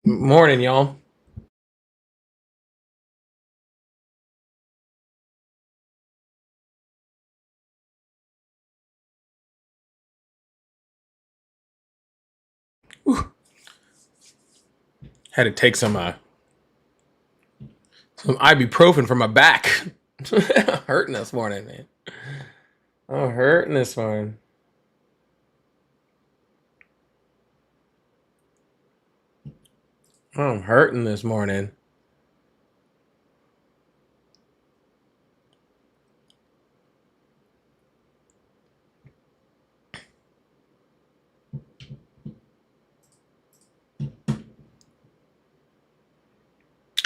Morning, y'all. Had to take some ibuprofen for my back. Hurting this morning, man. I'm hurting this morning. I'm hurting this morning.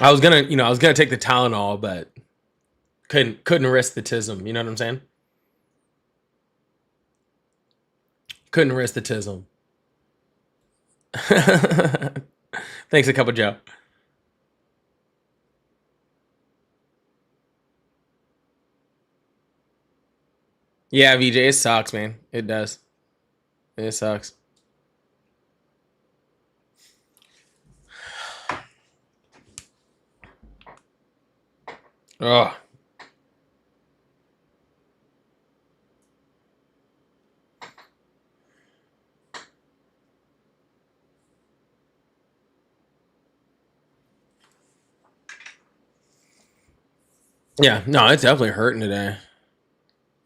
I was gonna take the Tylenol, but couldn't risk the tism. You know what I'm saying? Couldn't risk the tism. Thanks a cup of Joe. Yeah, VJ, it sucks, man. It does. It sucks. Oh. Yeah, no, it's definitely hurting today.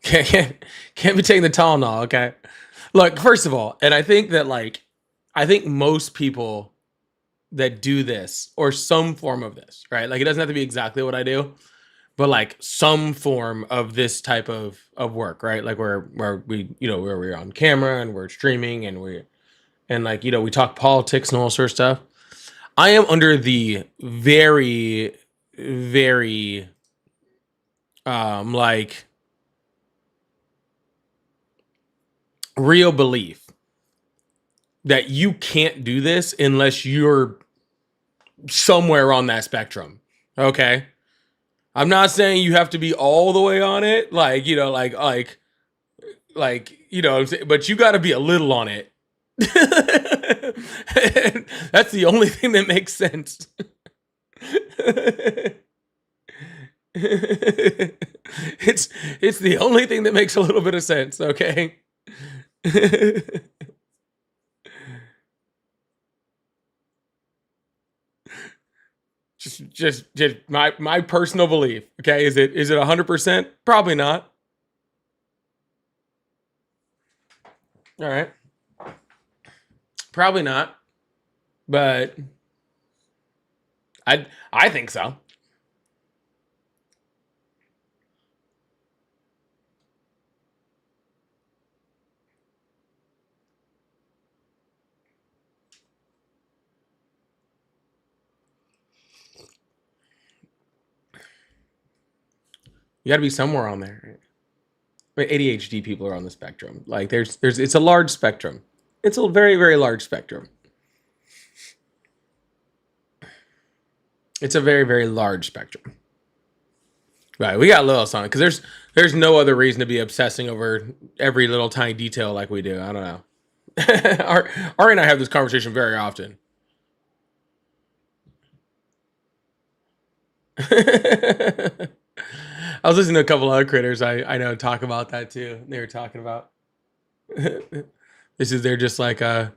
Can't be taking the Tylenol, okay? Look, first of all, and I think most people that do this or some form of this, right? Like it doesn't have to be exactly what I do, but like some form of this type of work, right? Like where we, where we're on camera and we're streaming and we talk politics and all sort of stuff. I am under the very, very like real belief that you can't do this unless you're somewhere on that spectrum. Okay. I'm not saying you have to be all the way on it, but you got to be a little on it. That's the only thing that makes sense. It's the only thing that makes a little bit of sense, okay? just my personal belief. Okay, is it 100%? Probably not. All right, probably not. But I think so. You got to be somewhere on there. Right? ADHD people are on the spectrum. Like there's it's a large spectrum. It's a very very large spectrum. It's a very very large spectrum. Right, we got little on because there's no other reason to be obsessing over every little tiny detail like we do. I don't know. Ari and I have this conversation very often. I was listening to a couple other critters I know talk about that too. They were talking about this is they're just like they're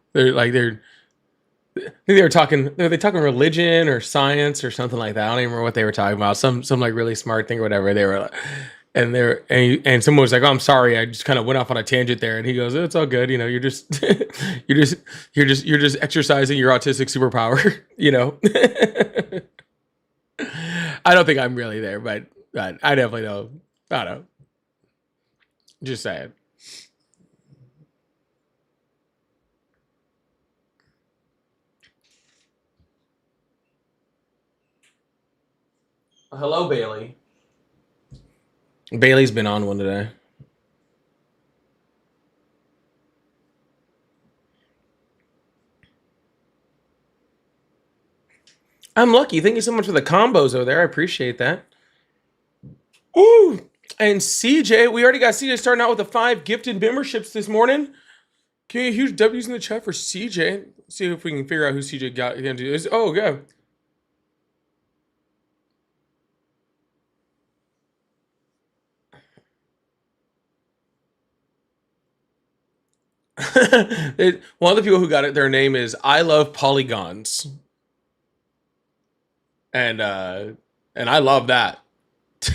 I think they were talking. Were they talking religion or science or something like that? I don't even remember what they were talking about. Some like really smart thing or whatever. They were, and someone was like, "Oh, I'm sorry, I just kind of went off on a tangent there." And he goes, "It's all good. You're just you're just exercising your autistic superpower. I don't think I'm really there, but I definitely know. I don't know. Just saying. Hello, Bailey. Bailey's been on one today. I'm lucky. Thank you so much for the combos over there. I appreciate that. Ooh, and CJ, we already got CJ starting out with the 5 gifted memberships this morning. Okay, huge W's in the chat for CJ. see if we can figure out who CJ got going to do this. Oh, yeah. One of the people who got it, their name is I Love Polygons, and I love that.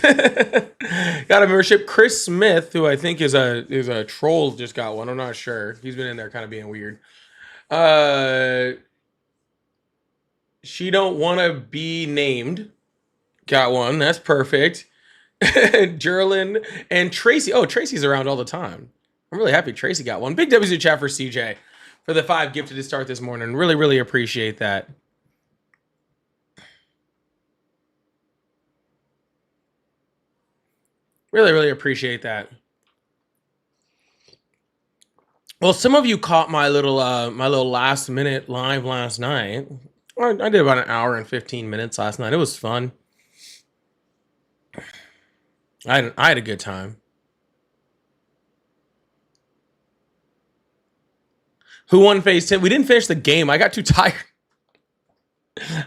Got a membership. Chris Smith, who I think is a troll, just got one. I'm not sure. He's been in there kind of being weird. She don't want to be named. Got one. That's perfect. Jerlin and Tracy. Oh, Tracy's around all the time. I'm really happy Tracy got one. Big W's in chat for CJ for the 5 gifted to start this morning. Really, really appreciate that. Really, really appreciate that. Well, some of you caught my little last minute live last night. I did about an hour and 15 minutes last night. It was fun. I had a good time. Who won phase 10? We didn't finish the game. I got too tired.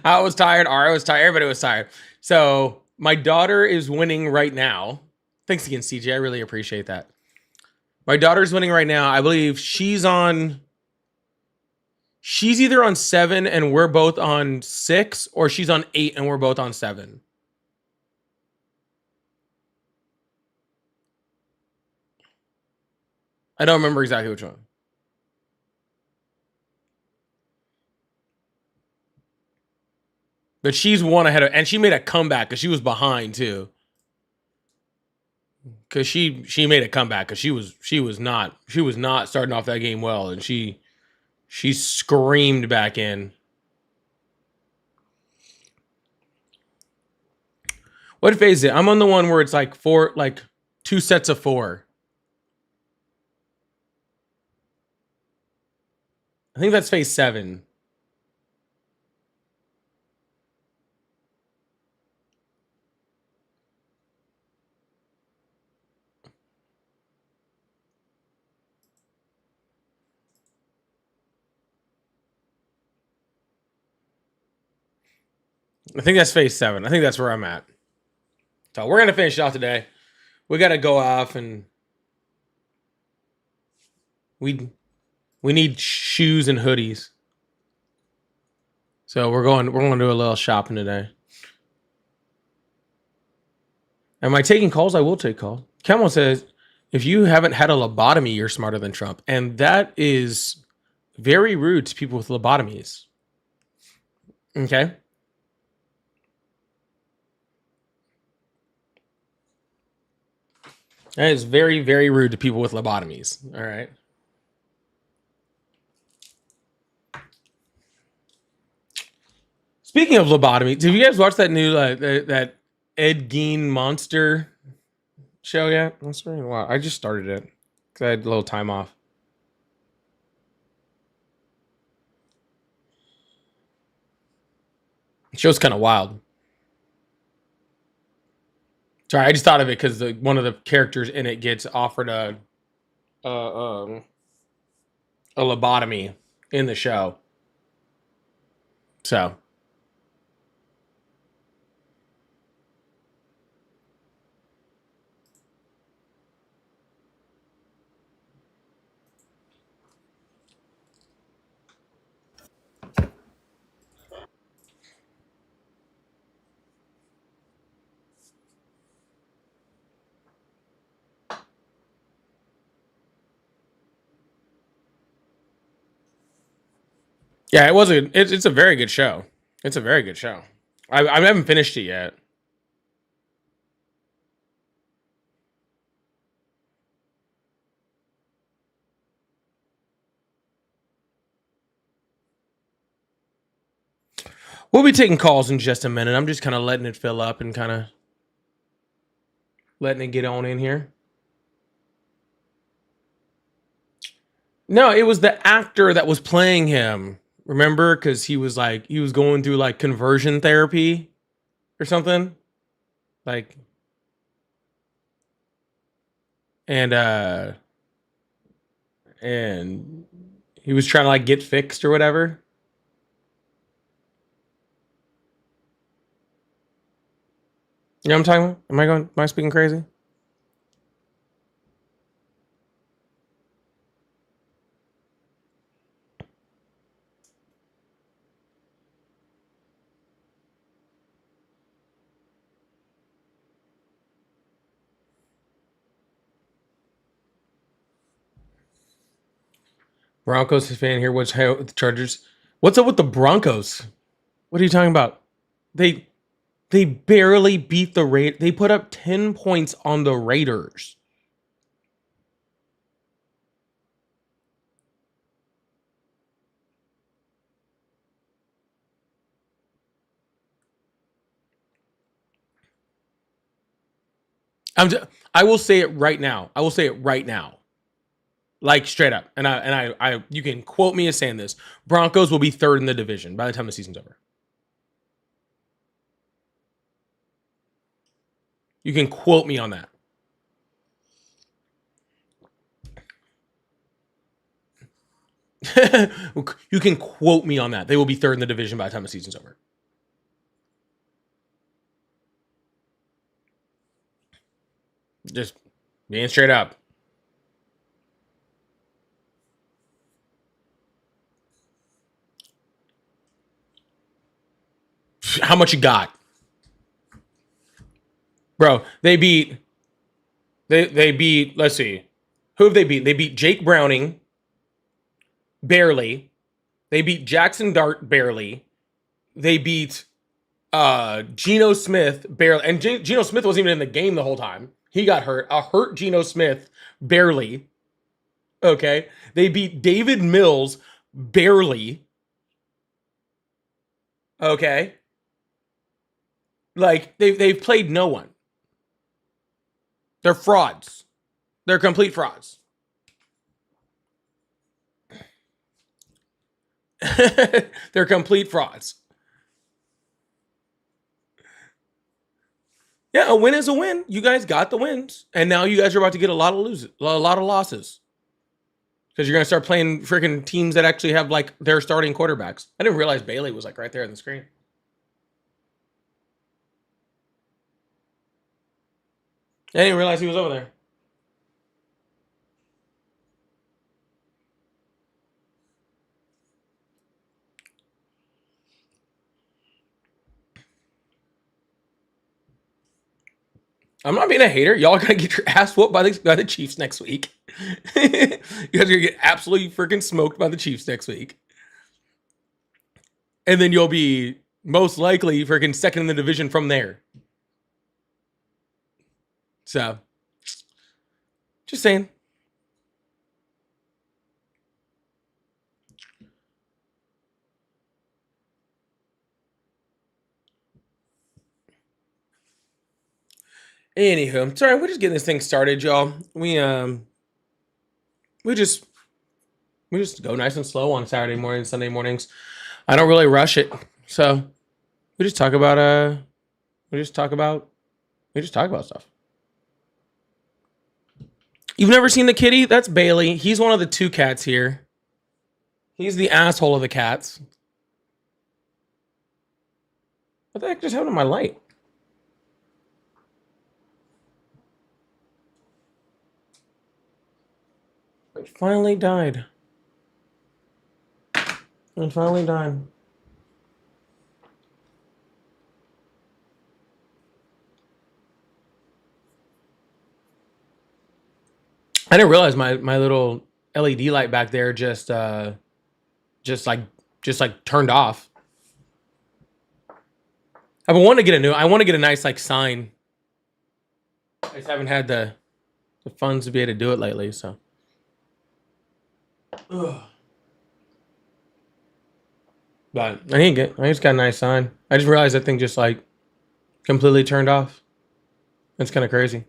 I was tired. Ara was tired. Everybody was tired. So my daughter is winning right now. Thanks again, CJ. I really appreciate that. My daughter's winning right now. I believe she's either on 7 and we're both on 6, or she's on 8 and we're both on 7. I don't remember exactly which one. But she's one ahead of, and she made a comeback because she was behind too. Because she made a comeback because she was not starting off that game well, and she screamed back in. What phase is it? I'm on the one where it's like 2 sets of 4. I think that's phase 7. I think that's phase 7. I think that's where I'm at. So we're gonna finish it off today. We gotta go off, and we need shoes and hoodies. So we're going to do a little shopping today. Am I taking calls? I will take calls. Camel says, if you haven't had a lobotomy, you're smarter than Trump. And that is very rude to people with lobotomies. Okay? That is very, very rude to people with lobotomies. All right? Speaking of lobotomy, have you guys watched that new that Ed Gein monster show yet? That's very wild. I just started it because I had a little time off. The show's kind of wild. Sorry, I just thought of it because one of the characters in it gets offered a lobotomy in the show. So. Yeah, it's a very good show. It's a very good show. I haven't finished it yet. We'll be taking calls in just a minute. I'm just kind of letting it fill up and kind of letting it get on in here. No, it was the actor that was playing him. Remember? Because he was going through like conversion therapy or something. Like, and He was trying to like get fixed or whatever. You know what I'm talking about? Am I speaking crazy? Broncos fan here. What's the Chargers? What's up with the Broncos? What are you talking about? They barely beat the Raiders. They put up 10 points on the Raiders. I will say it right now. I will say it right now. Like straight up. And I you can quote me as saying this. Broncos will be third in the division by the time the season's over. You can quote me on that. You can quote me on that. They will be third in the division by the time the season's over. Just being straight up. How much you got? Bro, they beat, let's see. Who have they beat? They beat Jake Browning, barely. They beat Jackson Dart, barely. They beat Geno Smith, barely. And Geno Smith wasn't even in the game the whole time. He got hurt. A hurt Geno Smith, barely. Okay. They beat David Mills, barely. Okay. Like, they've played no one. They're frauds. They're complete frauds. They're complete frauds. Yeah, a win is a win. You guys got the wins, and now you guys are about to get a lot of losses, because you're gonna start playing freaking teams that actually have like their starting quarterbacks. I didn't realize Bailey was like right there on the screen. I didn't realize he was over there. I'm not being a hater. Y'all gotta get your ass whooped by the Chiefs next week. You guys are gonna get absolutely freaking smoked by the Chiefs next week. And then you'll be most likely freaking second in the division from there. So, just saying. Anywho, sorry, we're just getting this thing started, y'all. We just go nice and slow on Saturday mornings, Sunday mornings. I don't really rush it, so we just talk about stuff. You've never seen the kitty? That's Bailey. He's one of the two cats here. He's the asshole of the cats. What the heck just happened to my light? It finally died. It finally died. I didn't realize my little LED light back there just turned off. I want to get a nice like sign. I just haven't had the funds to be able to do it lately, so. Ugh. But I just got a nice sign. I just realized that thing just like completely turned off. That's kind of crazy.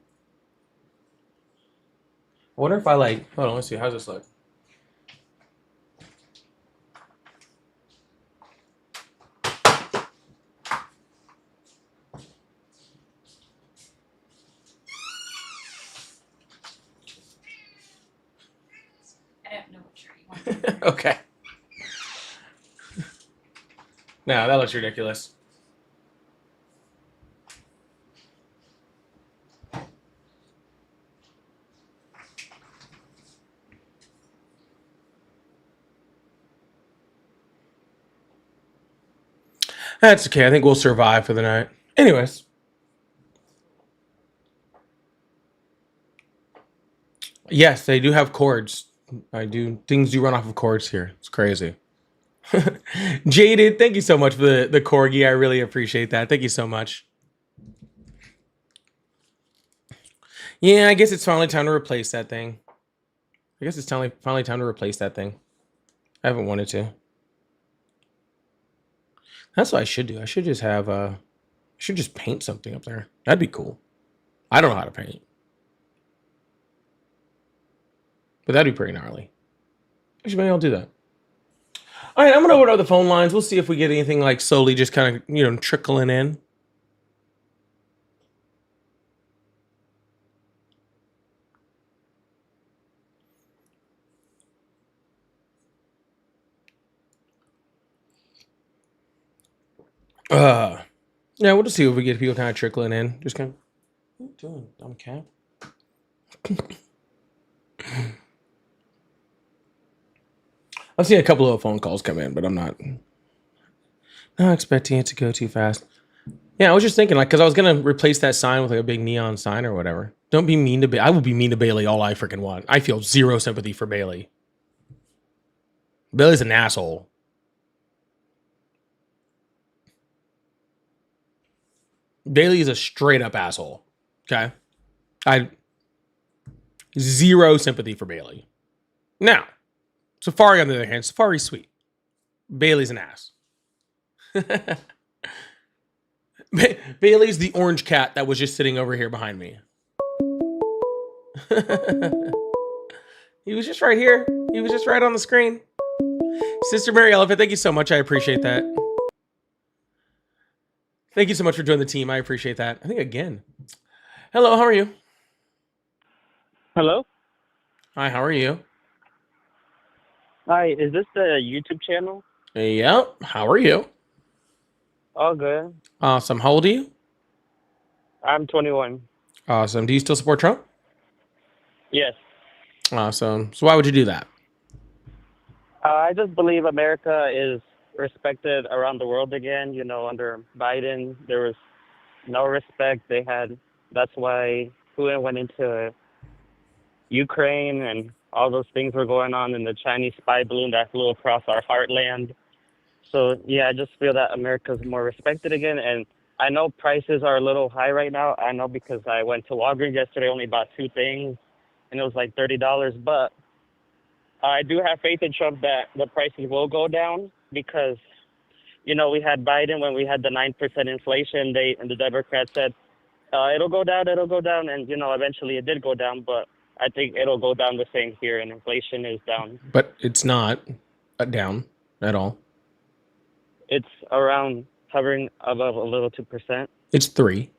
I wonder if I like, hold on, let's see, how's this look? I don't know what shirt you want. Okay. No, that looks ridiculous. That's okay. I think we'll survive for the night. Anyways. Yes, they do have cords. I do. Things do run off of cords here. It's crazy. Jaded, thank you so much for the corgi. I really appreciate that. Thank you so much. Yeah, I guess it's finally time to replace that thing. I guess it's finally time to replace that thing. I haven't wanted to. That's what I should do. I should just have I should just paint something up there. That'd be cool. I don't know how to paint. But that'd be pretty gnarly. Actually, maybe I'll do that. All right, I'm gonna open up the phone lines. We'll see if we get anything like slowly just kind of, trickling in. Yeah, we'll just see if we get people kind of trickling in. Just kind of, what are you doing, dumb cat? I've seen a couple of phone calls come in, but I'm not expecting it to go too fast. Yeah, I was just thinking, because I was gonna replace that sign with a big neon sign or whatever. Don't be mean to Bailey. I will be mean to Bailey all I freaking want. I feel zero sympathy for Bailey. Bailey's an asshole. Bailey is a straight up asshole. Okay, I zero sympathy for Bailey. Now, Safari on the other hand, Safari's sweet. Bailey's an ass. Bailey's the orange cat that was just sitting over here behind me. He was just right here. He was just right on the screen. Sister Mary Elephant, thank you so much. I appreciate that. Thank you so much for joining the team. I appreciate that. I think again. Hello, how are you? Hello? Hi, how are you? Hi, is this the YouTube channel? Yep. How are you? All good. Awesome. How old are you? I'm 21. Awesome. Do you still support Trump? Yes. Awesome. So why would you do that? I just believe America is respected around the world again. Under Biden, there was no respect. That's why Putin went into Ukraine and all those things were going on in the Chinese spy balloon that flew across our heartland. So, yeah, I just feel that America's more respected again. And I know prices are a little high right now. I know because I went to Walgreens yesterday, only bought 2 things, and it was like $30. But I do have faith in Trump that the prices will go down because, we had Biden when we had the 9% inflation. And the Democrats said, it'll go down. And, eventually it did go down. But I think it'll go down the same here, and inflation is down. But it's not down at all. It's around hovering above a little 2%. It's 3.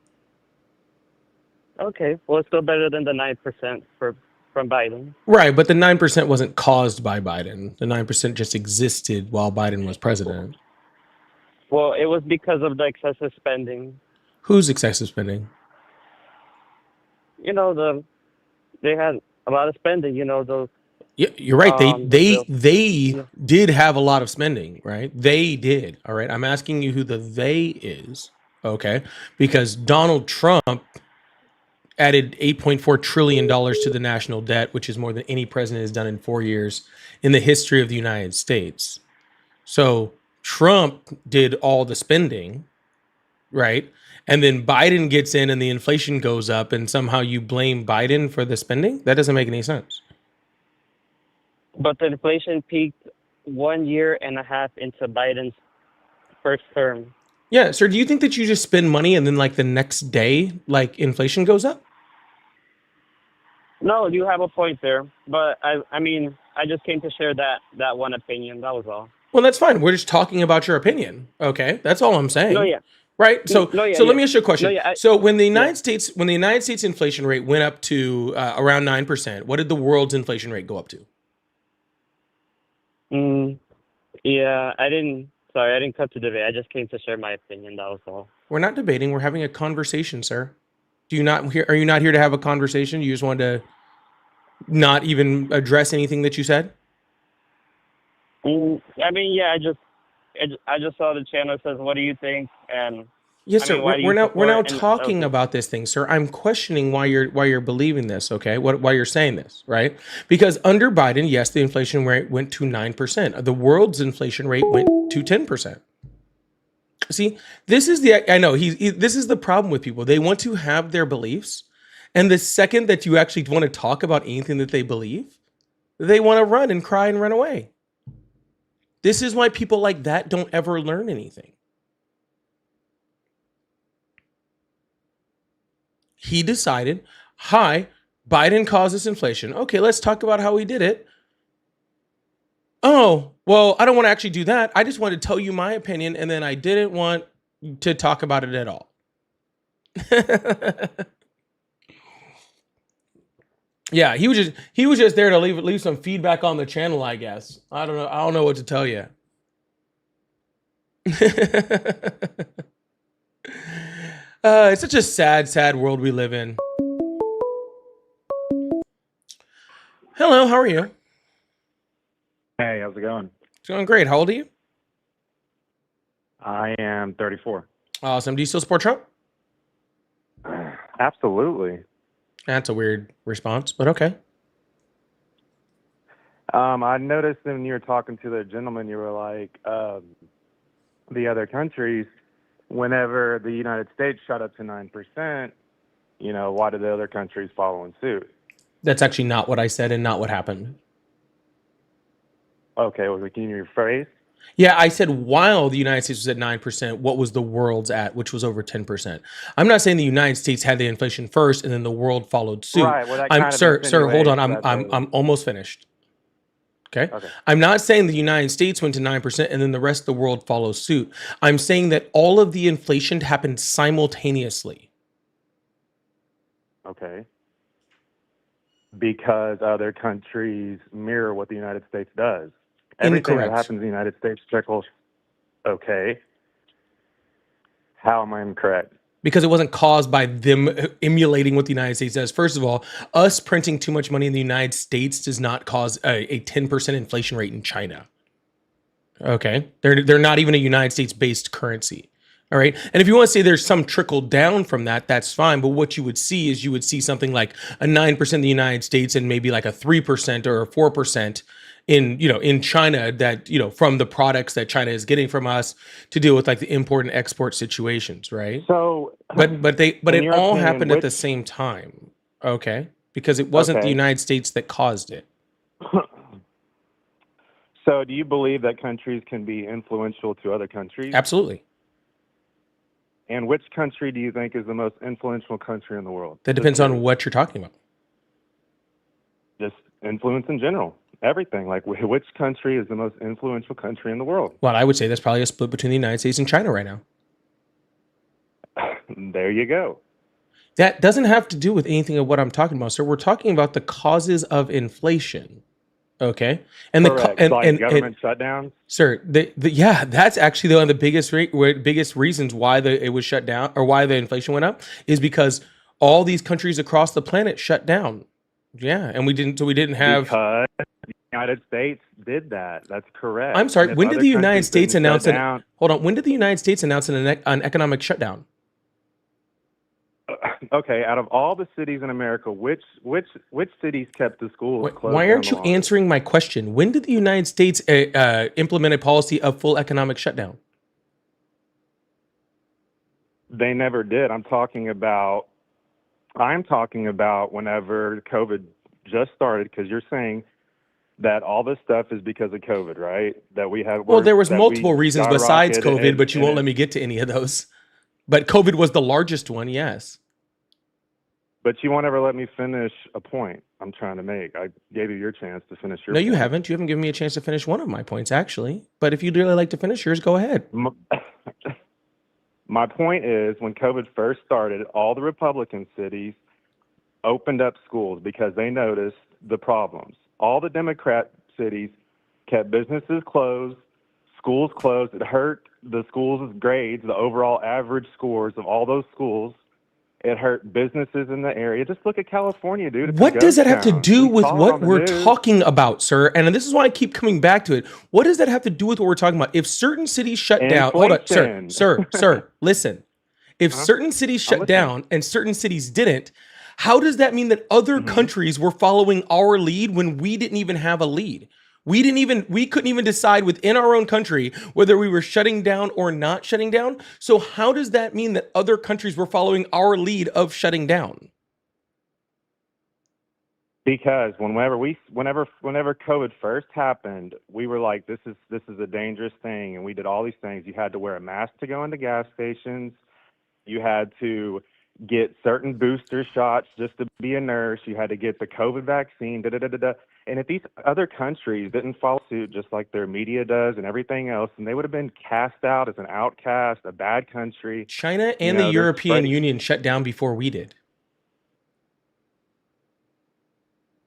Okay, well, it's still better than the 9% from Biden. Right, but the 9% wasn't caused by Biden. The 9% just existed while Biden was president. Well, it was because of the excessive spending. Who's excessive spending? They had a lot of spending. Those. Yeah, you're right. They did have a lot of spending, right? They did. All right. I'm asking you who the they is. Okay. Because Donald Trump added $8.4 trillion to the national debt, which is more than any president has done in 4 years in the history of the United States. So Trump did all the spending, right? And then Biden gets in and the inflation goes up and somehow you blame Biden for the spending? That doesn't make any sense. But the inflation peaked 1.5 years into Biden's first term. Yeah, sir, do you think that you just spend money and then the next day, inflation goes up? No, you have a point there. But I just came to share that one opinion. That was all. Well, that's fine. We're just talking about your opinion. Okay, that's all I'm saying. No, yeah. Right. So, let me ask you a question. No, yeah, so, when the United States inflation rate went up to around 9%, what did the world's inflation rate go up to? Mm, yeah, I didn't. Sorry, I didn't cut to debate. I just came to share my opinion. That was all. We're not debating. We're having a conversation, sir. Do you not here? Are you not here to have a conversation? You just want to not even address anything that you said? I mean, yeah, I just saw the channel says, "What do you think?" And Yes, I sir. mean, why do We're you now we're now support? And that was talking it. about this thing, sir. I'm questioning why you're believing this. Okay, why you're saying this, right? Because under Biden, yes, the inflation rate went to 9%. The world's inflation rate went to 10%. See, this is the I know this is the problem with people. They want to have their beliefs, and the second that you actually want to talk about anything that they believe, they want to run and cry and run away. This is why people like that don't ever learn anything. He decided, hi, Biden caused this inflation. Okay, let's talk about how he did it. Oh, well, I don't want to actually do that. I just wanted to tell you my opinion, and then I didn't want to talk about it at all. Yeah, he was just there to leave some feedback on the channel, I guess. I don't know. I don't know what to tell you. It's such a sad world we live in. Hello, how are you? Hey, how's it going? It's going great. How old are you? I am 34. Awesome. Do you still support Trump? Absolutely. That's a weird response, but okay. I noticed when you were talking to the gentleman, you were like, the other countries, whenever the United States shot up to 9%, why did the other countries follow in suit? That's actually not what I said and not what happened. Okay, well, can you rephrase? Yeah, I said while the United States was at 9%, what was the world's at, which was over 10%. I'm not saying the United States had the inflation first and then the world followed suit. Right, well, that I'm kind of sir, hold on. insinuates that I'm almost finished. Okay. Okay. I'm not saying the United States went to 9% and then the rest of the world follows suit. I'm saying that all of the inflation happened simultaneously. Okay. Because other countries mirror what the United States does. Everything that Incorrect. happens in the United States trickles. Okay. How am I incorrect? Because it wasn't caused by them emulating what the United States does. First of all, us printing too much money in the United States does not cause a 10% inflation rate in China. Okay. They're not even a United States based currency. All right. And if you want to say there's some trickle down from that, that's fine. But what you would see is you would see something like a 9% in the United States and maybe like a 3% or a 4% in China that, from the products that China is getting from us to deal with like the import and export situations, right? So, But in it your all opinion, happened at the which same time. Okay? Because it wasn't the okay. United States that caused it. So, do you believe that countries can be influential to other countries? Absolutely. And which country do you think is the most influential country in the world? That Just depends on curious. what you're talking about. Just influence in general. Everything. Like, which country is the most influential country in the world? Well, I would say that's probably a split between the United States and China right now. There you go. That doesn't have to do with anything of what I'm talking about, sir. We're talking about the causes of inflation. Okay, and Correct. Like government shutdowns. sir, yeah, that's actually one of the biggest reasons why it was shut down or why the inflation went up is because all these countries across the planet shut down. Yeah, and we didn't have. Because the United States did that. That's correct. I'm sorry. And if When did other the United countries States didn't shut announce down, hold on? When did the United States announce an economic shutdown? okay, out of all the cities in America, which cities kept the schools closed Why down aren't the you longest? answering my question? When did the United States implement a policy of full economic shutdown? They never did. I'm talking about whenever COVID just started, because you're saying that all this stuff is because of COVID, right? That we have Well, there was that multiple we reasons besides skyrocketed COVID, but you and won't let me get to any of those. But COVID was the largest one, yes. but you won't ever let me finish a point I'm trying to make. I gave you your chance to finish your No, you point. haven't. You haven't given me a chance to finish one of my points, actually. But if you'd really like to finish yours, go ahead. My point is, when COVID first started, all the Republican cities opened up schools because they noticed the problems. All the Democrat cities kept businesses closed, schools closed. It hurt the schools' grades, the overall average scores of all those schools. It hurt businesses in the area. Just look at California, dude. It's a What does ghost that have to town. do We with saw it what on the we're news. talking about, sir? And this is why I keep coming back to it. What does that have to do with what we're talking about? If certain cities shut down, hold on, Inflation. sir, listen. If Huh? certain cities shut listening. down and certain cities didn't, how does that mean that other countries were following our lead when we didn't even have a lead? We couldn't even decide within our own country whether we were shutting down or not shutting down. So how does that mean that other countries were following our lead of shutting down? Because whenever COVID first happened, we were like, this is a dangerous thing, and we did all these things. You had to wear a mask to go into gas stations. You had to get certain booster shots just to be a nurse. You had to get the COVID vaccine. Da da da da da. And if these other countries didn't follow suit, just like their media does and everything else, and they would have been cast out as an outcast, a bad country. China and You know, the they're European spreading- Union shut down before we did.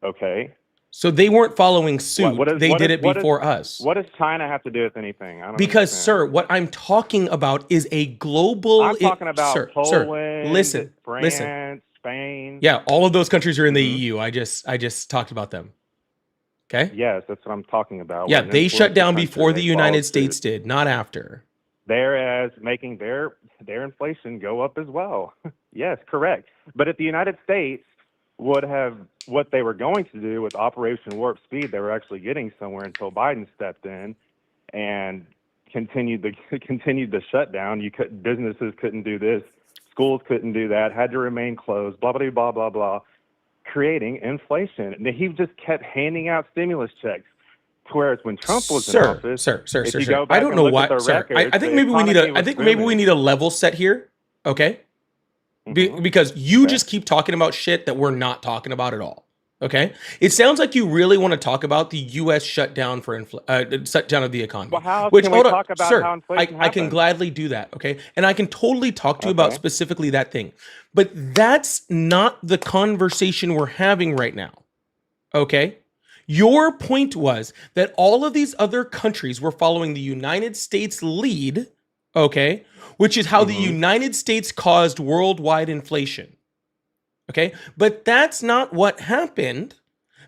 Okay. So they weren't following suit. What is- They what did is- it what is- before us. What does China have to do with anything? I don't Because, understand. sir, what I'm talking about is a global. I'm talking about sir, Poland, listen, France, listen. Spain. Yeah, all of those countries are in the Mhm. EU. I just talked about them. Okay. Yes, that's what I'm talking about. Yeah, We're an they shut influential down country. before the They United followed States suit. did, not after. Whereas making their inflation go up as well. Yes, correct. But if the United States would have what they were going to do with Operation Warp Speed, they were actually getting somewhere until Biden stepped in and continued the shutdown. Businesses couldn't do this, schools couldn't do that, had to remain closed, blah blah blah blah blah, creating inflation. And he just kept handing out stimulus checks. Whereas when Trump was in office, sir, if you sir. go back I don't and know look why, at the sir. records, I think the maybe we need economy a. I was think maybe we booming. need a level set here. Okay. Mhm. Because you Okay. just keep talking about shit that we're not talking about at all. Okay. It sounds like you really want to talk about the U.S. shutdown for shutdown of the economy. Well, how Which, can we hold on, talk about sir, how inflation I can happened? gladly do that. Okay. And I can totally talk to you about Okay. specifically that thing. But that's not the conversation we're having right now. Okay. Your point was that all of these other countries were following the United States lead, okay, which is how the Mhm. United States caused worldwide inflation. Okay, but that's not what happened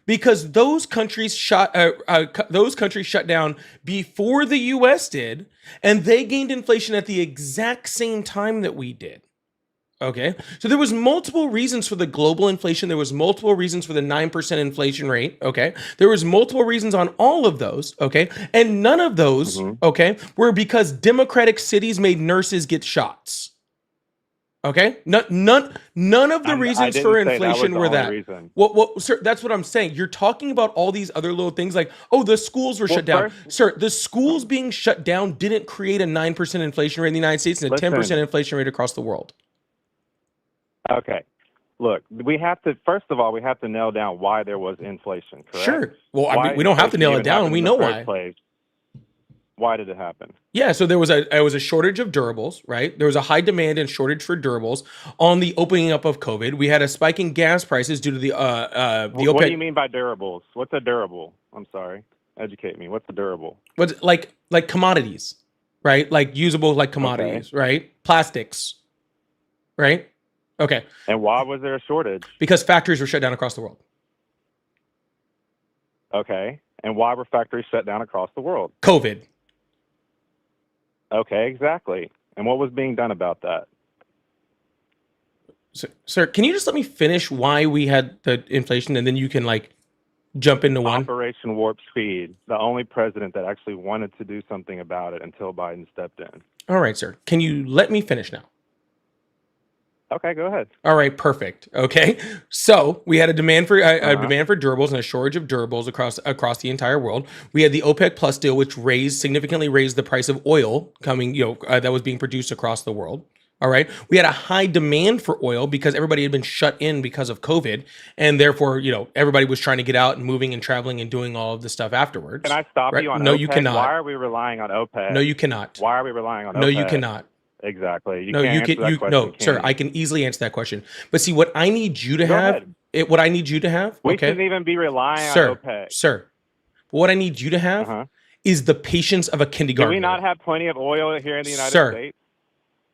because those countries shut down before the US did, and they gained inflation at the exact same time that we did. Okay, so there was multiple reasons for the global inflation. There was multiple reasons for the 9% inflation rate. Okay, there was multiple reasons on all of those. Okay, and none of those, Mhm. okay, were because Democratic cities made nurses get shots. Okay, none of the I reasons didn't for say that was inflation the were only that. reason. Well, sir, that's what I'm saying. You're talking about all these other little things like, oh, the schools were Well, shut down. first- Sir, the schools being shut down didn't create a 9% inflation rate in the United States and a 10% Listen. inflation rate across the world. Okay. Look, we have to nail down why there was inflation, correct? Sure. Well, I Why mean, we don't have to inflation nail it even down. happened We in know the first why. place. Why did it happen? Yeah, so there was a shortage of durables, right? There was a high demand and shortage for durables on the opening up of COVID. We had a spike in gas prices due to the What OPEC. do you mean by durables? What's a durable? I'm sorry. Educate me. What's a durable? What's like commodities, right? Like usable like commodities, right? Plastics, right? Okay, And why was there a shortage? because factories were shut down across the world. Okay. And why were factories shut down across the world? COVID. Okay, exactly. And what was being done about that? Sir, can you just let me finish why we had the inflation and then you can like jump into one? Operation Warp Speed, the only president that actually wanted to do something about it until Biden stepped in. All right, sir. Can you let me finish now? Okay, go ahead. All right, perfect. Okay, so we had a demand for demand for durables and a shortage of durables across the entire world. We had the OPEC Plus deal, which significantly raised the price of oil coming, that was being produced across the world. All right, we had a high demand for oil because everybody had been shut in because of COVID, and therefore, everybody was trying to get out and moving and traveling and doing all of the stuff afterwards. Can I stop Right? you on No, OPEC? you cannot. Why are we relying on OPEC? No, you cannot. Why are we relying on OPEC? No, you cannot. Exactly. No, can't you answer can. that You question, no, can sir. you? I can easily answer that question. But see, what I need you to Go have, ahead. what I need you to have, We okay, shouldn't even be relying sir, on OPEC. sir. But what I need you to have Uh-huh. is the patience of a Do kindergartner. we not have plenty of oil here in the United Sir, States?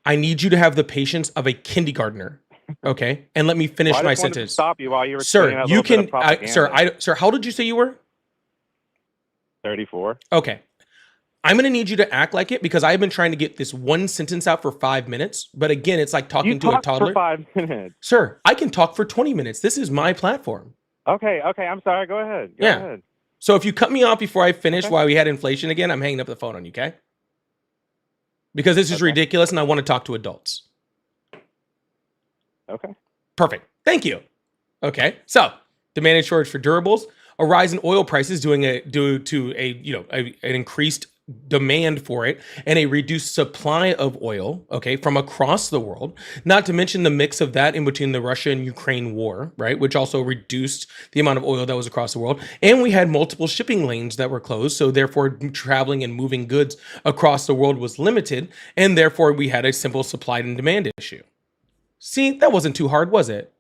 I need you to have the patience of a kindergartner. Okay? And let me finish Well, I my just wanted to sentence. stop you while you were spitting Sir, out a you little bit of can propaganda. sir, how old did you say you were? 34. Okay. I'm going to need you to act like it because I've been trying to get this one sentence out for 5 minutes. But again, it's like You talking to a talked for toddler. 5 minutes. Sir, I can talk for 20 minutes. This is my platform. Okay, I'm sorry. Go ahead. Go Yeah. ahead. So if you cut me off before I finish Okay. while we had inflation again, I'm hanging up the phone on you, okay? Because this is Okay. ridiculous and I want to talk to adults. Okay. Perfect. Thank you. Okay. So, demand and shortage for durables, a rise in oil prices due to an increased demand for it and a reduced supply of oil, okay, from across the world. Not to mention the mix of that in between the Russia and Ukraine war, right, which also reduced the amount of oil that was across the world. And we had multiple shipping lanes that were closed, so therefore traveling and moving goods across the world was limited, and therefore we had a simple supply and demand issue. See, that wasn't too hard, was it?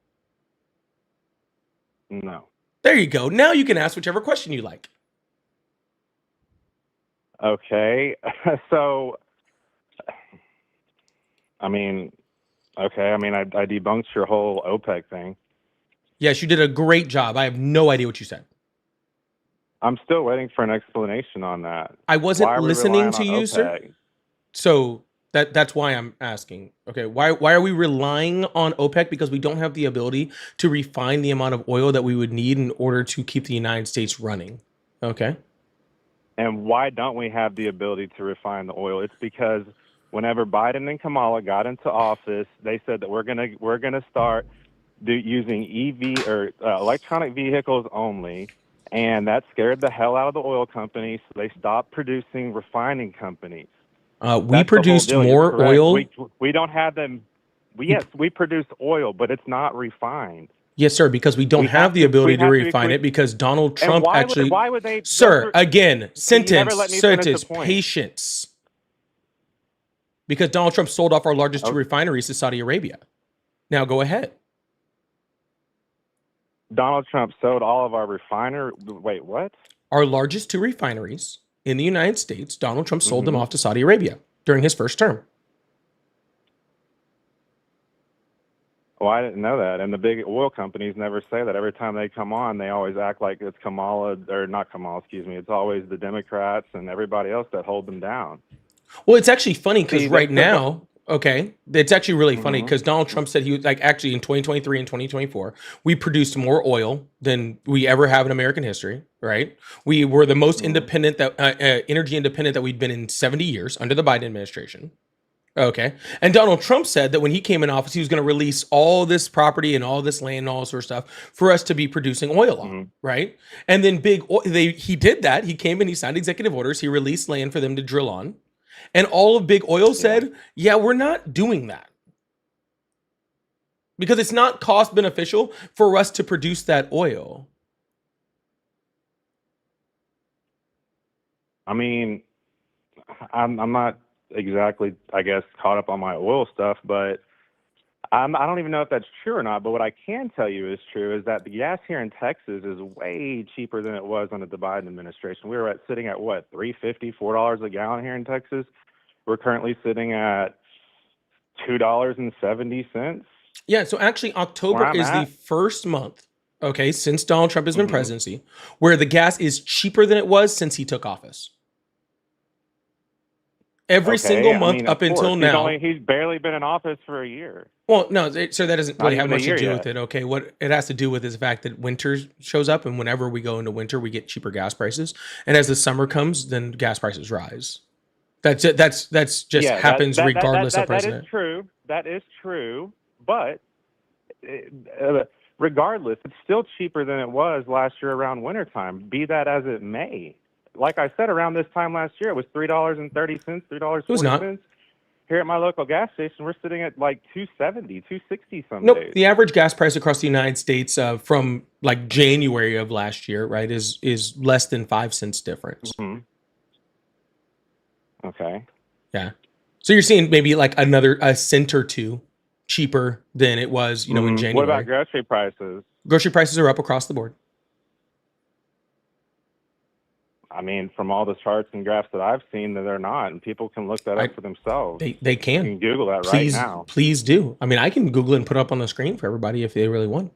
No. There you go. Now you can ask whichever question you like. Okay. So, I mean, okay. I mean, I debunked your whole OPEC thing. Yes, you did a great job. I have no idea what you said. I'm still waiting for an explanation on that. I wasn't Why are we listening relying to on you, sir. OPEC? So that's why I'm asking. Okay, why are we relying on OPEC? Because we don't have the ability to refine the amount of oil that we would need in order to keep the United States running. Okay. And why don't we have the ability to refine the oil? It's because whenever Biden and Kamala got into office, they said that we're gonna start using EV or electronic vehicles only, and that scared the hell out of the oil companies. So they stopped producing refining companies. We That's the whole produced deal. You're more correct. oil. We don't have them. Yes, we produce oil, but it's not refined. Yes, sir, because we don't We have have the to- ability we to have to refine equate- it because Donald And Trump why actually. would they? Sir, again, you never sentence, let me finish the sentence, point. patience. Because Donald Trump sold off our largest two Okay. refineries to Saudi Arabia. Now go ahead. Donald Trump sold all of our refiner. Wait, what? Our largest two refineries in the United States, Donald Trump sold them Mhm. off to Saudi Arabia during his first term. Well, I didn't know that. And the big oil companies never say that. Every time they come on, they always act like it's Kamala, or not Kamala, excuse me. It's always the Democrats and everybody else that hold them down. Well, it's actually funny because See, right they- now, okay, it's actually really funny Mhm. because Donald Trump said he was like actually in 2023 and 2024, we produced more oil than we ever have in American history, right? We were the most Mhm. independent energy independent that we'd been in 70 years under the Biden administration. Okay. And Donald Trump said that when he came in office, he was going to release all this property and all this land and all this sort of stuff for us to be producing oil on, Mhm. right? And then he did that. He came and he signed executive orders. He released land for them to drill on. And all of Big Oil said, yeah, we're not doing that. Because it's not cost beneficial for us to produce that oil. I mean, I'm not exactly, I guess, caught up on my oil stuff, but I don't even know if that's true or not. But what I can tell you is true is that the gas here in Texas is way cheaper than it was under the Biden administration. We were sitting at what, $3.50, $4 a gallon here in Texas. We're currently sitting at $2.70. Yeah, so actually October Where I'm is the at. first month, okay, since Donald Trump has been Mhm. presidency, where the gas is cheaper than it was since he took office. Every Okay, single I month mean, up of course. until now. He's barely been in office for a year. Well, no, so that doesn't Not really have even a much to year do yet. with it. Okay, what it has to do with is the fact that winter shows up, and whenever we go into winter, we get cheaper gas prices, and as the summer comes, then gas prices rise. That's it. That's just Yeah, happens regardless of that is president. true. That is true. But regardless, it's still cheaper than it was last year around wintertime, be that as it may. Like I said, around this time last year, it was $3.30, $3.40. Here at my local gas station, we're sitting at like $2.70, $2.60 some Nope. days. The average gas price across the United States from like January of last year, right, is less than 5 cents difference. Mhm. Okay. Yeah. So you're seeing maybe like a cent or two cheaper than it was, in Mhm. January. What about grocery prices? Grocery prices are up across the board. I mean, from all the charts and graphs that I've seen, that they're not, and people can look that I up for themselves. they You can. can Google that right Please now. please do. I mean, I can Google it and put it up on the screen for everybody if they really want.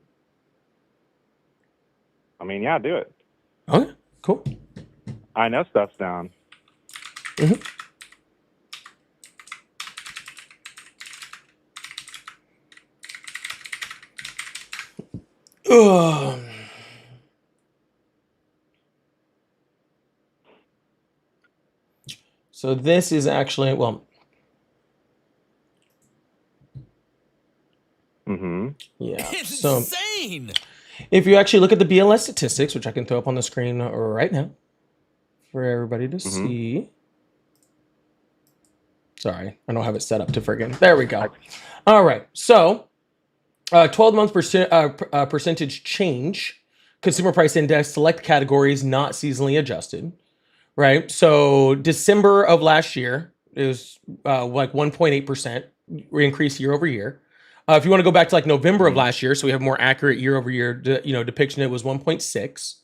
I mean, yeah, do it. Okay, cool. I know stuff's down. Mhm. Ugh. So this is actually, well, Mm-hmm. yeah. It's So insane. if you actually look at the BLS statistics, which I can throw up on the screen right now for everybody to Mm-hmm. see. Sorry, I don't have it set up to friggin'. There we go. All right. So 12-month percentage change, consumer price index, select categories not seasonally adjusted, right? So December of last year is like 1.8% increase year over year. If you want to go back to like November of last year, so we have more accurate year over year, depiction, it was 1.6.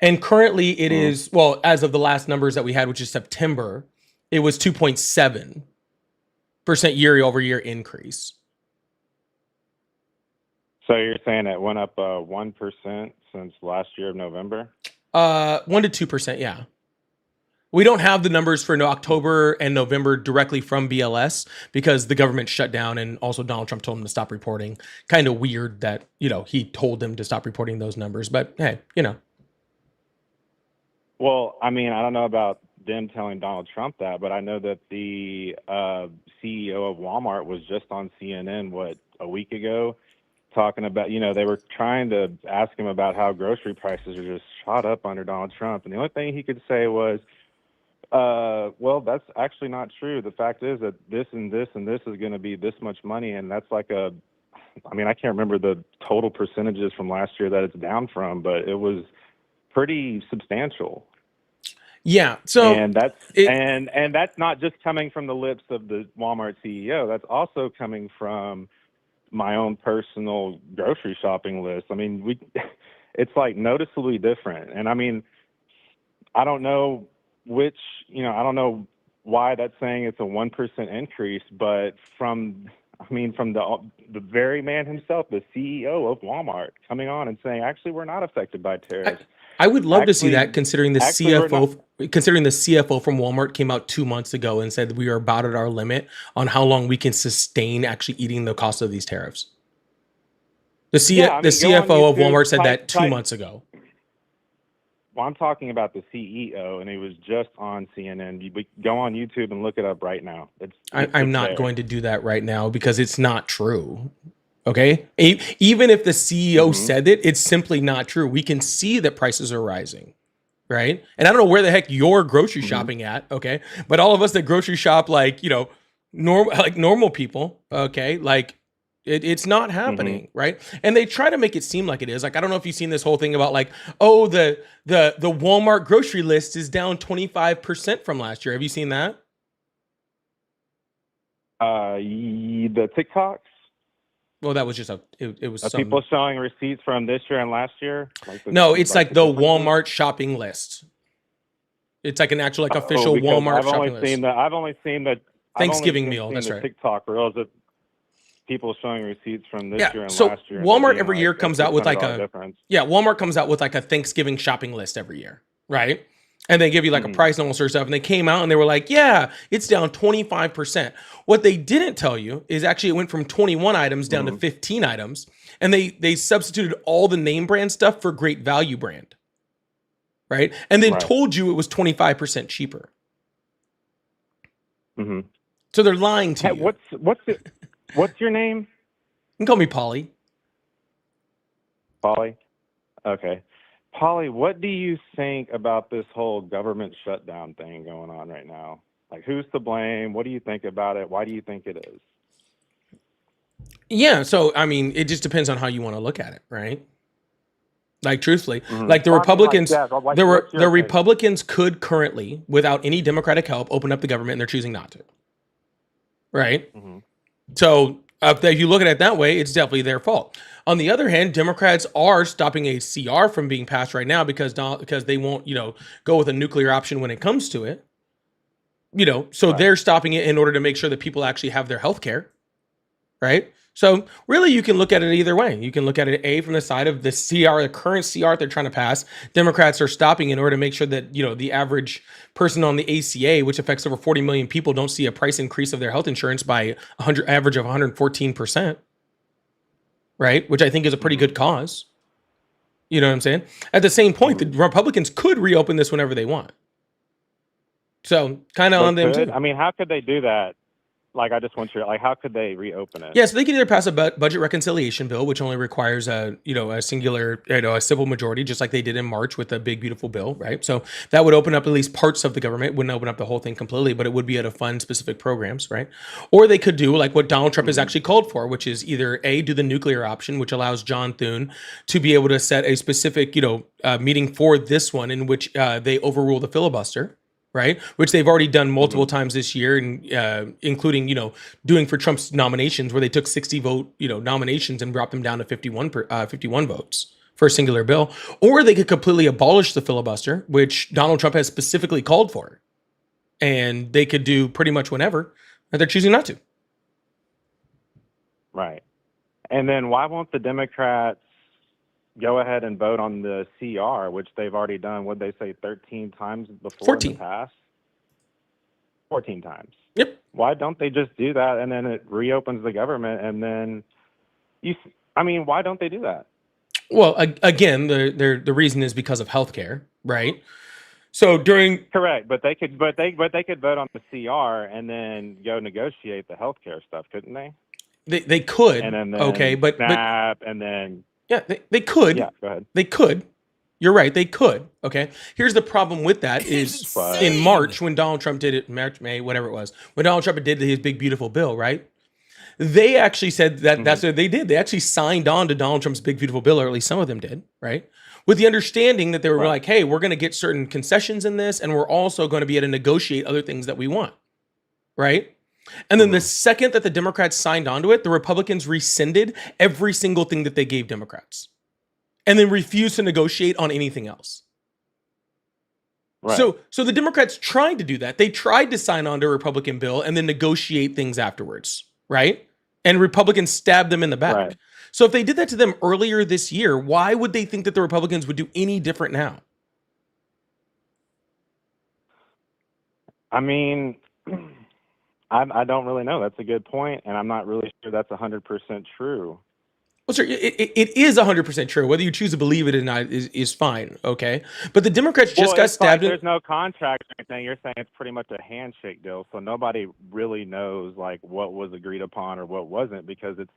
And currently it is, well, as of the last numbers that we had, which is September, it was 2.7% year over year increase. So you're saying it went up 1% since last year of November? 1 to 2%, yeah. We don't have the numbers for October and November directly from BLS because the government shut down, and also Donald Trump told them to stop reporting. Kind of weird that, he told them to stop reporting those numbers, but hey, Well, I mean, I don't know about them telling Donald Trump that, but I know that the CEO of Walmart was just on CNN, a week ago, talking about, they were trying to ask him about how grocery prices are just shot up under Donald Trump. And the only thing he could say was, well, that's actually not true. The fact is that this and this and this is going to be this much money. And that's like I can't remember the total percentages from last year that it's down from, but it was pretty substantial. Yeah. So and that's and that's not just coming from the lips of the Walmart CEO. That's also coming from my own personal grocery shopping list. I mean, it's like noticeably different. And I mean, I don't know I don't know why that's saying it's a 1% increase, but from the very man himself, the CEO of Walmart, coming on and saying, actually, we're not affected by tariffs. I would love to see Actually- that, considering the actually, we're CFO from Walmart came out 2 months ago and said we are about at our limit on how long we can sustain actually eating the cost of these tariffs. The CFO of Walmart said that 2 months ago. Well, I'm talking about the CEO, and he was just on CNN. You go on YouTube and look it up right now. I'm not going to do that right now because it's not true. Okay? Even if the CEO said it, it's simply not true. We can see that prices are rising, right? And I don't know where the heck you're grocery shopping at, okay? But all of us that grocery shop normal people, okay? Like it's not happening, right? And they try to make it seem like it is. Like, I don't know if you've seen this whole thing about like, oh, the Walmart grocery list is down 25% from last year. Have you seen that? The TikToks? Well, that was just it was some, people showing receipts from this year and last year. No, it's like the Walmart shopping list. It's like an actual official Walmart shopping list. I've only seen the Thanksgiving meal. That's right. TikTok reels of people showing receipts from this year and so last year. Walmart every year comes out with like difference. Walmart comes out with like a Thanksgiving shopping list every year, right? And they give you like a price and all sorts of stuff. And they came out and they were like, yeah, it's down 25%. What they didn't tell you is actually it went from 21 items down to 15 items. And they substituted all the name brand stuff for Great Value brand, right? And then told you it was 25% cheaper. Mm-hmm. So they're lying to you. What's your name? You can call me Polly. Polly? Okay. Polly, what do you think about this whole government shutdown thing going on right now? Like, who's to blame? What do you think about it? Why do you think it is? Yeah, so, I mean, it just depends on how you want to look at it, right? Like, truthfully, like the Republicans, the Republicans could currently, without any Democratic help, open up the government, and they're choosing not to. Right? So If you look at it that way, it's definitely their fault. On the other hand, Democrats are stopping a CR from being passed right now because they won't, go with a nuclear option when it comes to it. So Right. they're stopping it in order to make sure that people actually have their health care, right? So really, you can look at it either way. You can look at it from the side of the CR, the current CR they're trying to pass. Democrats are stopping in order to make sure that the average person on the ACA, which affects over 40 million people, don't see a price increase of their health insurance by 100 average of 114%, right? Which I think is a pretty Mm-hmm. good cause. You know what I'm saying? At the same point, the Mm-hmm. Republicans could reopen this whenever they want. So kind of They on them could. too. I mean, how could they do that? Like, I just want you like, how could they reopen it? Yeah, so they can either pass a budget reconciliation bill, which only requires a singular, a simple majority, just like they did in March with the big beautiful bill, right? So that would open up at least parts of the government. Wouldn't open up the whole thing completely, but it would be able to fund specific programs, right? Or they could do like what Donald Trump has Mm-hmm. actually called for, which is either do the nuclear option, which allows John Thune to be able to set a specific, meeting for this one in which they overrule the filibuster, right? Which they've already done multiple Mm-hmm. times this year, and including doing for Trump's nominations, where they took 60 vote nominations and dropped them down to 51 votes for a singular bill. Or they could completely abolish the filibuster, which Donald Trump has specifically called for, and they could do pretty much whenever, but they're choosing not to. Right. And then why won't the Democrats go ahead and vote on the CR, which they've already done? Would they say 13 times before in the 14. past? 14 times. Yep. Why don't they just do that, and then it reopens the government, and then I mean, why don't they do that? Well, again, the reason is because of healthcare, right? So during Correct, but they could vote on the CR and then go negotiate the healthcare stuff, couldn't they? they could, And okay, then but SNAP, and then yeah, they could. yeah, go ahead. They could. You're right. They could. Okay. Here's the problem with that is But in March when Donald Trump did it, March, May, whatever it was, when Donald Trump did his big beautiful bill, right? They actually said that that's mhm, what they did. They actually signed on to Donald Trump's big beautiful bill, or at least some of them did, right? With the understanding that they were right, like, hey, we're going to get certain concessions in this, and we're also going to be able to negotiate other things that we want, right? And then the mhm, second that the Democrats signed onto it, the Republicans rescinded every single thing that they gave Democrats and then refused to negotiate on anything else. right, So the Democrats tried to do that. They tried to sign on to a Republican bill and then negotiate things afterwards, right? And Republicans stabbed them in the back. right. So if they did that to them earlier this year, why would they think that the Republicans would do any different now? I mean, I don't really know. That's a good point, and I'm not really sure that's 100% true. Well, sir, it is 100% true. Whether you choose to believe it or not is fine, okay? But the Democrats just Well, got it's like stabbed in. there's no contract or anything. You're saying it's pretty much a handshake deal, so nobody really knows like what was agreed upon or what wasn't, because it's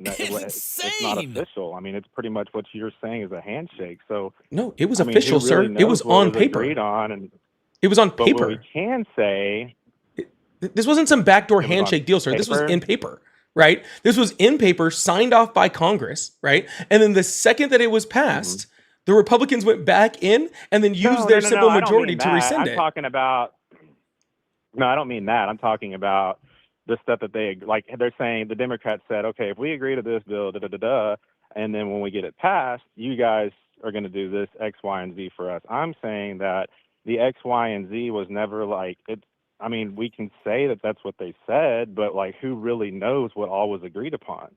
not Insane. official. I mean, it's pretty much what you're saying is a handshake. So No, it was I mean, who official, really sir. It was knows what on was agreed paper. on? And It was on but what we paper. can say, This wasn't some backdoor it was on handshake deal, sir. This was paper. in paper, right? This was in paper, signed off by Congress, right? And then the second that it was Hmm. passed, the Republicans went back in and then used No, no, their no, no. simple I don't majority mean to that. rescind I'm it. talking about. No, I don't mean that. I'm talking about the stuff that they like. They're saying the Democrats said, okay, if we agree to this bill, da da da da, and then when we get it passed, you guys are going to do this X, Y, and Z for us. I'm saying that the X, Y, and Z was never like it. I mean, we can say that that's what they said, but like, who really knows what all was agreed upon?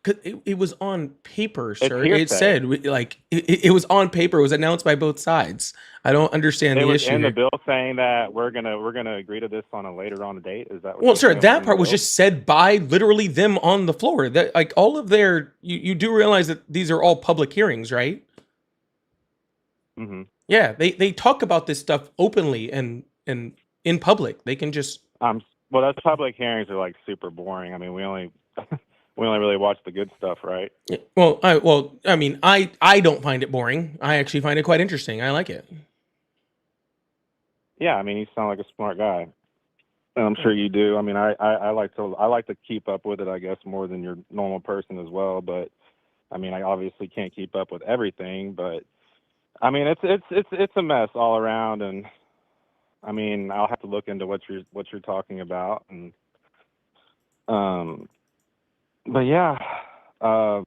'Cause it was on paper, It's sir. It hearsay. said it was on paper. It was announced by both sides. I don't understand It the was issue in the here. bill saying that we're gonna agree to this on a later on date. Is that what Well, you're sir, saying was that in the part was bill? just said by literally them on the floor. That like all of their you do realize that these are all public hearings, right? Mm-hmm. Yeah, they talk about this stuff openly and in public. They can just Well, those public hearings are like super boring. I mean, we only we only really watch the good stuff, right? yeah, I mean, I don't find it boring. I actually find it quite interesting. I like it. Yeah, I mean, you sound like a smart guy, and I'm sure you do. I mean, I like to keep up with it, I guess, more than your normal person as well. But I mean, I obviously can't keep up with everything. But I mean, it's a mess all around, and I mean, I'll have to look into what you're talking about, and um, But yeah, um,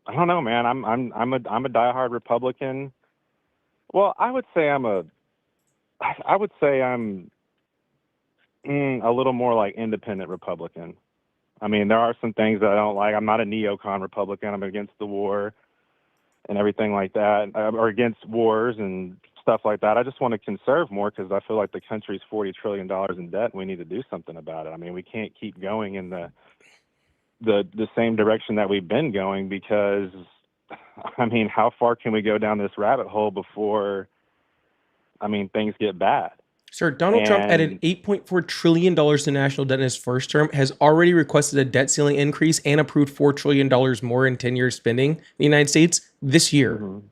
I don't know, man. I'm a diehard Republican. Well, I would say I'm a little more like independent Republican. I mean, there are some things that I don't like. I'm not a neocon Republican. I'm against the war and everything like that, or against wars and stuff like that. I just want to conserve more because I feel like the country's $40 trillion in debt. And we need to do something about it. I mean, we can't keep going in the same direction that we've been going because, I mean, how far can we go down this rabbit hole before, I mean, things get bad? Sir, Donald Trump added And $8.4 trillion to national debt in his first term, has already requested a debt ceiling increase, and approved $4 trillion more in 10 years spending in the United States this year. Mhm.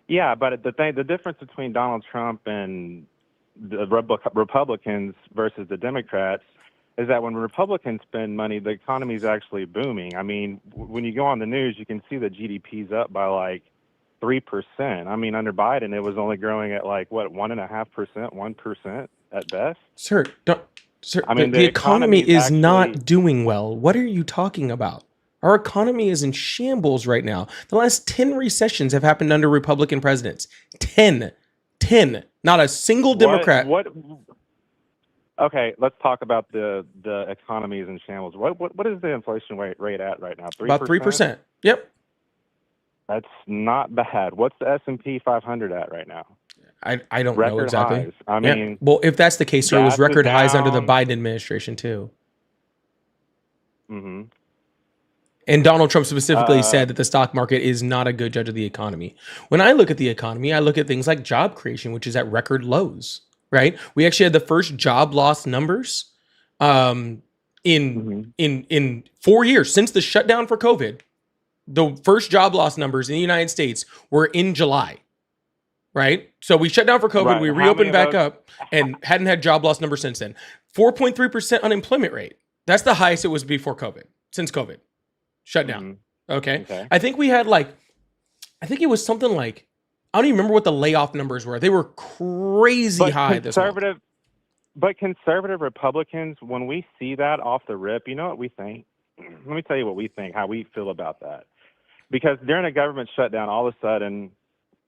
Yeah, but the difference between Donald Trump and the Republicans versus the Democrats is that when Republicans spend money, the economy is actually booming. I mean, when you go on the news, you can see the GDP's up by like 3%. I mean, under Biden, it was only growing at like what 1.5%, 1% at best. Sir, I mean, the economy is actually not doing well. What are you talking about? Our economy is in shambles right now. The last 10 recessions have happened under Republican presidents. 10. 10. Not a single Democrat. What? Okay, let's talk about the economies in shambles. What is the inflation rate at right now? 3%? About 3%. Yep. That's not bad. What's the S&P 500 at right now? I don't know Record exactly. highs. I Yeah. mean, Well, if that's the case, sir, it was gas is record highs under the down. Biden administration too. hmm And Donald Trump specifically Uh, said that the stock market is not a good judge of the economy. When I look at the economy, I look at things like job creation, which is at record lows, right? We actually had the first job loss numbers um, mhm. in 4 years since the shutdown for COVID. The first job loss numbers in the United States were in July, right? So we shut down for COVID, Right. we How many reopened of back those? up, and hadn't had job loss numbers since then. 4.3% unemployment rate. That's the highest it was before COVID, since COVID shut down. Mhm. Okay. Okay. I think we had I think it was something like, I don't even remember what the layoff numbers were. They were crazy But high this month. conservative Republicans, when we see that off the rip, you know what we think? Let me tell you what we think, how we feel about that. Because during a government shutdown, all of a sudden,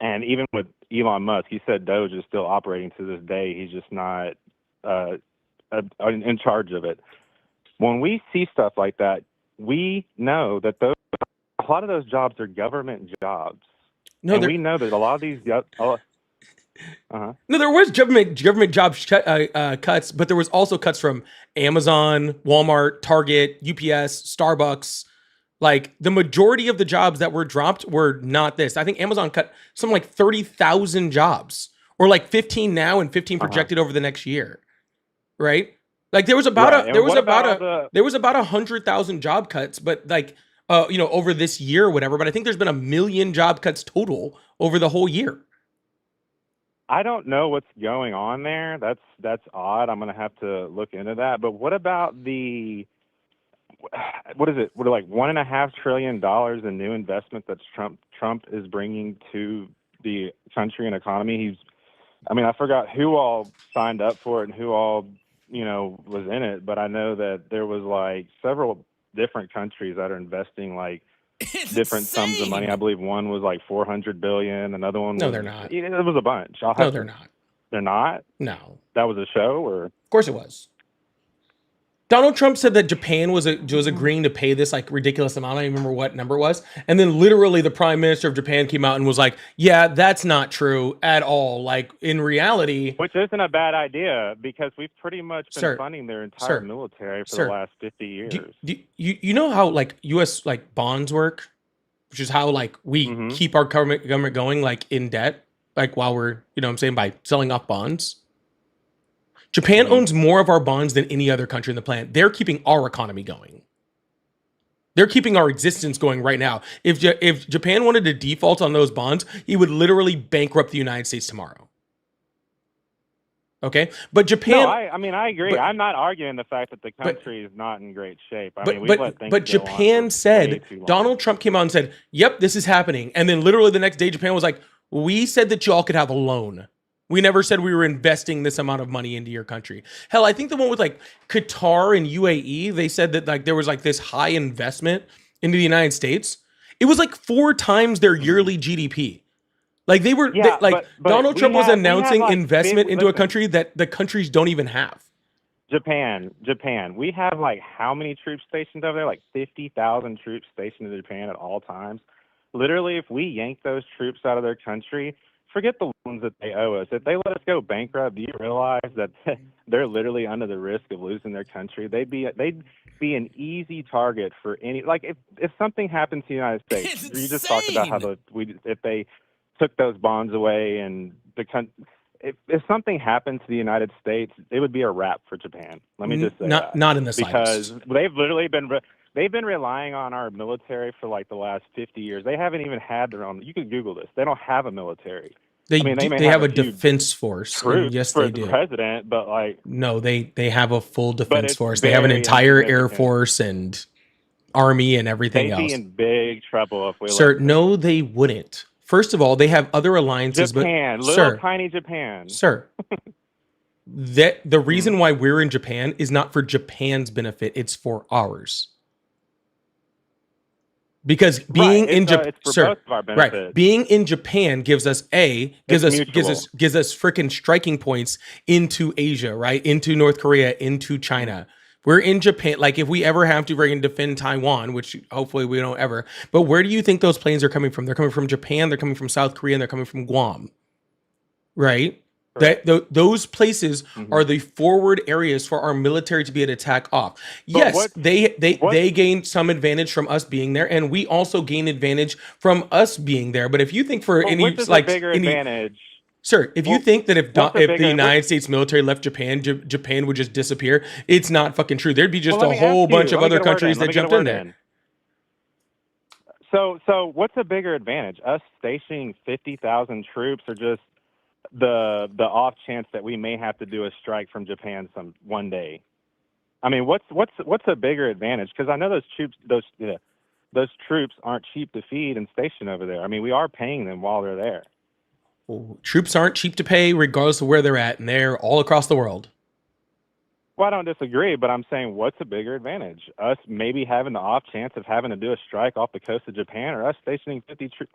and even with Elon Musk, he said Doge is still operating to this day. He's just not uh, in charge of it. When we see stuff like that, we know that a lot of those jobs are government jobs, No, and there, we know that a lot of these. Uh-huh. no, there was government job cuts, but there was also cuts from Amazon, Walmart, Target, UPS, Starbucks. Like the majority of the jobs that were dropped were not this. I think Amazon cut something like 30,000 jobs, or like 15 now and 15 Uh-huh. projected over the next year, right? Like there was about Right. a there And was what about about a the? there was about 100,000 job cuts, but like over this year or whatever. But I think there's been 1 million job cuts total over the whole year. I don't know what's going on there. That's odd. I'm gonna have to look into that. But what about the? What is it? What are like $1.5 trillion in new investment that Trump is bringing to the country and economy? I mean, I forgot who all signed up for it and who all was in it, but I know that there was like several different countries that are investing like It's different sums of money. I insane. believe one was like 400 billion, another one No, was they're not. it was a bunch. No, they're not. They're not. No, That was a show, or of course it was. Donald Trump said that Japan was agreeing to pay this like ridiculous amount. I don't even remember what number it was. And then literally the prime minister of Japan came out and was like, yeah, that's not true at all. Like in reality, which isn't a bad idea because we've pretty much been Sir, funding their entire sir, military for sir, the last 50 years. you know how like US like bonds work, which is how like we hmm keep our government going like in debt, like while we're, what I'm saying, by selling off bonds. Japan hmm owns more of our bonds than any other country in the planet. They're keeping our economy going. They're keeping our existence going right now. If Japan wanted to default on those bonds, he would literally bankrupt the United States tomorrow. Okay, but No, Japan, I mean, I agree. but I'm not arguing the fact that the but country is not in great shape. I but mean, we've but let things but go on Japan for way said, too long. Donald Trump came out and said, "Yep, this is happening," and then literally the next day, Japan was like, "We said that y'all could have a loan We never said we were investing this amount of money into your country. Hell, I think the one with like Qatar and UAE, they said that like there was like this high investment into the United States. It was like 4 times their yearly GDP. Like they were Yeah, like but Donald Trump was we have announcing like investment into a listen, country that the countries don't even have. Japan. We have like how many troops stationed over there? Like 50,000 troops stationed in Japan at all times. Literally, if we yank those troops out of their country, forget the loans that they owe us. If they let us go bankrupt, do you realize that they're literally under the risk of losing their country? They'd be an easy target for any, like if something happened to the United States, It's you just talked about how if they took those bonds away and if something happened to the United States, it would be a wrap for Japan. Let me just say that. Not in the slightest. Because they've literally been relying on our military for like the last 50 years. They haven't even had their own. You can Google this. They don't have a military. They may have a few defense force. troops Yes, for they the do. president, but like No, they have a full defense it's force. They have an very entire air insignificant. force and army and everything they'd else. be in big trouble if we Sir, let them. no, they wouldn't. First of all, they have other alliances, Japan, but little tiny Japan. sir, that the reason why we're in Japan is not for Japan's benefit; it's for ours. Because being in Japan, it's for sir, both of our benefits. right? Being in Japan gives us gives us mutual. freaking striking points into Asia, right? Into North Korea, into China. We're in Japan. Like if we ever have to, we're going to defend Taiwan, which hopefully we don't ever. But where do you think those planes are coming from? They're coming from Japan. They're coming from South Korea. And they're coming from Guam, right? Correct. Those places are the forward areas for our military to be able to attack off. Yes, they gain some advantage from us being there, and we also gain advantage from us being there. But if you think for any which is like a bigger any advantage? sir, if you think that if what's a the bigger- United States military left Japan, Japan would just disappear, it's not fucking true. There'd be just Well, a let me whole ask you. bunch of Let me other get a word countries in. Let that me get a jumped in word there. in. So what's a bigger advantage? Us stationing 50,000 troops, or just the off chance that we may have to do a strike from Japan one day? I mean, what's a bigger advantage? Because I know those troops aren't cheap to feed and station over there. I mean, we are paying them while they're there. Well, troops aren't cheap to pay, regardless of where they're at, and they're all across the world. Well, I don't disagree, but I'm saying what's a bigger advantage? Us maybe having the off chance of having to do a strike off the coast of Japan, or us stationing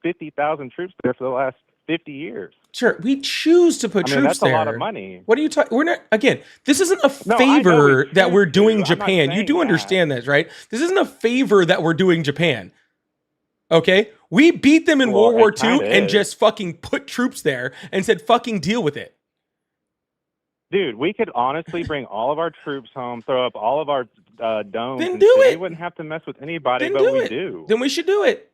50,000 troops there for the last 50 years? Sure, we choose to put I mean, troops that's there. a lot of money. What are you talking? We're not, again, this isn't a No, I know favor we that we're choose doing to. I'm not Japan. You saying do that. understand that, right? This isn't a favor that we're doing Japan. Okay? We beat them in Well, World War it II kinda and is. just fucking put troops there and said, fucking deal with it. Dude, we could honestly bring all of our troops home, throw up all of our domes. Then and do shit. it. We wouldn't have to mess with anybody, Then but do we it. do. Then we should do it.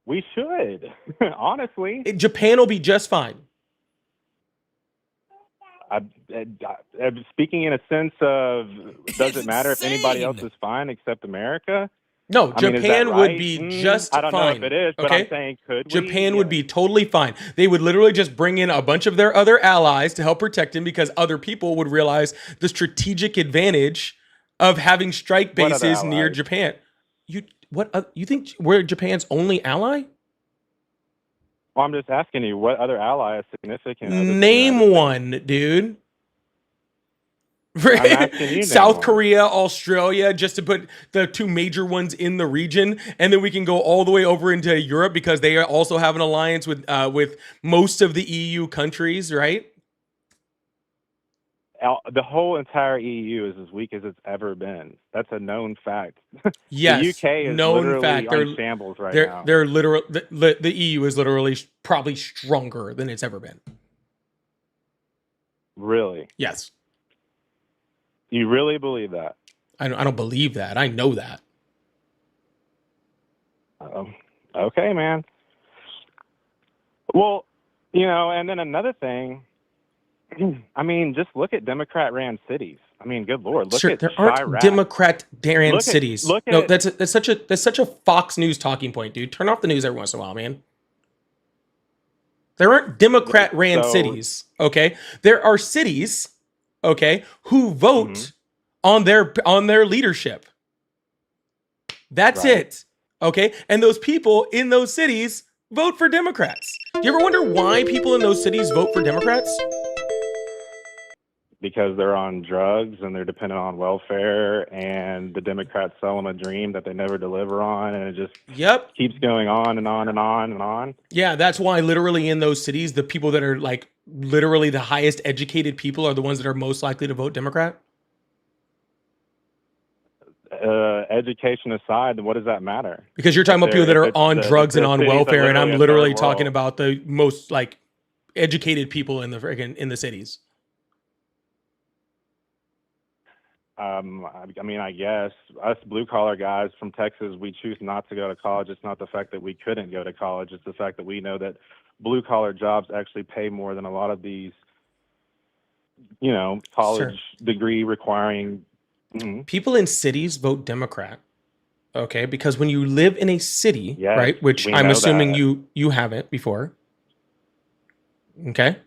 We should, honestly. Japan will be just fine. I'm speaking in a sense of, does it matter if anybody else insane. is fine except America? No, I mean, is that Japan would right? be just I don't fine. know if it is, but okay? I'm saying could we? Japan would Yeah. be totally fine. They would literally just bring in a bunch of their other allies to help protect him, because other people would realize the strategic advantage of having strike What other bases near allies? Japan. You think we're Japan's only ally? Well, I'm just asking you, what other ally is significant? other than the Name United States? one, dude. asking you, name South one. Korea, Australia, just to put the 2 major ones in the region, and then we can go all the way over into Europe, because they also have an alliance with most of the EU countries, right? The whole entire EU is as weak as it's ever been. That's a known fact. Yes, the UK is known literally fact. on shambles right They're now. they're literal. The EU is literally probably stronger than it's ever been. Really? Yes, You really believe that? I don't believe that. I know that. Okay, man. Well, and then another thing, I mean, just look at Democrat-ran cities. I mean, good Lord, look Sure, at there aren't Chirac. Democrat-ran Look at- cities. look No, at- that's such a Fox News talking point, dude. Turn off the news every once in a while, man. There aren't Democrat-ran So- cities, okay? There are cities, okay, who vote Mm-hmm. on their leadership. That's Right. it, okay? And those people in those cities vote for Democrats. Do you ever wonder why people in those cities vote for Democrats? Because they're on drugs and they're dependent on welfare, and the Democrats sell them a dream that they never deliver on, and it just Yep. keeps going on and on and on and on. Yeah, that's why literally in those cities, the people that are like literally the highest educated people are the ones that are most likely to vote Democrat. Education aside, what does that matter? Because you're talking about people that are on drugs and on cities are welfare, and I'm literally a literally third talking world. about the most like educated people in the friggin' in the cities. I mean, I guess us blue collar guys from Texas, we choose not to go to college. It's not the fact that we couldn't go to college. It's the fact that we know that blue collar jobs actually pay more than a lot of these, college degree requiring. People in cities vote Democrat. Okay, because when you live in a city, Yes, right, which we I'm know assuming that. you haven't before. Okay.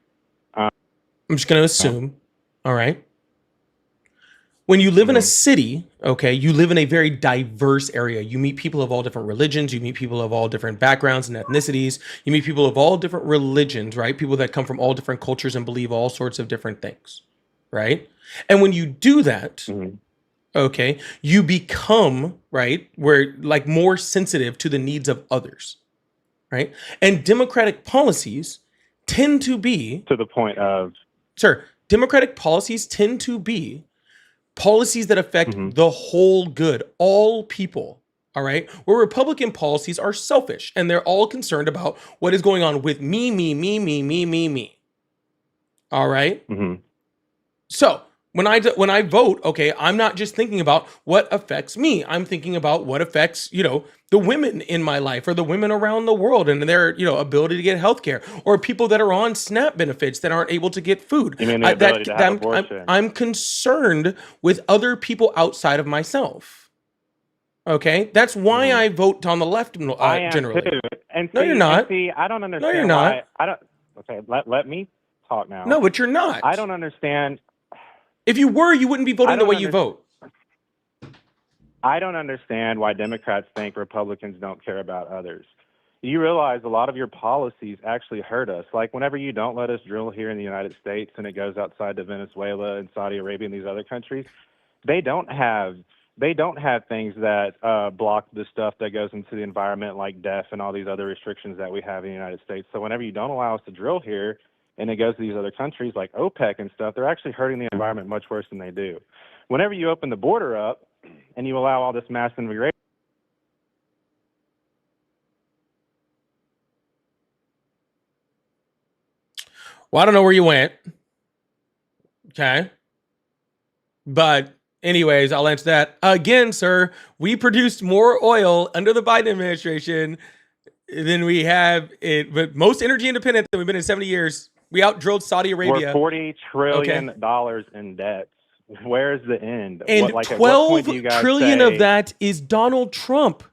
Uh, I'm just going to assume. All right. When you live in a city, okay, you live in a very diverse area. You meet people of all different religions. You meet people of all different backgrounds and ethnicities. You meet people of all different religions, right? People that come from all different cultures and believe all sorts of different things, right? And when you do that, okay, you become, right, where like more sensitive to the needs of others, right? And democratic policies tend to be, to the point of, democratic policies tend to be policies that affect the whole good, all people, all right? Where Republican policies are selfish and they're all concerned about what is going on with me, me. All right? So when I vote, okay, I'm not just thinking about what affects me. I'm thinking about what affects, the women in my life or the women around the world and their, ability to get health care, or people that are on SNAP benefits that aren't able to get food. you mean the ability to have abortion? I'm concerned with other people outside of myself. Okay? That's why I vote on the left I am generally. too. And No, you're not. See, I don't understand No, you're why. not. I don't. Okay, let me talk now. No, but you're not. I don't understand. If you were, you wouldn't be voting the way you vote. I don't understand why Democrats think Republicans don't care about others. You realize a lot of your policies actually hurt us. Like whenever you don't let us drill here in the United States and it goes outside to Venezuela and Saudi Arabia and these other countries, they don't have things that block the stuff that goes into the environment like death and all these other restrictions that we have in the United States. So whenever you don't allow us to drill here and it goes to these other countries like OPEC and stuff, they're actually hurting the environment much worse than they do. Whenever you open the border up and you allow all this mass immigration, well, I don't know where you went. Okay. But anyways, I'll answer that. Again, sir, we produced more oil under the Biden administration than we have it, but most energy independent than we've been in 70 years. We outdrilled Saudi Arabia. we're $40 trillion in debt. Where's the end? And at what 12 point do you guys trillion say, of that is Donald Trump.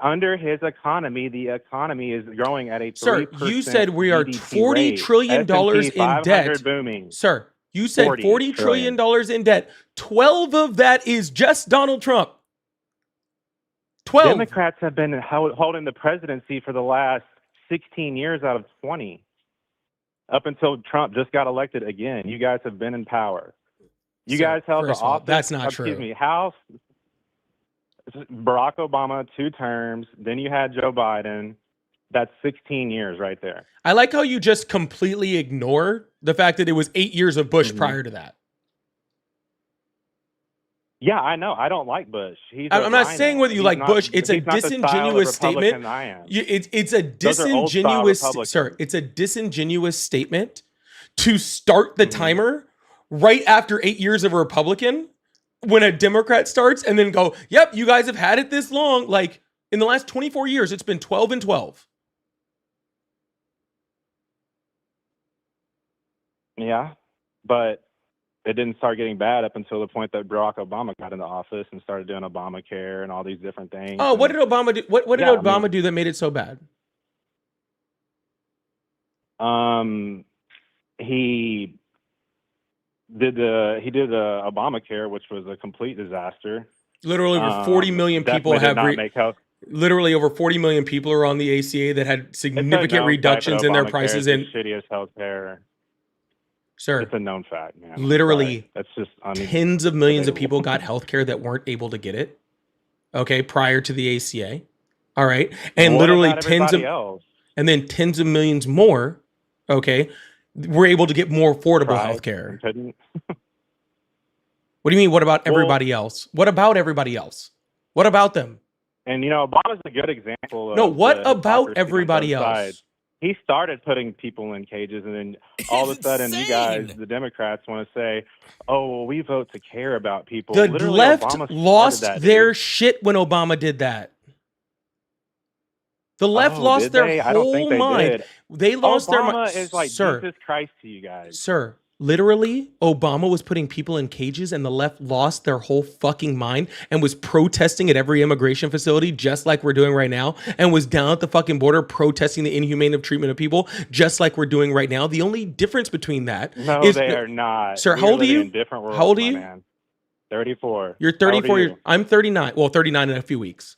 under his economy, the economy is growing at a 3% Sir, you said we are GDP $40 rate. trillion S&P in 500 debt. booming. Sir, you said $40 trillion in debt. 12 of that is just Donald Trump. 12. Democrats have been holding the presidency for the last 16 years out of 20. Up until Trump just got elected again. You guys have been in power. You Sir, guys held the first of all, office. that's not true. Excuse me, House. Barack Obama, 2 terms. Then you had Joe Biden. That's 16 years right there. I like how you just completely ignore the fact that it was 8 years of Bush prior to that. Yeah, I know. I don't like Bush. I'm not saying whether you like Bush. It's a disingenuous statement. I am. It's a disingenuous, sir. It's a disingenuous statement to start the timer right after 8 years of a Republican when a Democrat starts and then go, yep, you guys have had it this long. Like in the last 24 years, it's been 12 and 12. Yeah, but it didn't start getting bad up until the point that Barack Obama got into office and started doing Obamacare and all these different things. Oh, what did Obama do? What did Obama do that made it so bad? He did the Obamacare, which was a complete disaster. Literally over 40 million people have Literally over 40 million people are on the ACA that had significant reductions in their prices. And shittiest healthcare. sir, It's a known fact, man. Literally, that's just tens of millions of people got healthcare that weren't able to get it. Okay, prior to the ACA. All right, and literally tens of millions more. Okay, were able to get more affordable healthcare. What do you mean? What about everybody else? What about everybody else? What about them? And Obama's a good example. No, what about everybody else? He started putting people in cages, and then all of a sudden, you guys, the Democrats, want to say, "Oh, well, we vote to care about people." The left lost their shit when Obama did that. The left lost their whole mind. They lost their mind. Obama is like Jesus Christ to you guys, sir. Literally, Obama was putting people in cages, and the left lost their whole fucking mind and was protesting at every immigration facility, just like we're doing right now, and was down at the fucking border protesting the inhumane treatment of people, just like we're doing right now. The only difference between that is they are not. Sir, how old are you? How old are you? Man. 34. You're 34 years. I'm 39. Well, 39 in a few weeks.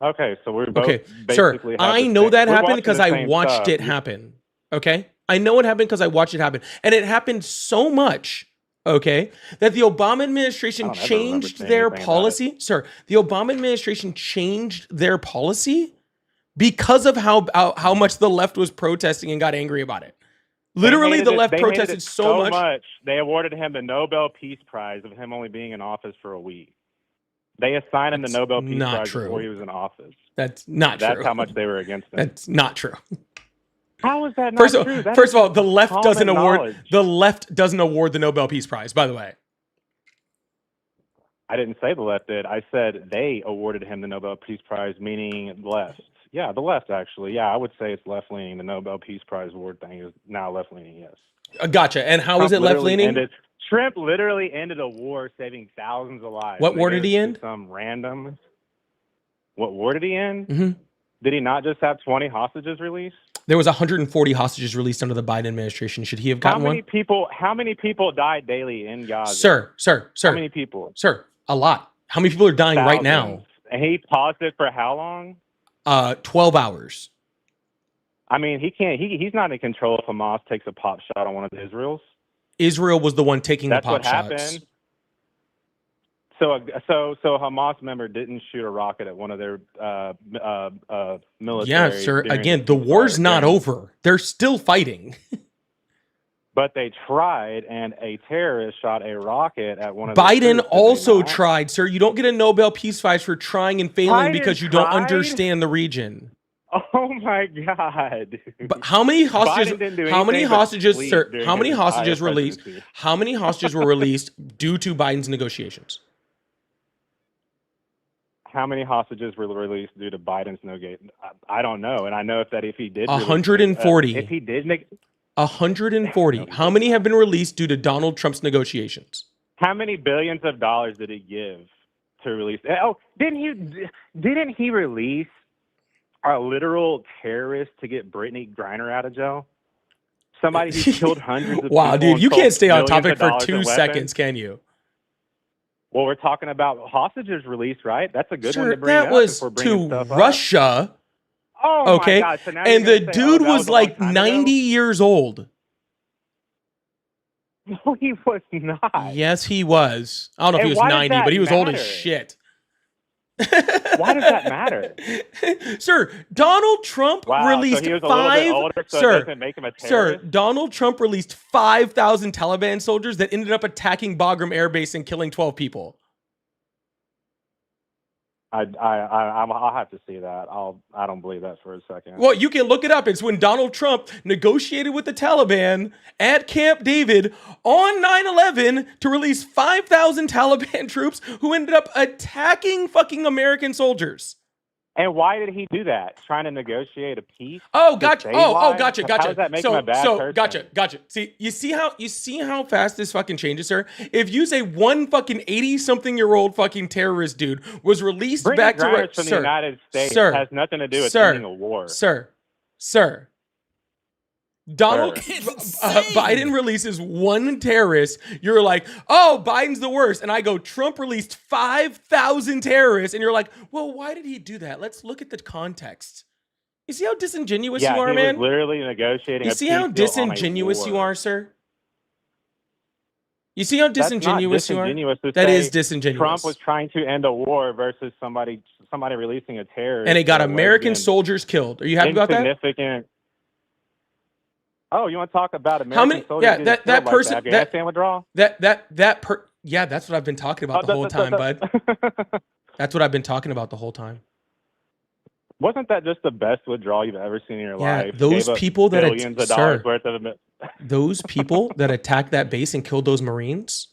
Okay, so we're both sir, I know that happened because I watched it happen. Okay? I know it happened because I watched it happen. And it happened so much, okay, that the Obama administration changed their policy. Sir, the Obama administration changed their policy because of how much the left was protesting and got angry about it. Literally, the left protested so much. They awarded him the Nobel Peace Prize of him only being in office for a week. They assigned him the Nobel Peace Prize before he was in office. That's not true. That's how much they were against him. That's not true. How is that not true? First of all, the left doesn't award the Nobel Peace Prize, by the way. I didn't say the left did. I said they awarded him the Nobel Peace Prize, meaning left. Yeah, the left, actually. Yeah, I would say it's left-leaning. The Nobel Peace Prize award thing is now left-leaning, yes. Gotcha. And how is it left-leaning? Trump literally ended a war, saving thousands of lives. What war did he end? Some random. What war did he end? Mm-hmm. Did he not just have 20 hostages released? There was 140 hostages released under the Biden administration. Should he have gotten one? How many people die daily in Gaza? Sir. How many people? Sir, a lot. How many people are dying right now? And he paused it for how long? 12 hours. I mean, he can't. He's not in control if Hamas takes a pop shot on one of the Israels. Israel was the one taking the pop shots. That's what happened. So a Hamas member didn't shoot a rocket at one of their military. Yeah, sir. Again, the war's not over. They're still fighting. But they tried, and a terrorist shot a rocket at one of. Biden also tried, sir. You don't get a Nobel Peace Prize for trying and failing because you don't understand the region. Oh my God! But how many hostages? How many hostages, sir? How many hostages released? How many hostages were released due to Biden's negotiations? How many hostages were released due to Biden's negotiation? I don't know, and I know if he did. 140. If he did, 140. How many have been released due to Donald Trump's negotiations? How many billions of dollars did he give to release? Oh, didn't he release a literal terrorist to get Brittany Griner out of jail? Somebody who killed hundreds of people. Wow, dude, you can't stay on topic for 2 seconds, can you? Well, we're talking about hostages released, right? That's a good one to bring up. That was to Russia. Oh, okay. My God. So now and the dude was like 90 years old. No, he was not. Yes, he was. I don't know if he was 90, but he was old as shit. Why does that matter? Sir, Donald Trump released so he was a little bit older, so it doesn't make him a terrorist? Sir, Donald Trump released 5,000 Taliban soldiers that ended up attacking Bagram Air Base and killing 12 people. I'll have to see that. I don't believe that for a second. Well, you can look it up. It's when Donald Trump negotiated with the Taliban at Camp David on 9/11 to release 5,000 Taliban troops who ended up attacking fucking American soldiers. And why did he do that? Trying to negotiate a peace? Oh, gotcha. Gotcha. How does that make him a bad person? Gotcha. See, you see how fast this fucking changes, sir? If you say one fucking 80-something-year-old fucking terrorist dude was released back to Russia from the United States has nothing to do with ending a war. Sir. Donald It's insane. Biden releases one terrorist. You're like, oh, Biden's the worst. And I go, Trump released 5,000 terrorists. And you're like, well, why did he do that? Let's look at the context. You see how disingenuous Yeah, you are, he man? was literally negotiating. You a see how peace deal on a disingenuous you war. are, sir? You see how That's not disingenuous you are? disingenuous to That say is disingenuous. Trump was trying to end a war versus somebody releasing a terrorist. And it got or American lesbian. soldiers killed. Are you happy about that? Insignificant. Oh, you want to talk about American How many? soldiers? Yeah, getting that killed like person. the Afghanistan withdrawal. Yeah, that's what I've been talking about the whole time, bud. That's what I've been talking about the whole time. Wasn't that just the best withdrawal you've ever seen in your Yeah, life? those Gave up people that billions of dollars sir, worth of those people that attacked that base and killed those Marines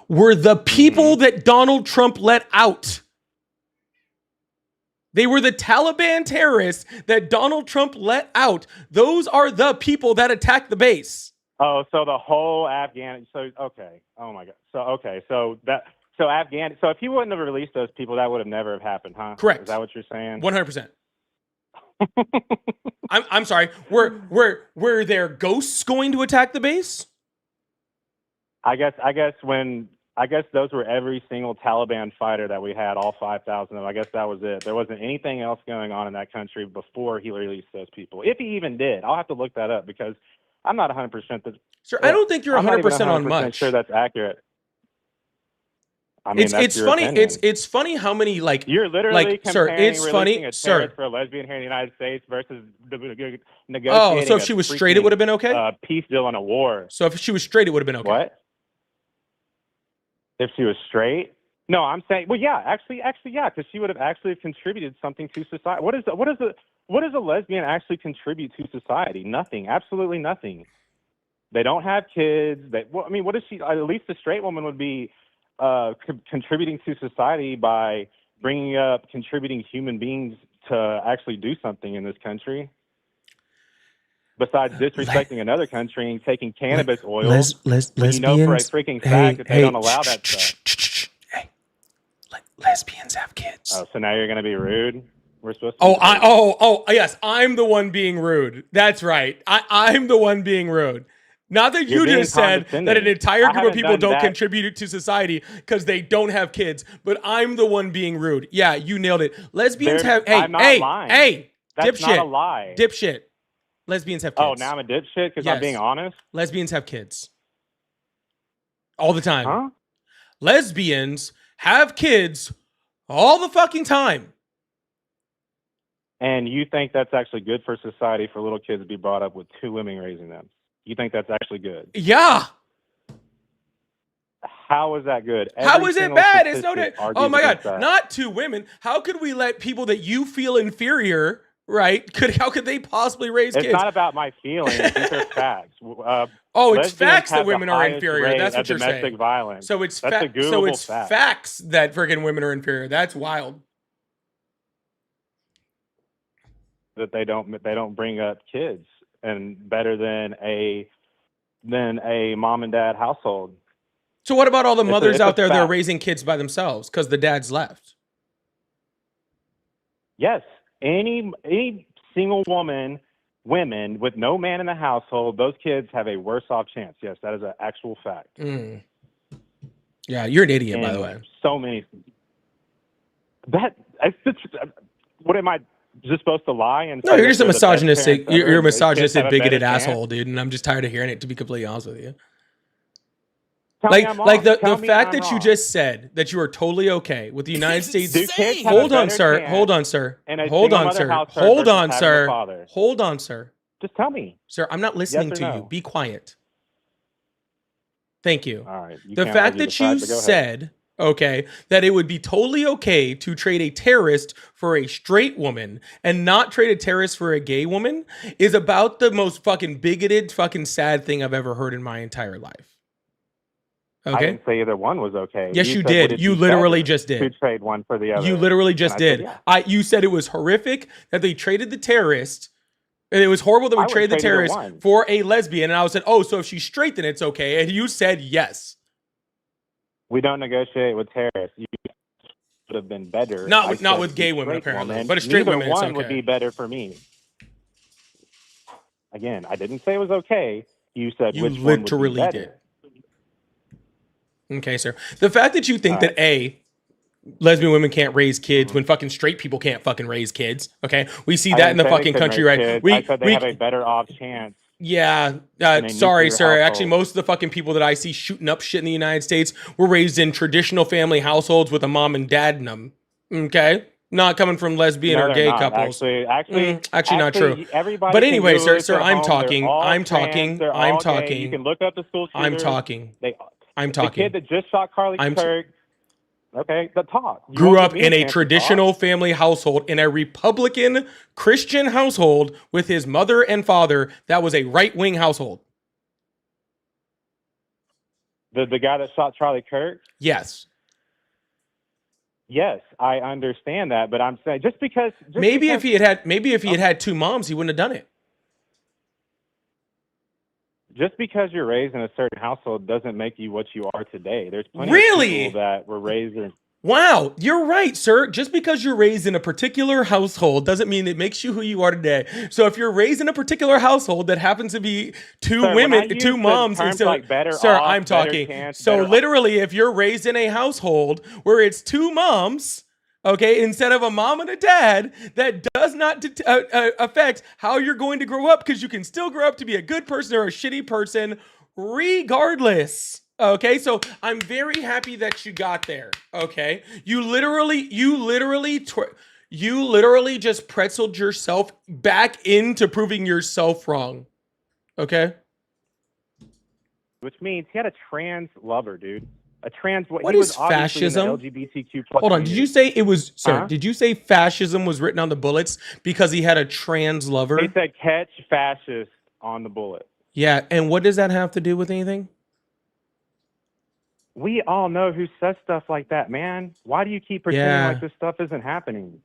were the people that Donald Trump let out. They were the Taliban terrorists that Donald Trump let out. Those are the people that attacked the base. Oh, so the whole Afghan. So okay. Oh my God. So if he wouldn't have released those people, that would have never have happened, huh? Correct. Is that what you're saying? 100%. I'm sorry. Were there ghosts going to attack the base? I guess those were every single Taliban fighter that we had, all 5,000 of them. I guess that was it. There wasn't anything else going on in that country before he released those people. If he even did. I'll have to look that up because I'm not 100% that. Sir, I don't think you're I'm not 100% even on 100% much. sure that's accurate. I mean, that's It's your funny. opinion. It's funny how many You're literally sir, comparing it's funny, releasing a sir. terrorist for a lesbian here in the United States versus negotiating. Oh, so if she was straight, it would have been okay? Peace deal on a war. So if she was straight, it would have been okay. What? If she was straight? No, I'm saying. Well, yeah, actually, yeah, because she would have actually contributed something to society. What does a lesbian actually contribute to society? Nothing. Absolutely nothing. They don't have kids. What is she? At least a straight woman would be contributing to society by bringing up contributing human beings to actually do something in this country. Besides disrespecting another country and taking cannabis oil, lesbians, you know for a freaking fact that they don't allow that stuff. Hey, lesbians have kids. Oh, so now you're gonna be rude? We're supposed to. Yes, I'm the one being rude. That's right. I'm the one being rude. Not that you You're just said being that an entire I group of haven't people done don't that. contribute to society because they don't have kids, but I'm the one being rude. Yeah, you nailed it. Lesbians have. I'm not lying. Hey, That's dipshit, not a lie. dipshit. Lesbians have kids. Oh, now I'm a dipshit because Yes. I'm being honest? Lesbians have kids all the time. Huh? Lesbians have kids all the fucking time. And you think that's actually good for society for little kids to be brought up with two women raising them? You think that's actually good? Yeah. How is that good? How Every is it single bad? It's no. statistic Oh argues my god! against that. Not two women. How could we let people that you feel inferior, right? How could they possibly raise It's kids? not about my feelings. These are facts. Oh, it's Lesbians facts that have the women are highest inferior. rate That's of what you're domestic saying. violence. So it's That's a so Googleable it's fact. facts that friggin' women are inferior. That's wild. That they don't bring up kids and better than a mom and dad household. So what about all the mothers it's a out there that are fact. raising kids by themselves because the dads left? Yes, any single women with no man in the household, those kids have a worse off chance. Yes, that is an actual fact. Mm. Yeah, you're an idiot, by the And way. so many. What am I just supposed to lie and? No, say you're that just a they're the best misogynistic. parents ever You're a and those kids misogynistic, have a better bigoted chance? asshole, dude, and I'm just tired of hearing it. To be completely honest with you. Tell me I'm wrong. Like the Tell me fact I'm that you wrong. just said that you are totally okay with the United States. Do kids have Hold a on, better sir. chance Hold on, sir. in a Hold single on, mother sir. household Hold versus on, having a sir. father? Hold on, sir. Just tell me. Sir, I'm not listening or to no? you. Be quiet. Thank you. All right. You The can't fact argue that the you fact, but go ahead. said, okay, that it would be totally okay to trade a terrorist for a straight woman and not trade a terrorist for a gay woman is about the most fucking bigoted, fucking sad thing I've ever heard in my entire life. I Okay? didn't say either one was okay. Yes, you said, did. would it You be literally better just to did. trade one for the other. You literally just And I said, did. yeah. You said it was horrific that they traded the terrorist. And it was horrible that we I would traded the trade either terrorist one. for a lesbian. And I said, oh, so if she's straight, then it's okay. And you said yes. We don't negotiate with terrorists. You would have been better. Not I with- not said with gay a women, straight apparently. woman. But a straight Neither woman, it's one would okay. be better for me. Again, I didn't say it was okay. You said You which one would be literally better. did. Okay, sir. The fact that you think All that lesbian women can't raise kids when fucking straight people can't fucking raise kids. Okay, we see that in the fucking country, right? I said they have a better off chance. Yeah. a Sorry, nuclear sir. Actually, household. most of the fucking people that I see shooting up shit in the United States were raised in traditional family households with a mom and dad in them. Okay, not coming from lesbian No, or they're gay not. couples. Actually, not true. Everybody But can anyway, Google sir, this sir, at I'm home. They're talking. all I'm trans, talking. they're I'm all gay. talking. You can look up the school shooters. I'm talking. I'm The talking. kid that just shot Carly Kirk. Okay, the talk. You Grew won't up give me in a chance to traditional talk? family household, in a Republican Christian household with his mother and father. That was a right-wing household. The guy that shot Charlie Kirk. Yes. Yes, I understand that, but I'm saying Maybe if he had had two moms, he wouldn't have done it. just because you're raised in a certain household doesn't make you what you are today. There's plenty Really? of people that were raised in. Wow, you're right, sir. Just because you're raised in a particular household doesn't mean it makes you who you are today. So if you're raised in a particular household that happens to be two Sir, when I women, use two the moms, terms instead like better sir, off, I'm better talking. chance, So better off- literally, if you're raised in a household where it's two moms, okay, instead of a mom and a dad, that does not affect how you're going to grow up, because you can still grow up to be a good person or a shitty person regardless. Okay, so I'm very happy that you got there. Okay, you literally just pretzeled yourself back into proving yourself wrong. Okay, which means he had a trans lover, dude. A trans. What he is was obviously in the fascism? LGBTQ+. Hold on. Did you say it was, sir? Huh? Did you say fascism was written on the bullets because he had a trans lover? They said catch fascist on the bullet. Yeah, and what does that have to do with anything? We all know who says stuff like that, man. Why do you keep pretending like this stuff isn't happening?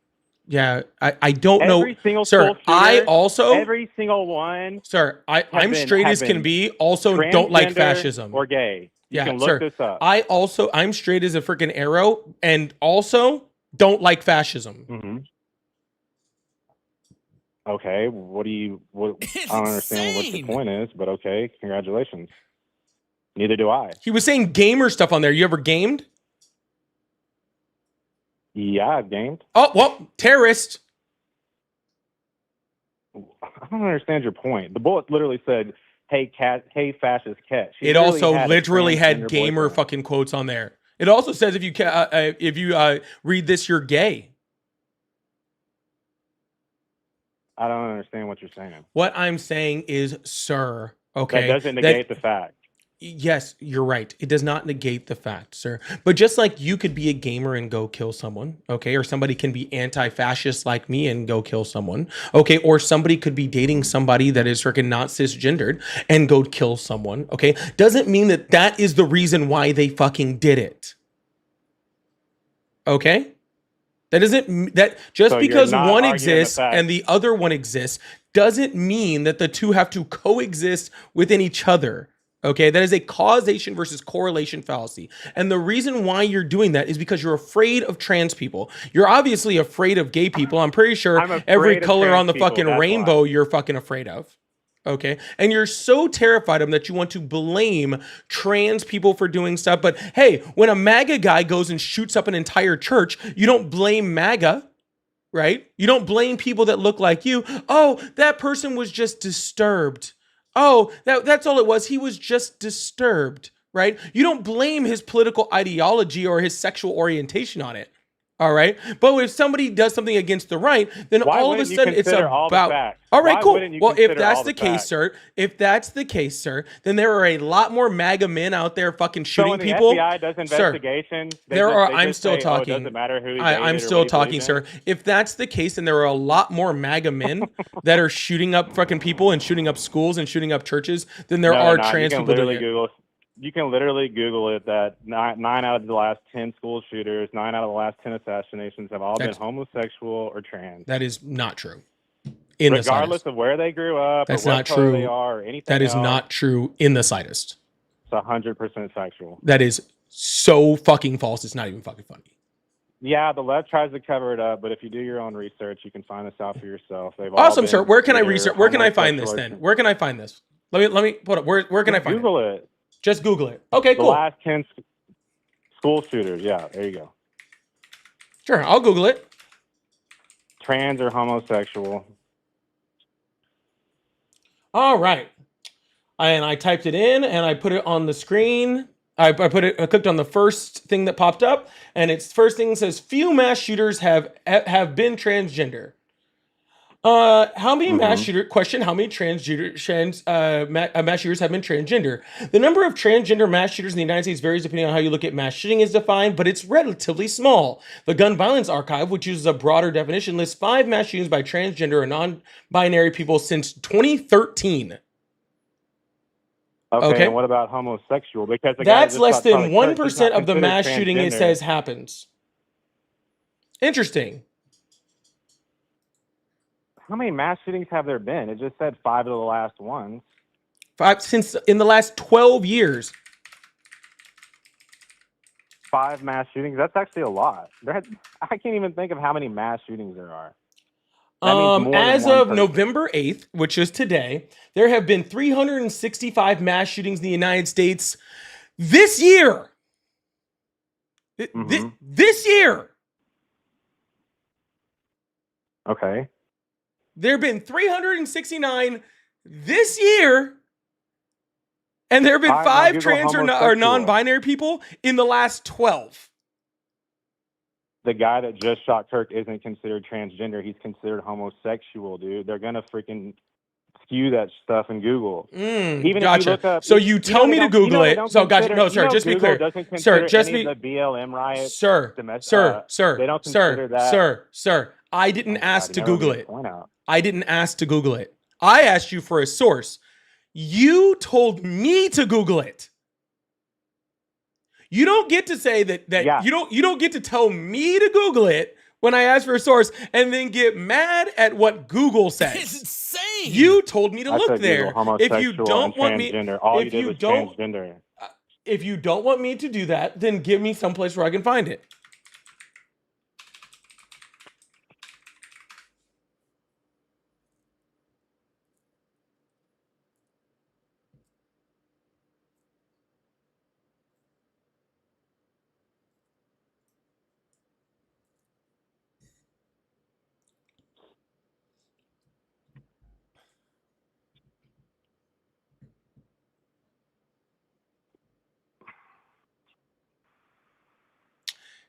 Yeah, I don't know. Every single Sir, school shooter, I also, every single one. sir, I'm straight as can be. Also, Transgender don't like fascism or gay. You Yeah, can look sir. this up. I'm straight as a freaking arrow, and also don't like fascism. Mm-hmm. Okay, what? I don't understand what your point is, but okay, congratulations. Neither do I. He was saying gamer stuff on there. You ever gamed? Yeah, I've gamed. Oh, well, terrorist. I don't understand your point. The bullet literally said, "Hey, hey, fascist catch." It also literally had gamer fucking quotes on there. It also says if you read this, you're gay. I don't understand what you're saying. What I'm saying is, sir, okay, That doesn't negate the fact. Yes, you're right. It does not negate the fact, sir. But just like you could be a gamer and go kill someone, okay, or somebody can be anti-fascist like me and go kill someone, okay, or somebody could be dating somebody that is freaking not cisgendered and go kill someone, okay, doesn't mean that that is the reason why they fucking did it. Okay? That doesn't, that just So because you're not one arguing the exists fact. and the other one exists doesn't mean that the two have to coexist within each other. Okay, that is a causation versus correlation fallacy. And the reason why you're doing that is because you're afraid of trans people. You're obviously afraid of gay people. I'm pretty sure I'm afraid every of color trans on the people, fucking that's rainbow why. you're fucking afraid of. Okay, and you're so terrified of them that you want to blame trans people for doing stuff. But hey, when a MAGA guy goes and shoots up an entire church, you don't blame MAGA. Right? You don't blame people that look like you. Oh, that person was just disturbed. Oh, that's all it was. He was just disturbed, right? You don't blame his political ideology or his sexual orientation on it. All right. But if somebody does something against the right, then Why all of a wouldn't you sudden it's consider all the about. facts? All right, Why cool. wouldn't you Well, if consider that's all the the case, facts? sir, if that's the case, sir, then there are a lot more MAGA men out there fucking So shooting when the people. FBI does investigation, I'm still it talking. doesn't matter who he I'm dated or still what he talking, believed sir. in? If that's the case, then there are a lot more MAGA men that are shooting up fucking people and shooting up schools and shooting up churches than there are trans people doing it. You can literally Google it that nine out of the last 10 school shooters, 9 out of the last 10 assassinations have all been homosexual or trans. That is not true. In the Regardless slightest. of where they grew up, That's or what not color true. they are, or anything That is else, not true in the slightest. It's 100% factual. That is so fucking false. It's not even fucking funny. Yeah, the left tries to cover it up, but if you do your own research, you can find this out for yourself. They've all Awesome, sir. been Where can I either research? Where can I find this homosexual or then? Where can I find this? Let me put up. Where can I just find it? Google it. Just Google it. Okay, The cool. last 10 school shooters. Yeah, there you go. Sure, I'll Google it. Trans or homosexual. All right. And I typed it in and I put it on the screen. I clicked on the first thing that popped up, and its first thing says few mass shooters have been transgender. How many mass shooter question? How many mass shooters have been transgender? The number of transgender mass shooters in the United States varies depending on how you look at mass shooting is defined, but it's relatively small. The Gun Violence Archive, which uses a broader definition, lists 5 mass shootings by transgender or non-binary people since 2013. Okay, and what about homosexual? Because that's less than 1% of the mass shooting it says happens. Interesting. How many mass shootings have there been? It just said 5 of the last ones. 5 since in the last 12 years. 5 mass shootings? That's actually a lot. I can't even think of how many mass shootings there are. As of November 8th, which is today, there have been 365 mass shootings in the United States this year. This year. Okay. There have been 369 this year, and there have been 5 trans or non-binary people in the last 12. The guy that just shot Kirk isn't considered transgender. He's considered homosexual, dude. They're going to freaking skew that stuff in Google. Even gotcha. If you look up, so you tell me to Google it. So gotcha. No, sir, just be clear. Sir, just be the BLM riots. Sir, they don't consider that. Sir, I didn't ask to Google it. I didn't ask to Google it. I asked you for a source. You told me to Google it. You don't get to say that you don't get to tell me to Google it when I ask for a source and then get mad at what Google says. It's insane. You told me to look there. If you don't want me, if you don't want me to do that, then give me someplace where I can find it.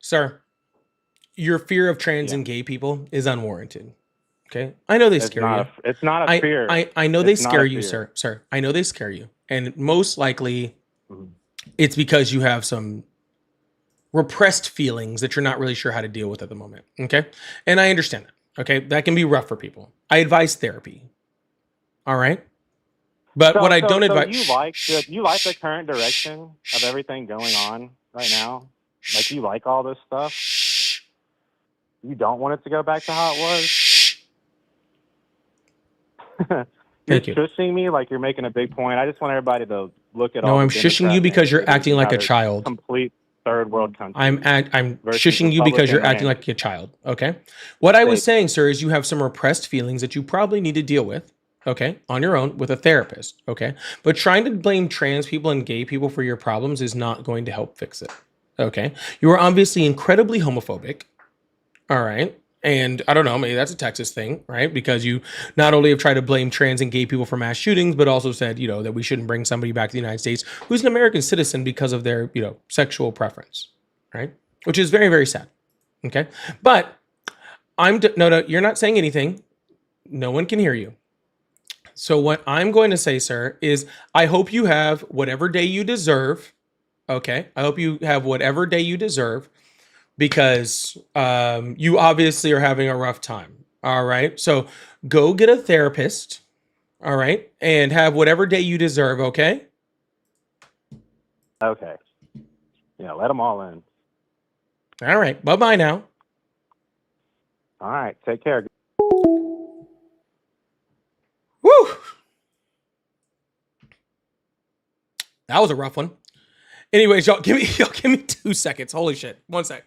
Sir, your fear of trans and gay people is unwarranted. Okay? I know they scare you. It's not a fear. I know they scare you, sir. Sir, I know they scare you. And most likely it's because you have some repressed feelings that you're not really sure how to deal with at the moment. Okay? And I understand that. Okay? That can be rough for people. I advise therapy. All right? But what I don't advise... you like the current direction of everything going on right now? Like, you like all this stuff? You don't want it to go back to how it was? You're shushing me like you're making a big point. I just want everybody to look at all. No, I'm shushing you because you're acting like a child. Complete third world country. I'm shushing you because you're acting like a child. Okay? What I was saying, sir, is you have some repressed feelings that you probably need to deal with. Okay, on your own with a therapist. Okay, but trying to blame trans people and gay people for your problems is not going to help fix it. Okay, you are obviously incredibly homophobic. All right, and I don't know, maybe that's a Texas thing, right? Because you not only have tried to blame trans and gay people for mass shootings, but also said, you know, that we shouldn't bring somebody back to the United States who's an American citizen because of their, you know, sexual preference, right? Which is very, very sad. Okay, but no, you're not saying anything. No one can hear you. So what I'm going to say, sir, is I hope you have whatever day you deserve. Okay, I hope you have whatever day you deserve, because you obviously are having a rough time. All right, so go get a therapist. All right, and have whatever day you deserve. Okay. Okay. Yeah, let them all in. All right. Bye-bye now. All right. Take care. Woo! That was a rough one. Anyways, y'all give me 2 seconds. Holy shit. 1 sec.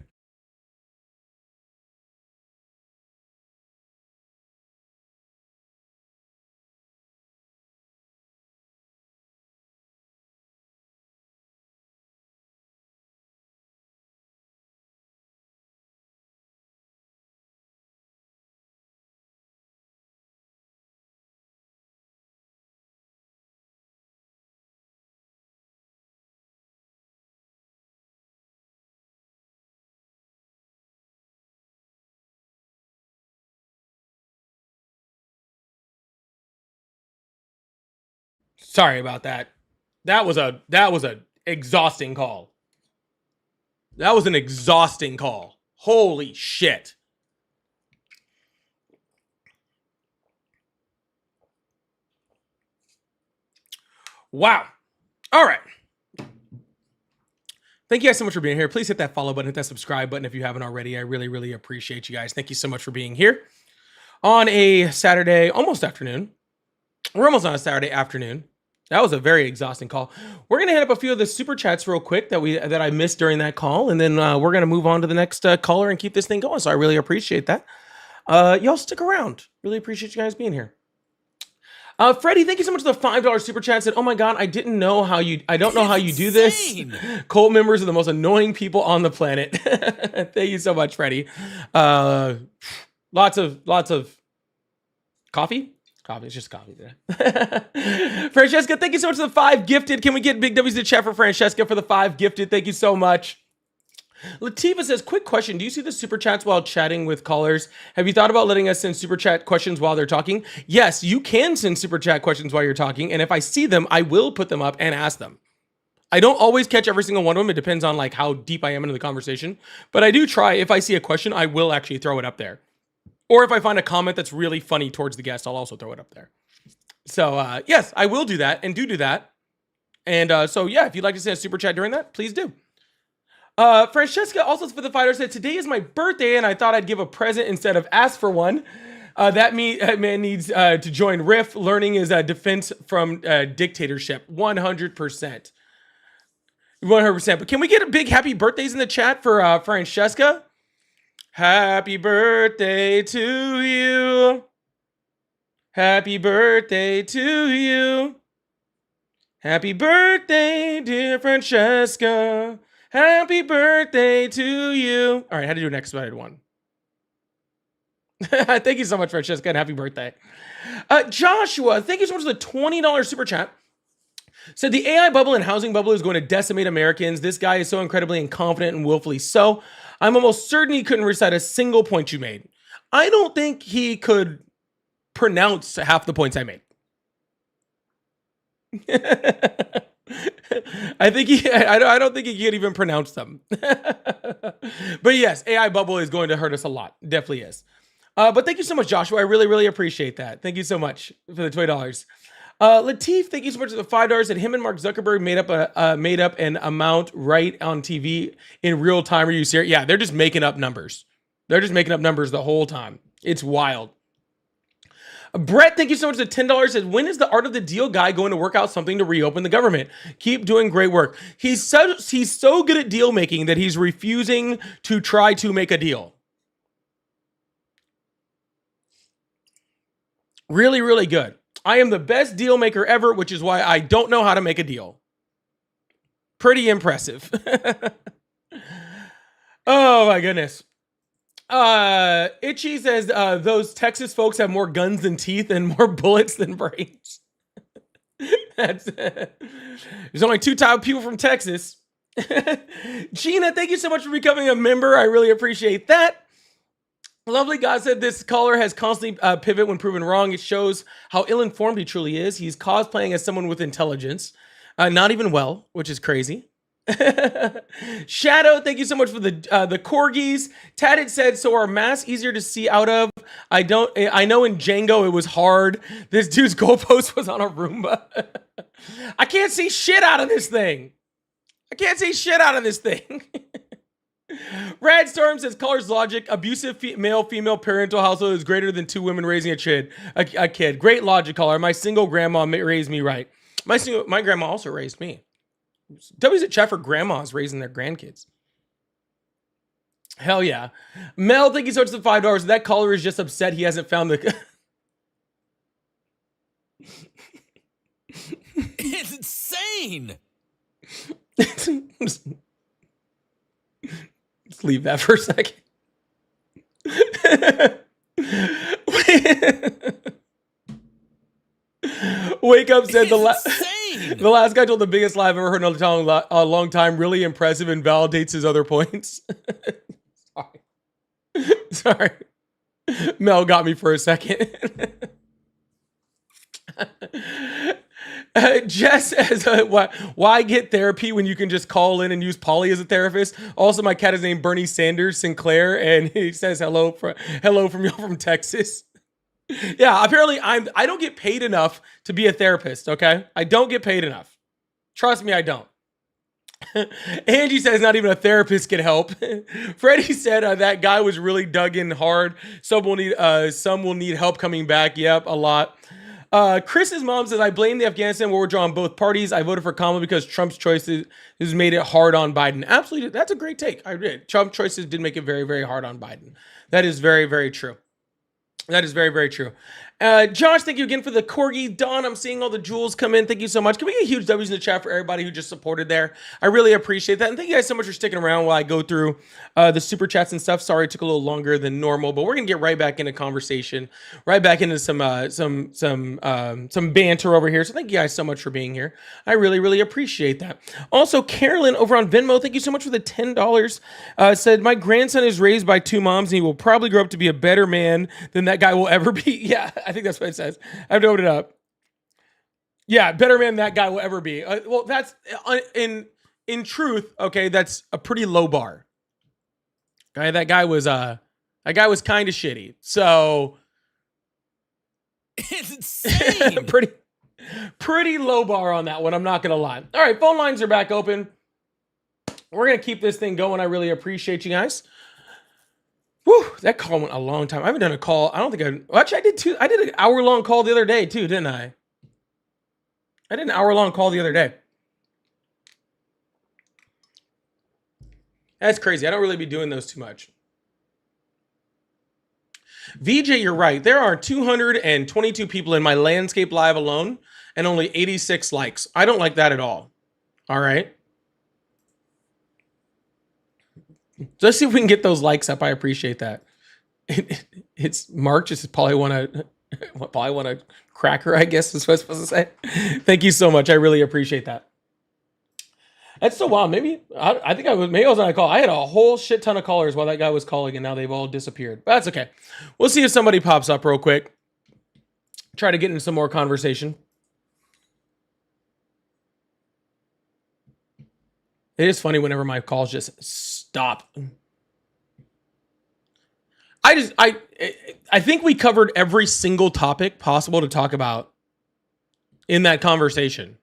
Sorry about that. That was a exhausting call. That was an exhausting call. Holy shit. Wow. All right. Thank you guys so much for being here. Please hit that follow button, hit that subscribe button if you haven't already. I really, really appreciate you guys. Thank you so much for being here on a Saturday, almost afternoon. We're almost on a Saturday afternoon. That was a very exhausting call. We're gonna hit up a few of the super chats real quick that I missed during that call, and then we're gonna move on to the next caller and keep this thing going. So I really appreciate that. Y'all stick around. Really appreciate you guys being here. Freddie, thank you so much for the $5 super chat. Said, oh my God, I don't know how you do this. Cult members are the most annoying people on the planet. Thank you so much, Freddie. Lots of coffee. Coffee, it's just coffee today. Francesca, thank you so much for the 5 gifted. Can we get big W's to chat for Francesca for the 5 gifted? Thank you so much. Latifa says, quick question. Do you see the super chats while chatting with callers? Have you thought about letting us send super chat questions while they're talking? Yes, you can send super chat questions while you're talking. And if I see them, I will put them up and ask them. I don't always catch every single one of them. It depends on like how deep I am into the conversation. But I do try. If I see a question, I will actually throw it up there. Or if I find a comment that's really funny towards the guest, I'll also throw it up there. So yes, I will do that and do that. And so yeah, if you'd like to send a super chat during that, please do. Francesca also for the fighter said, today is my birthday and I thought I'd give a present instead of ask for one. That man needs to join RIF. Learning is a defense from dictatorship. 100%. 100%. But can we get a big happy birthdays in the chat for Francesca? Happy birthday to you. Happy birthday to you. Happy birthday, dear Francesca. Happy birthday to you. All right, how to do an expedited one. Thank you so much, Francesca, and happy birthday. Joshua, thank you so much for the $20 super chat. Said the AI bubble and housing bubble is going to decimate Americans. This guy is so incredibly incompetent and willfully so. I'm almost certain he couldn't recite a single point you made. I don't think he could pronounce half the points I made. I don't think he can even pronounce them. But yes, AI bubble is going to hurt us a lot. Definitely is. But thank you so much, Joshua. I really, really appreciate that. Thank you so much for the $20. Latif, thank you so much for the $5 that him and Mark Zuckerberg made up an amount right on TV in real time. Are you serious? Yeah, they're just making up numbers. They're just making up numbers the whole time. It's wild. Brett, thank you so much for the $10. Says, when is the Art of the Deal guy going to work out something to reopen the government? Keep doing great work. He's so good at deal making that he's refusing to try to make a deal. Really, really good. I am the best deal maker ever, which is why I don't know how to make a deal. Pretty impressive. Oh my goodness. Itchy says those Texas folks have more guns than teeth and more bullets than brains. There's only 2 type of people from Texas. Gina, thank you so much for becoming a member. I really appreciate that. Lovely God said this caller has constantly pivot when proven wrong. It shows how ill-informed he truly is. He's cosplaying as someone with intelligence. Not even well, which is crazy. Shadow, thank you so much for the corgis. Tatted said, so are masks easier to see out of? I know in Django it was hard. This dude's goalpost was on a Roomba. I can't see shit out of this thing. Rad Storm says, caller's logic, abusive male-female parental household is greater than 2 women raising a kid. Great logic, caller. My single grandma raised me right. My grandma also raised me. W's a chat for grandmas raising their grandkids. Hell yeah. Mel, thank you so much for the $5. That caller is just upset he hasn't found the... It's insane. Let's leave that for a second. Wake Up said the last guy told the biggest lie I've ever heard in a long time. Really impressive and validates his other points. Sorry. Mel got me for a second. Jess says, why get therapy when you can just call in and use Polly as a therapist? Also, my cat is named Bernie Sanders Sinclair, and he says hello from y'all from Texas. Yeah, apparently I don't get paid enough to be a therapist. Okay, I don't get paid enough. Trust me, I don't. Angie says not even a therapist can help. Freddie said that guy was really dug in hard. Some will need help coming back. Yep, a lot. Chris's mom says, I blame the Afghanistan war withdrawal on both parties. I voted for Kamala because Trump's choices has made it hard on Biden. Absolutely. That's a great take. I did. Trump choices did make it very, very hard on Biden. That is very, very true. That is very, very true. Josh, thank you again for the corgi. Don, I'm seeing all the jewels come in. Thank you so much. Can we get huge W's in the chat for everybody who just supported there? I really appreciate that. And thank you guys so much for sticking around while I go through the super chats and stuff. Sorry it took a little longer than normal, but we're going to get right back into conversation, right back into some banter over here. So thank you guys so much for being here. I really, really appreciate that. Also, Carolyn over on Venmo, thank you so much for the $10. Said, my grandson is raised by two moms and he will probably grow up to be a better man than that guy will ever be. Yeah, I think that's what it says. I've noted it up. Yeah, better man than that guy will ever be. Well, that's in truth, okay, that's a pretty low bar. Okay, that guy was kind of shitty. So It's insane. pretty low bar on that one. I'm not gonna lie. All right, phone lines are back open. We're gonna keep this thing going. I really appreciate you guys. Whew, that call went a long time. I haven't done a call. I don't think actually I did two. I did an hour-long call the other day too, didn't I? I did an hour-long call the other day. That's crazy. I don't really be doing those too much. VJ, you're right. There are 222 people in my landscape live alone and only 86 likes. I don't like that at all. All right. So let's see if we can get those likes up. I appreciate that. It's Mark. Just probably want to cracker, I guess is what I'm supposed to say. Thank you so much. I really appreciate that. That's so wild. Maybe I think I was on a call. I had a whole shit ton of callers while that guy was calling, and now they've all disappeared. But that's okay. We'll see if somebody pops up real quick. Try to get into some more conversation. It is funny whenever my calls just stop. I think we covered every single topic possible to talk about in that conversation.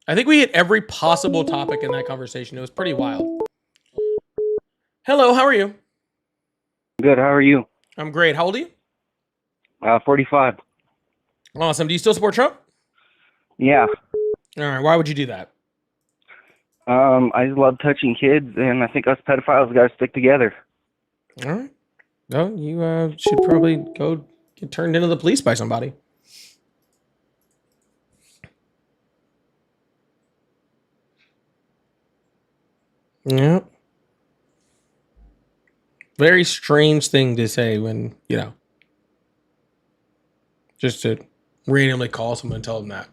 I think we hit every possible topic in that conversation. It was pretty wild. Hello, how are you? Good, how are you? I'm great. How old are you? 45. Awesome. Do you still support Trump? Yeah. All right. Why would you do that? I just love touching kids, and I think us pedophiles got to stick together. All right. Well, you should probably go get turned into the police by somebody. Yeah. Very strange thing to say when, just to randomly call someone and tell them that.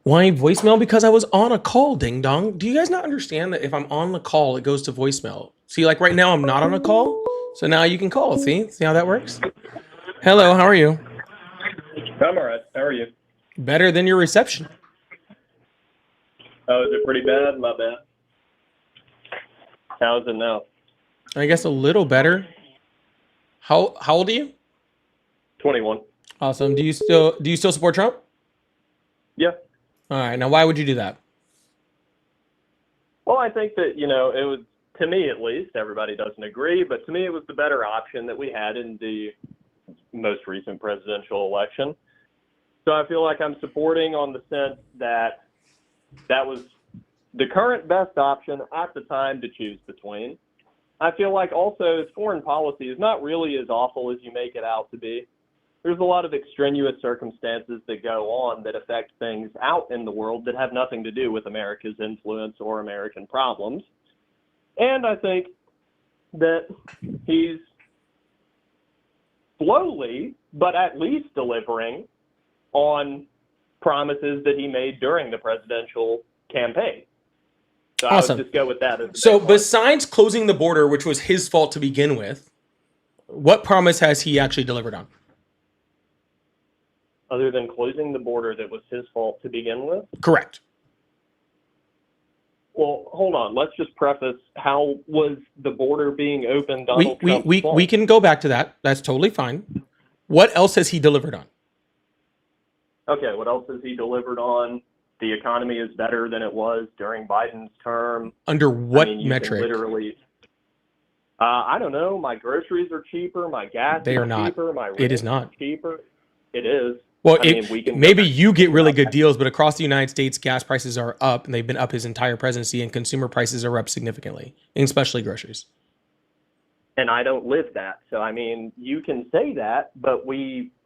Why voicemail? Because I was on a call, ding dong. Do you guys not understand that if I'm on the call, it goes to voicemail? See, like right now, I'm not on a call. So now you can call. See how that works? Hello, how are you? I'm all right. How are you? Better than your reception. Oh, is it pretty bad? Not bad. How's it now? I guess a little better. How old are you? 21. Awesome. Do you still support Trump? Yeah. All right. Now, why would you do that? Well, I think that, it was, to me at least, everybody doesn't agree, but to me it was the better option that we had in the most recent presidential election. So I feel like I'm supporting on the sense that that was the current best option at the time to choose between. I feel like also his foreign policy is not really as awful as you make it out to be. There's a lot of extraneous circumstances that go on that affect things out in the world that have nothing to do with America's influence or American problems. And I think that he's slowly, but at least delivering on promises that he made during the presidential campaign. So Awesome. I would just go with that. So besides closing the border, which was his fault to begin with, what promise has he actually delivered on? other than closing the border that was his fault to begin with? Correct. Well, hold on. Let's just preface, how was the border being open Donald Trump's fault? We can go back to that. That's totally fine. What else has he delivered on? Okay, what else has he delivered on? The economy is better than it was during Biden's term. Under what I mean, you metric? can literally, I don't know. My groceries are cheaper. My gas They is are not. cheaper. My It rent is not. cheaper. It is. Well, I mean, we can maybe you get really good deals, but across the United States, gas prices are up, and they've been up his entire presidency, and consumer prices are up significantly, especially groceries. And I don't live that. So, I mean, you can say that, but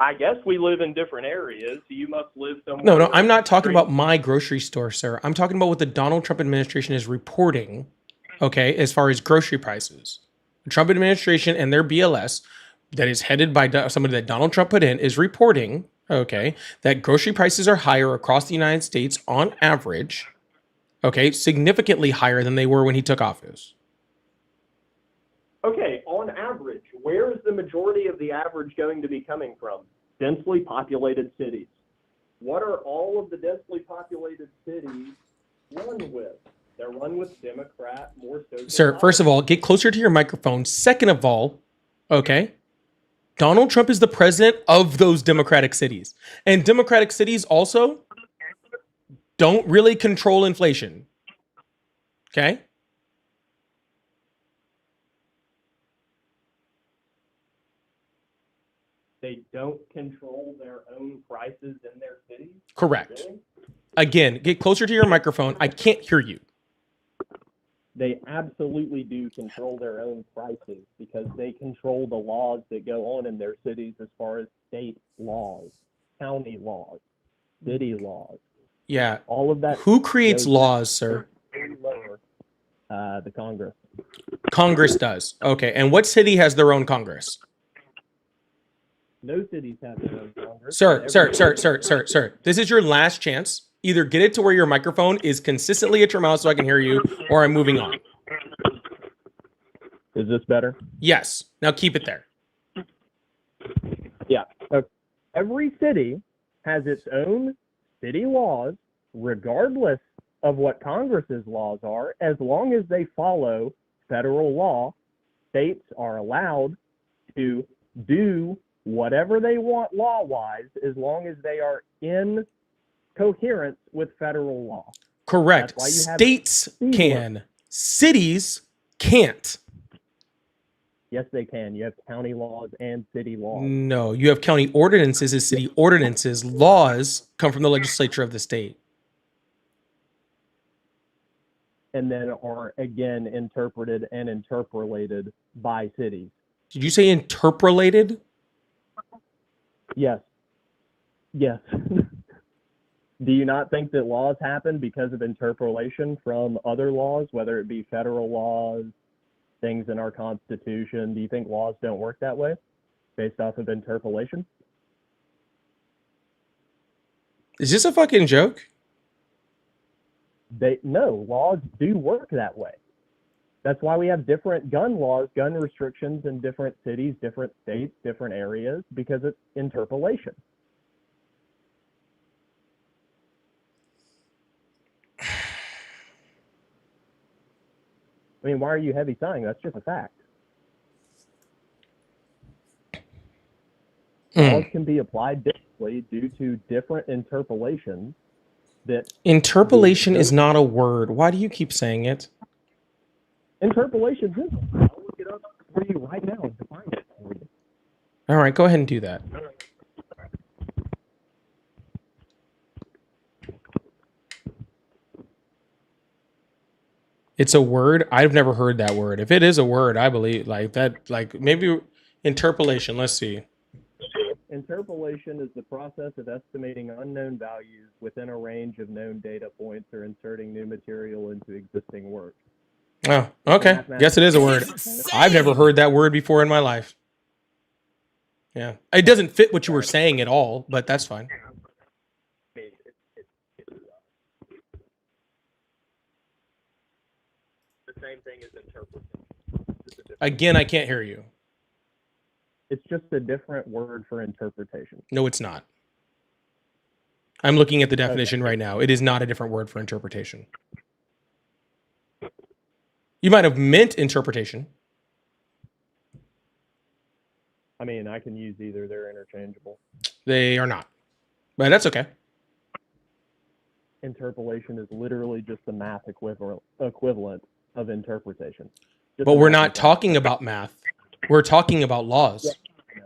I guess we live in different areas. You must live somewhere. No, I'm not talking about my grocery store, sir. I'm talking about what the Donald Trump administration is reporting, okay, as far as grocery prices. The Trump administration and their BLS, that is headed by somebody that Donald Trump put in, is reporting, okay, that grocery prices are higher across the United States on average, okay, significantly higher than they were when he took office. Okay, on average, where is the majority of the average going to be coming from? Densely populated cities. What are all of the densely populated cities run with? They're run with Democrat, more so. Sir, first of all, get closer to your microphone. Second of all, okay, Donald Trump is the president of those Democratic cities. And Democratic cities also don't really control inflation. Okay? They don't control their own prices in their cities? Correct. Really? Again, get closer to your microphone. I can't hear you. They absolutely do control their own prices because they control the laws that go on in their cities as far as state laws, county laws, city laws. Yeah. All of that. Who creates goes laws, sir? lower, the Congress. Congress does. Okay. And what city has their own Congress? No cities have their own Congress. Sir. This is your last chance. Either get it to where your microphone is consistently at your mouth so I can hear you, or I'm moving on. Is this better? Yes. Now keep it there. Yeah. Every city has its own city laws, regardless of what Congress's laws are. As long as they follow federal law, states are allowed to do whatever they want law-wise, as long as they are in coherence with federal law. Correct. That's why you have States can. Cities can't. Yes, they can. You have county laws and city laws. No, you have county ordinances as city ordinances. Laws come from the legislature of the state. And then are again interpreted and interpolated by cities. Did you say interpolated? Yes. Yes. Do you not think that laws happen because of interpolation from other laws, whether it be federal laws, things in our Constitution? Do you think laws don't work that way based off of interpolation? Is this a fucking joke? No, laws do work that way. That's why we have different gun laws, gun restrictions in different cities, different states, different areas, because it's interpolation. I mean, why are you heavy sighing? That's just a fact. Laws can be applied differently due to different interpolations. Interpolation is not a word. Why do you keep saying it? Interpolation is. I'll look it up for you right now and define it for you. All right, go ahead and do that. It's a word. I've never heard that word. If it is a word, I believe like that. Like maybe interpolation. Let's see. Interpolation is the process of estimating unknown values within a range of known data points or inserting new material into existing work. Oh, okay. Guess it is a word. I've never heard that word before in my life. Yeah. It doesn't fit what you were saying at all, but that's fine. The same thing as interpretation. Again, I can't hear you. It's just a different word for interpretation. No, it's not. I'm looking at the definition right now. It is not a different word for interpretation. You might have meant interpretation. I mean, I can use either. They're interchangeable. They are not. But that's okay. Interpolation is literally just the math equivalent of interpretation. Just But a we're math not talking about math. We're talking about laws. Yeah.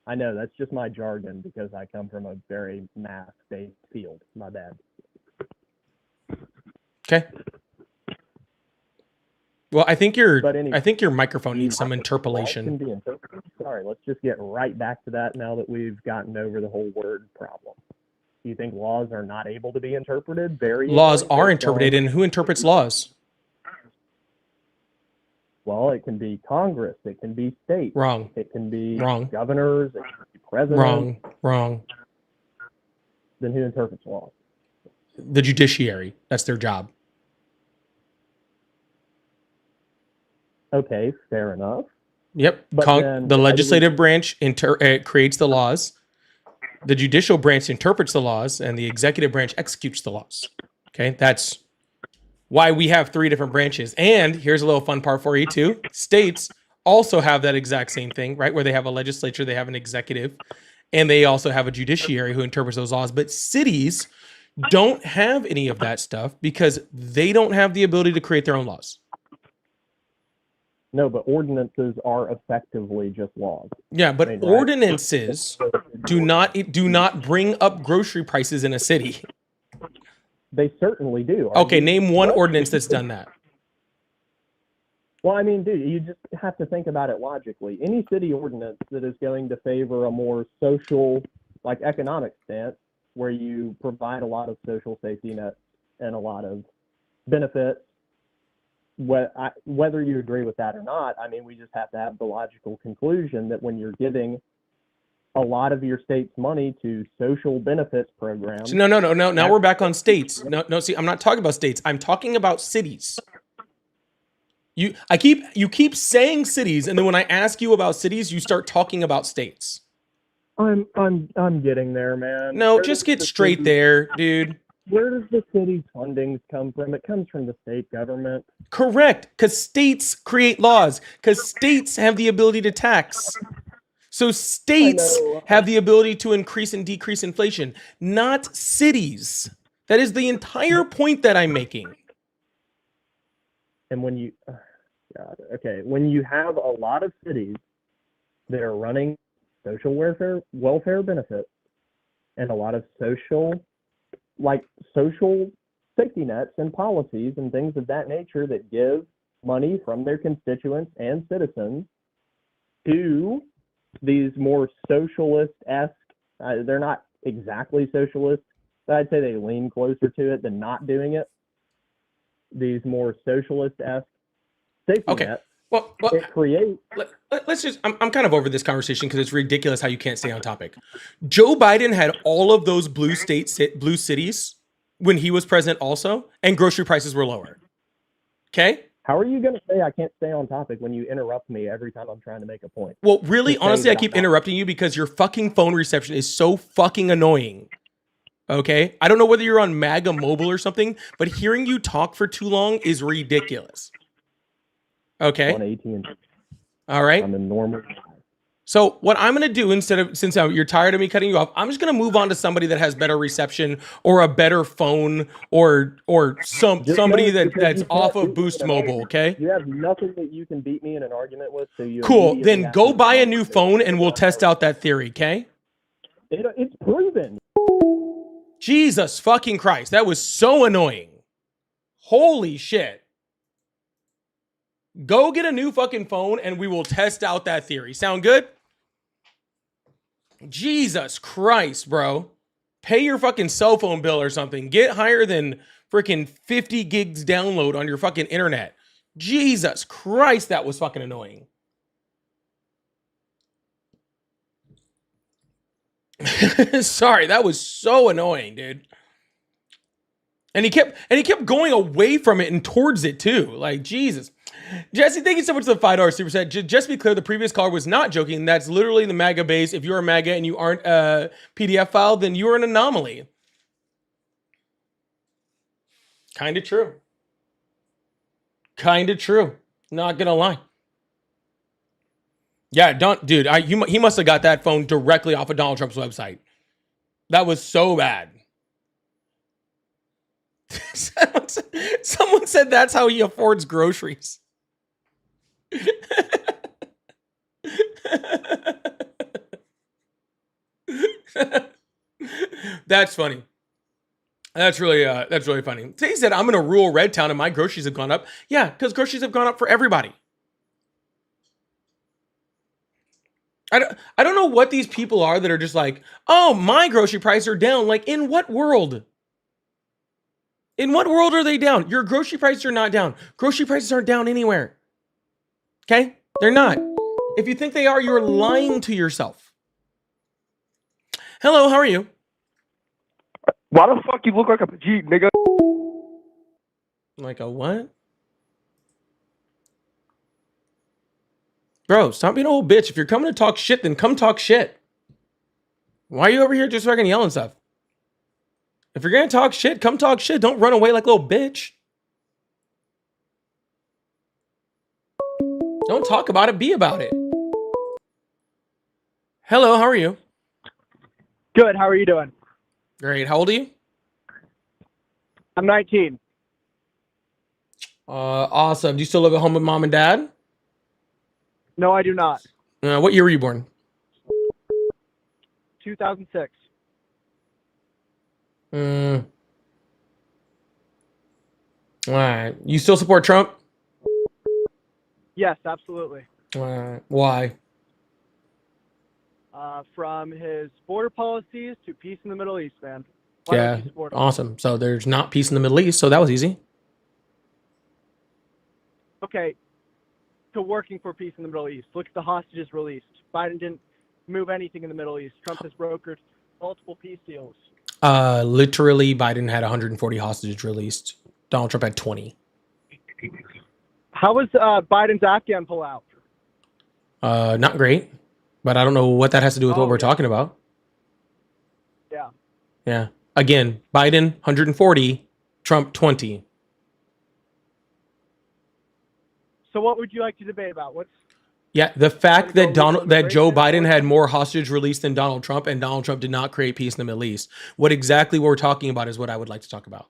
I know, that's just my jargon because I come from a very math-based field. My bad. Okay. Well, I think But anyway, I think your microphone needs some Laws interpolation. can be interpreted. Sorry, let's just get right back to that now that we've gotten over the whole word problem. Do you think laws are not able to be interpreted? Very Laws easily are based on- interpreted, and who interprets laws? Well, it can be Congress, it can be states, Wrong. it can be Wrong. governors, it can be presidents. Wrong. Wrong. Then who interprets laws? The judiciary. That's their job. Okay, fair enough. Yep. But then The why do legislative branch creates the laws. The judicial branch interprets the laws, and the executive branch executes the laws. Okay, that's why we have three different branches. And here's a little fun part for you too. States also have that exact same thing, right? Where they have a legislature, they have an executive, and they also have a judiciary who interprets those laws. But cities don't have any of that stuff because they don't have the ability to create their own laws. No, but ordinances are effectively just laws. Yeah, but Right. ordinances do not bring up grocery prices in a city. They certainly do. Okay, name one ordinance that's done that. Well, I mean, dude, you just have to think about it logically. Any city ordinance that is going to favor a more social, like economic stance, where you provide a lot of social safety nets and a lot of benefits, whether you agree with that or not, I mean, we just have to have the logical conclusion that when you're giving a lot of your state's money to social benefits programs. So no. Now we're back on states. No. See, I'm not talking about states. I'm talking about cities. You keep saying cities, and then when I ask you about cities, you start talking about states. I'm getting there, man. No, Where just does get the straight city- there, dude. Where does the city's funding come from? It comes from the state government. Correct, because states create laws, because states have the ability to tax. So states know. have the ability to increase and decrease inflation, not cities. That is the entire point that I'm making. And when you, when you have a lot of cities that are running social welfare benefits and a lot of social safety nets and policies and things of that nature that give money from their constituents and citizens to these more socialist-esque, they're not exactly socialist, but I'd say they lean closer to it than not doing it. These more socialist-esque safety nets. Well, It creates. let's just, I'm kind of over this conversation because it's ridiculous how you can't stay on topic. Joe Biden had all of those blue cities when he was president also, and grocery prices were lower. Okay? How are you going to say I can't stay on topic when you interrupt me every time I'm trying to make a point? Well, really, To say honestly, I that- keep interrupting you because your fucking phone reception is so fucking annoying. Okay? I don't know whether you're on MAGA mobile or something, but hearing you talk for too long is ridiculous. Okay? On AT&T. All right? I'm in normal. So what I'm going to do since you're tired of me cutting you off, I'm just going to move on to somebody that has better reception or a better phone or somebody because that's you off can't of beat me Boost in an Mobile, argument. okay? You have nothing that you can beat me in an argument with, so you Cool. immediately Then have go to- buy a new phone and we'll test out that theory, okay? It's proven. Jesus fucking Christ. That was so annoying. Holy shit. Go get a new fucking phone and we will test out that theory. Sound good? Jesus Christ, bro. Pay your fucking cell phone bill or something. Get higher than freaking 50 gigs download on your fucking internet. Jesus Christ, that was fucking annoying. Sorry, that was so annoying, dude. And he kept going away from it and towards it too. Like, Jesus. Jesse, thank you so much for the $5 super set. Just to be clear, the previous caller was not joking. That's literally the MAGA base. If you're a MAGA and you aren't a PDF file, then you're an anomaly. Kind of true. Kind of true. Not gonna lie. Yeah, dude. He must have got that phone directly off of Donald Trump's website. That was so bad. Someone said that's how he affords groceries. That's funny. That's really funny. He said, I'm in a rural red town and my groceries have gone up. Yeah, because groceries have gone up for everybody. I don't know what these people are that are just like, oh, my grocery prices are down. Like, in what world? In what world are they down? Your grocery prices are not down. Grocery prices aren't down anywhere. Okay? They're not. If you think they are, you're lying to yourself. Hello, how are you? Why the fuck you look like a Jeep, nigga? Like a what? Bro, stop being a whole bitch. If you're coming to talk shit, then come talk shit. Why are you over here just fucking yelling stuff? If you're gonna talk shit, come talk shit. Don't run away like a little bitch. Don't talk about it, be about it. Hello, how are you? Good. How are you doing? Great. How old are you? I'm 19. Awesome. Do you still live at home with mom and dad? No, I do not. What year were you born? 2006. All right. You still support Trump? Yes, absolutely. Why? From his border policies to peace in the Middle East, man. Why Yeah. don't you support him? Awesome. So there's not peace in the Middle East, so that was easy. Okay. To working for peace in the Middle East. Look at the hostages released. Biden didn't move anything in the Middle East. Trump has brokered multiple peace deals. Literally, Biden had 140 hostages released. Donald Trump had 20. How was Biden's Afghan pullout? Not great, but I don't know what that has to do with what we're talking about. Yeah. Yeah. Again, Biden 140, Trump 20. So what would you like to debate about? Yeah, the fact that Joe Biden immigration, had more hostage released than Donald Trump, and Donald Trump did not create peace in the Middle East. What exactly we're talking about is what I would like to talk about.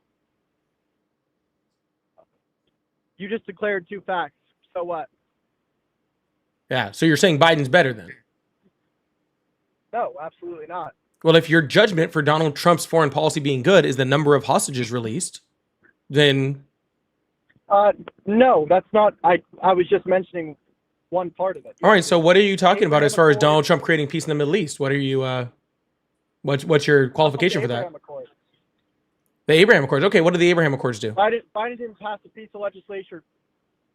You just declared two facts. So what? Yeah, so you're saying Biden's better then? No, absolutely not. Well, if your judgment for Donald Trump's foreign policy being good is the number of hostages released, then No, that's not. I was just mentioning one part of it. all right. So what are you talking about as far as Donald Trump creating peace in the Middle East? What are you? What's your qualification for that? Abraham Accords. The Abraham Accords. Okay, what do the Abraham Accords do? Biden didn't pass a piece of legislation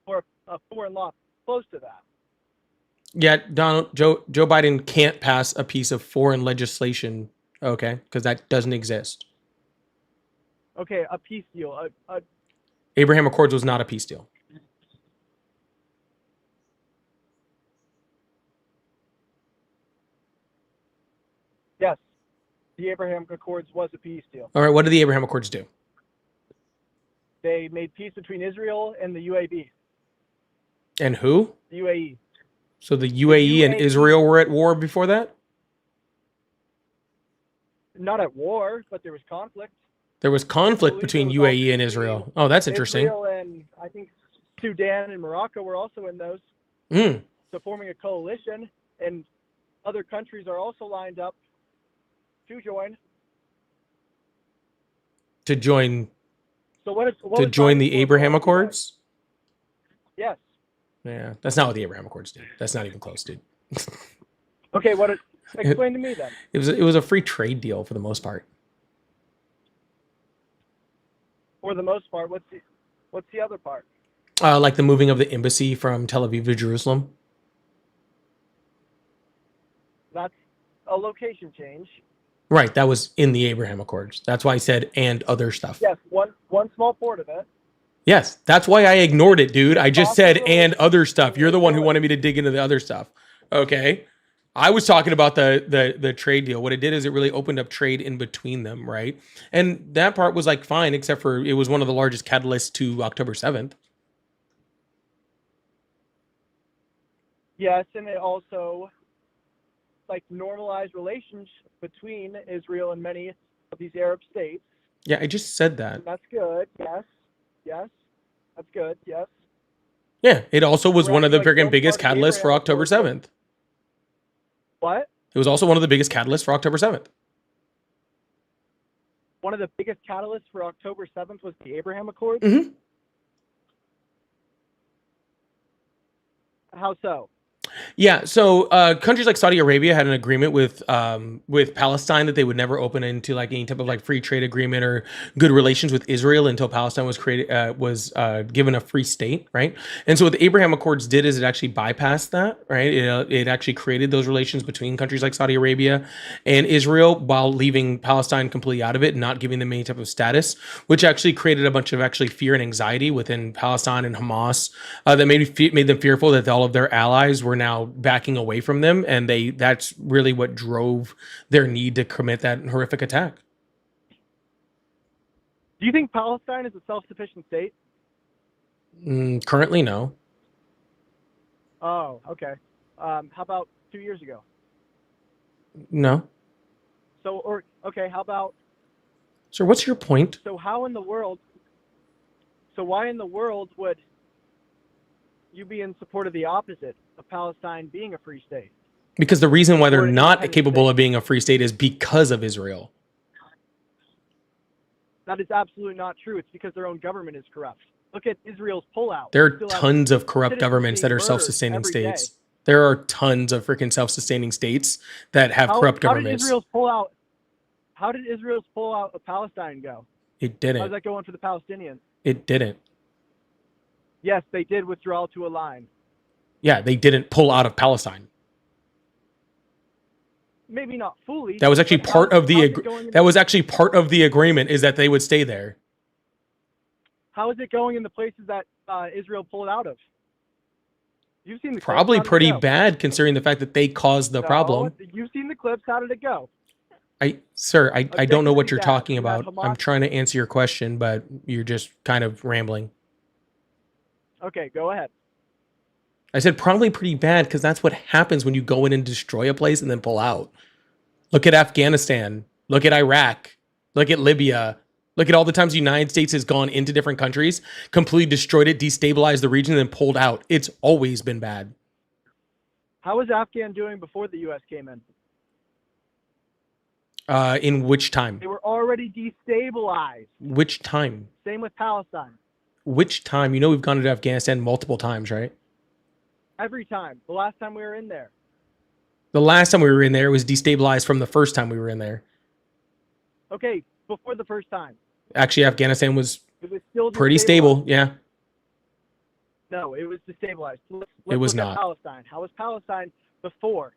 or a foreign law close to that. Yeah, Joe Biden can't pass a piece of foreign legislation. Okay, because that doesn't exist. Okay, a peace deal. Abraham Accords was not a peace deal. Yes, the Abraham Accords was a peace deal. All right, what did the Abraham Accords do? They made peace between Israel and the UAE. And who? The UAE. So the UAE and Israel were at war before that? Not at war, but there was conflict. There was conflict between UAE and Israel. Oh, that's interesting. Israel and I think Sudan and Morocco were also in those. So forming a coalition, and other countries are also lined up to join. To join So what is the Abraham Accords? Yes. Yeah, that's not what the Abraham Accords did. That's not even close, dude. Okay, explain to me then. It was a free trade deal for the most part. For the most part, what's the other part? Like the moving of the embassy from Tel Aviv to Jerusalem. That's a location change. Right, that was in the Abraham Accords. That's why I said and other stuff. Yes, one small part of it. Yes, that's why I ignored it, dude. I just said and other stuff. You're the one who wanted me to dig into the other stuff. Okay. I was talking about the trade deal. What it did is it really opened up trade in between them, right? And that part was like fine, except for it was one of the largest catalysts to October 7th. Yes, and it also like normalized relations between Israel and many of these Arab states. Yeah, I just said that. That's good. Yes. Yes. That's good. Yes. Yeah, it also was one of the Like, freaking don't biggest part of the catalysts for Abraham October Accords. 7th. What? It was also one of the biggest catalysts for October 7th. One of the biggest catalysts for October 7th was the Abraham Accords? Mm-hmm. How so? Yeah, so countries like Saudi Arabia had an agreement with Palestine that they would never open into like any type of like free trade agreement or good relations with Israel until Palestine was given a free state, right? And so what the Abraham Accords did is it actually bypassed that, right? It actually created those relations between countries like Saudi Arabia and Israel while leaving Palestine completely out of it and not giving them any type of status, which actually created a bunch of actually fear and anxiety within Palestine and Hamas that made them fearful that all of their allies were now backing away from them, and that's really what drove their need to commit that horrific attack. Do you think Palestine is a self-sufficient state? Currently, no. Oh, okay. How about 2 years ago? No. How about, Sir, what's your point? so why in the world would you be in support of the opposite of Palestine being a free state? Because the reason why they're Or an not independent capable state. of being a free state is because of Israel. That is absolutely not true. It's because their own government is corrupt. Look at Israel's pullout. There They are still have tons of corrupt citizens governments that being are murdered self-sustaining every states. day. There are tons of freaking self-sustaining states that have corrupt How did governments. Israel's pullout of Palestine go? It How's didn't. that going for the Palestinians? It didn't. Yes, they did withdraw to a line. Yeah, they didn't pull out of Palestine. Maybe not fully. That was actually but part of the how's it going in that was actually part of the agreement is that they would stay there. How is it going in the places that Israel pulled out of? You've seen the clips. Probably How did it pretty go? bad considering the fact that they caused the No, problem. You've seen the clips. How did it go? I don't know what Objectively you're bad. talking You had about. Hamas- I'm trying to answer your question, but you're just kind of rambling. Okay, go ahead. I said probably pretty bad because that's what happens when you go in and destroy a place and then pull out. Look at Afghanistan. Look at Iraq. Look at Libya. Look at all the times the United States has gone into different countries, completely destroyed it, destabilized the region, and then pulled out. It's always been bad. How was Afghan doing before the U.S. came in? In which time? They were already destabilized. Which time? Same with Palestine. Which time? You know we've gone to Afghanistan multiple times, right? Every time. The last time we were in there. The last time we were in there, it was destabilized from the first time we were in there. Okay, before the first time. Actually, Afghanistan was It was still pretty destabilized. stable. Yeah. No, it was destabilized. Let's It was look at not. Palestine. How was Palestine before?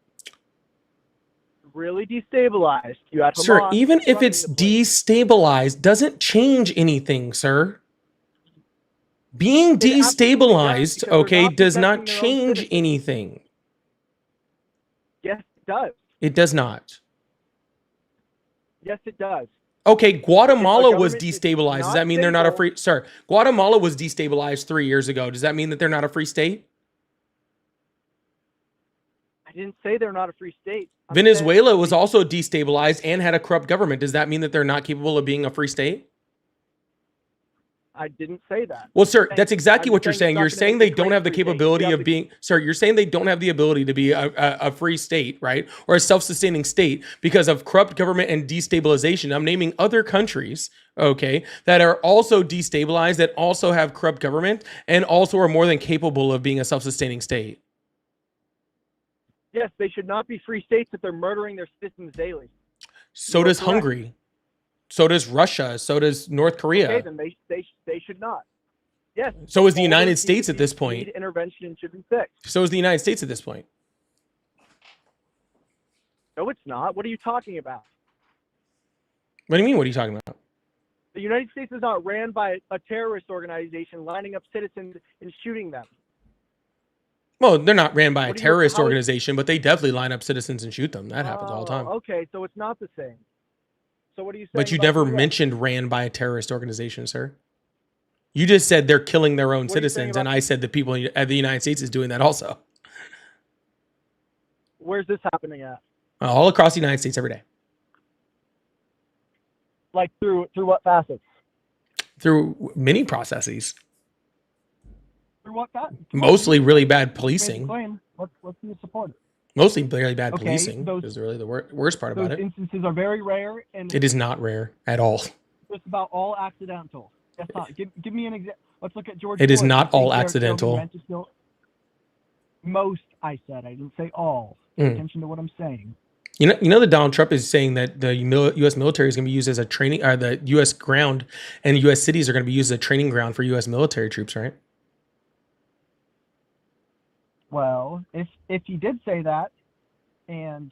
Really destabilized. You had Sir, Hamas even if running it's the place. destabilized, doesn't change anything, sir. Being It absolutely does, destabilized, because they're okay, not does not protecting their own change citizens. anything. Yes, it does. It does not. Yes, it does. Okay, Guatemala was government is destabilized. Does not that mean they're not a stable- free? Sir, Guatemala was destabilized 3 years ago. Does that mean that they're not a free state? I didn't say they're not a free state. I'm Venezuela saying- was also destabilized and had a corrupt government. Does that mean that they're not capable of being a free state? I didn't say that. Well, sir, saying- that's exactly I'm what you're saying saying. it's not You're gonna saying they integrate don't have the free state. capability You have of to- being, sir, you're saying they don't have the ability to be a free state, right? Or a self-sustaining state because of corrupt government and destabilization. I'm naming other countries, okay, that are also destabilized, that also have corrupt government, and also are more than capable of being a self-sustaining state. Yes, they should not be free states if they're murdering their citizens daily. So You are does correct. Hungary. So does Russia. So does North Korea. Okay, then they should not. Yes. So is the all United those States at this need point. intervention and should be fixed. So is the United States at this point. No, it's not. What are you talking about? What do you mean? What are you talking about? The United States is not ran by a terrorist organization lining up citizens and shooting them. Well, they're not ran by a What do you- terrorist how is- organization, but they definitely line up citizens and shoot them. That happens all the time. Okay, so it's not the same. So what are you saying? But you about never the US? mentioned ran by a terrorist organization, sir. You just said they're killing their own What are you saying citizens, and about- I said the people at the United States is doing that also. Where's this happening at? All across the United States every day. Like through what facets? Through many processes. Through what facets? Mostly really bad Make the policing. claim. Let's see you support it. Mostly really bad Okay, policing those- is really the worst part about Those it. instances are very rare and It is not rare at all. just about all accidental. That's not. Give me an example. Let's look at George. It is Bush. not You think all there are accidental. children meant to kill- Most, I said. I didn't say all. Pay Mm. attention to what I'm saying. You know that Donald Trump is saying that the U.S. military is going to be used as a training, or the U.S. ground and U.S. cities are going to be used as a training ground for U.S. military troops, right? Well, if he did say that, and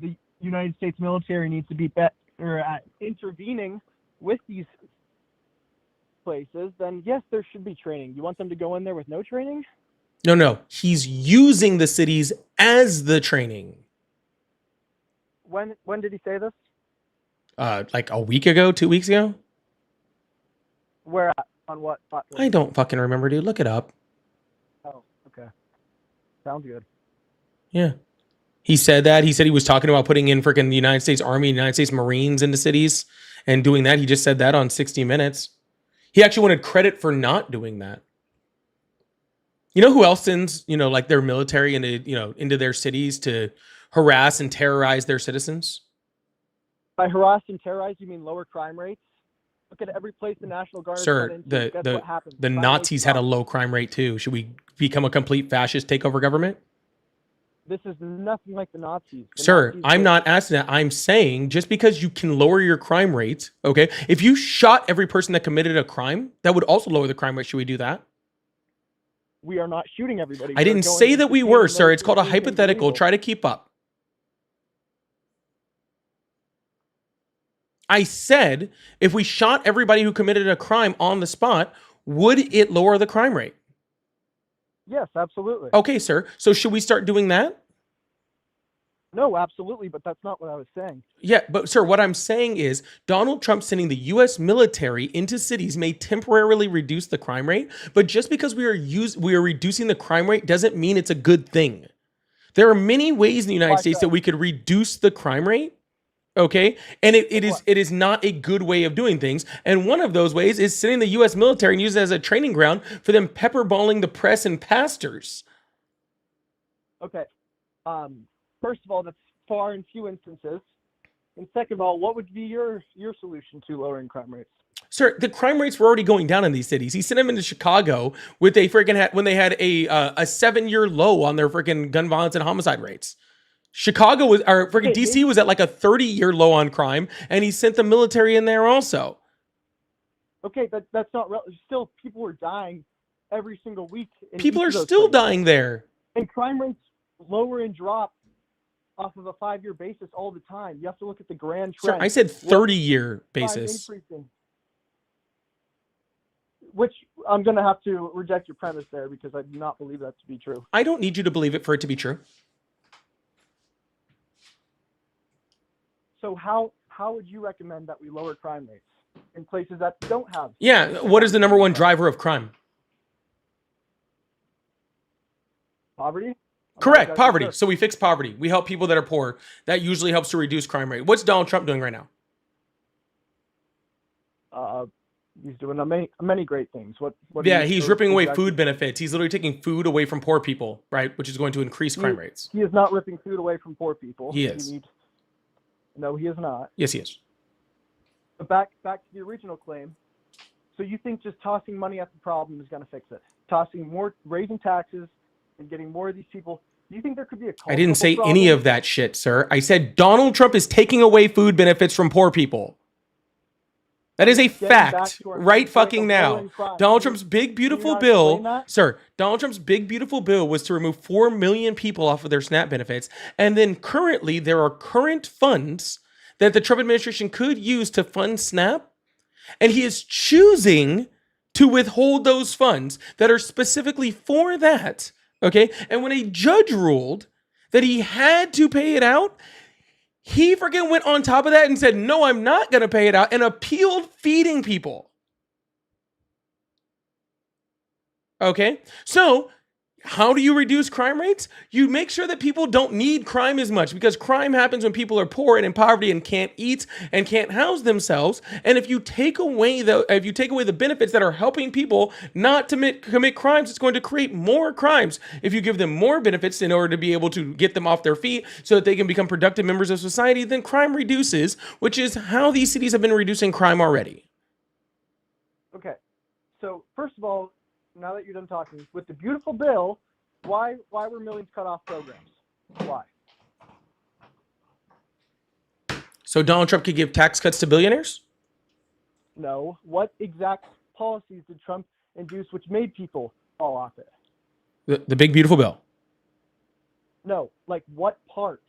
the United States military needs to be better at intervening with these places, then yes, there should be training. You want them to go in there with no training? No. He's using the cities as the training. When did he say this? Like a week ago, 2 weeks ago? Where at? On what platform? I don't fucking remember, dude. Look it up. Oh, okay. Sounds good. Yeah. He said that. He said he was talking about putting in freaking the United States Army, United States Marines into cities and doing that. He just said that on 60 Minutes. He actually wanted credit for not doing that. You know who else sends, like their military into their cities to harass and terrorize their citizens? By harass and terrorize, you mean lower crime rates? Look at every place the National Guard has Sir, gone into. Guess what happens? the Crime rates Nazis had a drop. low crime rate too. Should we become a complete fascist takeover government? This is nothing like the Nazis. The Sir, Nazis I'm were- not asking that. I'm saying just because you can lower your crime rate, okay? If you shot every person that committed a crime, that would also lower the crime rate. Should we do that? We are not shooting everybody. I We are didn't going say to that we detain were, those sir. It's who called a do things hypothetical. illegal. Try to keep up. I said if we shot everybody who committed a crime on the spot, would it lower the crime rate? Yes, absolutely. Okay, sir. So should we start doing that? No, absolutely, but that's not what I was saying. Yeah, but sir, what I'm saying is Donald Trump sending the U.S. military into cities may temporarily reduce the crime rate, but just because we are reducing the crime rate doesn't mean it's a good thing. There are many ways in the United Like States that. that we could reduce the crime rate. Okay, and it is not a good way of doing things. And one of those ways is sending the U.S. military and use it as a training ground for them pepperballing the press and pastors. Okay. First of all, that's far and few instances. And second of all, what would be your solution to lowering crime rates? Sir, the crime rates were already going down in these cities. He sent them into Chicago with a freaking when they had a 7-year low on their freaking gun violence and homicide rates. Chicago was, or freaking Okay, DC was at like a 30-year low on crime, and he sent the military in there also. Okay, that's not still people are dying every single week. in People each are of those still places. dying there. And crime rates lower and drop off of a 5-year basis all the time. You have to look at the grand Sir, trend. I said What- 30-year crime basis. increasing. Which I'm going to have to reject your premise there because I do not believe that to be true. I don't need you to believe it for it to be true. So how would you recommend that we lower crime rates in places that don't have? Yeah, what is the number one driver of crime? Poverty? I'm not Correct, exactly poverty. sure. So we fix poverty. We help people that are poor. That usually helps to reduce crime rate. What's Donald Trump doing right now? He's doing many great things. What Yeah, he's ripping away exactly- food benefits. He's literally taking food away from poor people, right? Which is going to increase crime rates. He is not ripping food away from poor people. He is. No, he is not. Yes, he is. But back to the original claim. So you think just tossing money at the problem is going to fix it? Raising taxes and getting more of these people. Do you think there could be a I didn't say cultural any problem? of that shit, sir. I said Donald Trump is taking away food benefits from poor people. That is a Getting back fact to our right point fucking of now. lowering crime. Donald Trump's big, beautiful not bill, explain that? sir, Donald Trump's big, beautiful bill was to remove 4 million people off of their SNAP benefits. And then currently, there are current funds that the Trump administration could use to fund SNAP. And he is choosing to withhold those funds that are specifically for that Okay. And when a judge ruled that he had to pay it out, he freaking went on top of that and said, no, I'm not going to pay it out, and appealed feeding people. Okay. So how do you reduce crime rates? You make sure that people don't need crime as much, because crime happens when people are poor and in poverty and can't eat and can't house themselves. And if you take away the benefits that are helping people not to commit crimes, it's going to create more crimes. If you give them more benefits in order to be able to get them off their feet so that they can become productive members of society, then crime reduces, which is how these cities have been reducing crime already. Okay. So first of all, now that you're done talking, with the beautiful bill, why were millions cut off programs? Why? So Donald Trump could give tax cuts to billionaires? No. What exact policies did Trump induce which made people fall off it? The big beautiful bill. No. Like what part?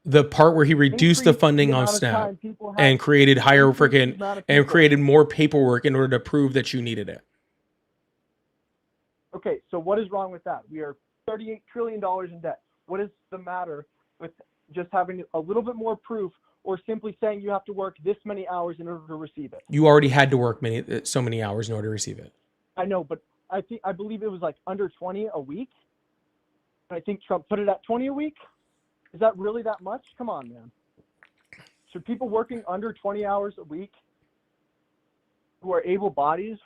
The part where he reduced the Increased funding the on amount of SNAP time people have- and created higher increased the freaking amount of and people. created more paperwork in order to prove that you needed it. Okay, so what is wrong with that? We are $38 trillion in debt. What is the matter with just having a little bit more proof, or simply saying you have to work this many hours in order to receive it? You already had to work so many hours in order to receive it. I know, but I believe it was like under 20 a week. I think Trump put it at 20 a week. Is that really that much? Come on, man. Should people working under 20 hours a week who are able bodies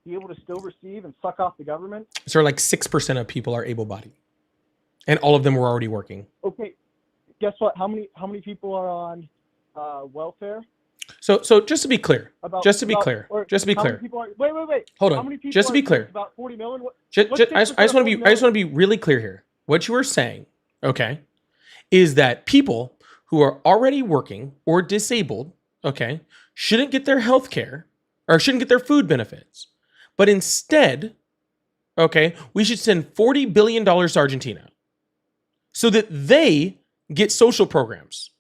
be able to still receive and suck off the government? So like 6% of people are able-bodied, and all of them were already working. Okay, guess what? How many people are on welfare? So just to be clear, Wait. Hold How on. many people Just to are be sick? clear, About 40 million. I just want to be really clear here. What you are saying, okay, is that people who are already working or disabled, okay, shouldn't get their health care or shouldn't get their food benefits. But instead, okay, we should send $40 billion to Argentina so that they get social programs,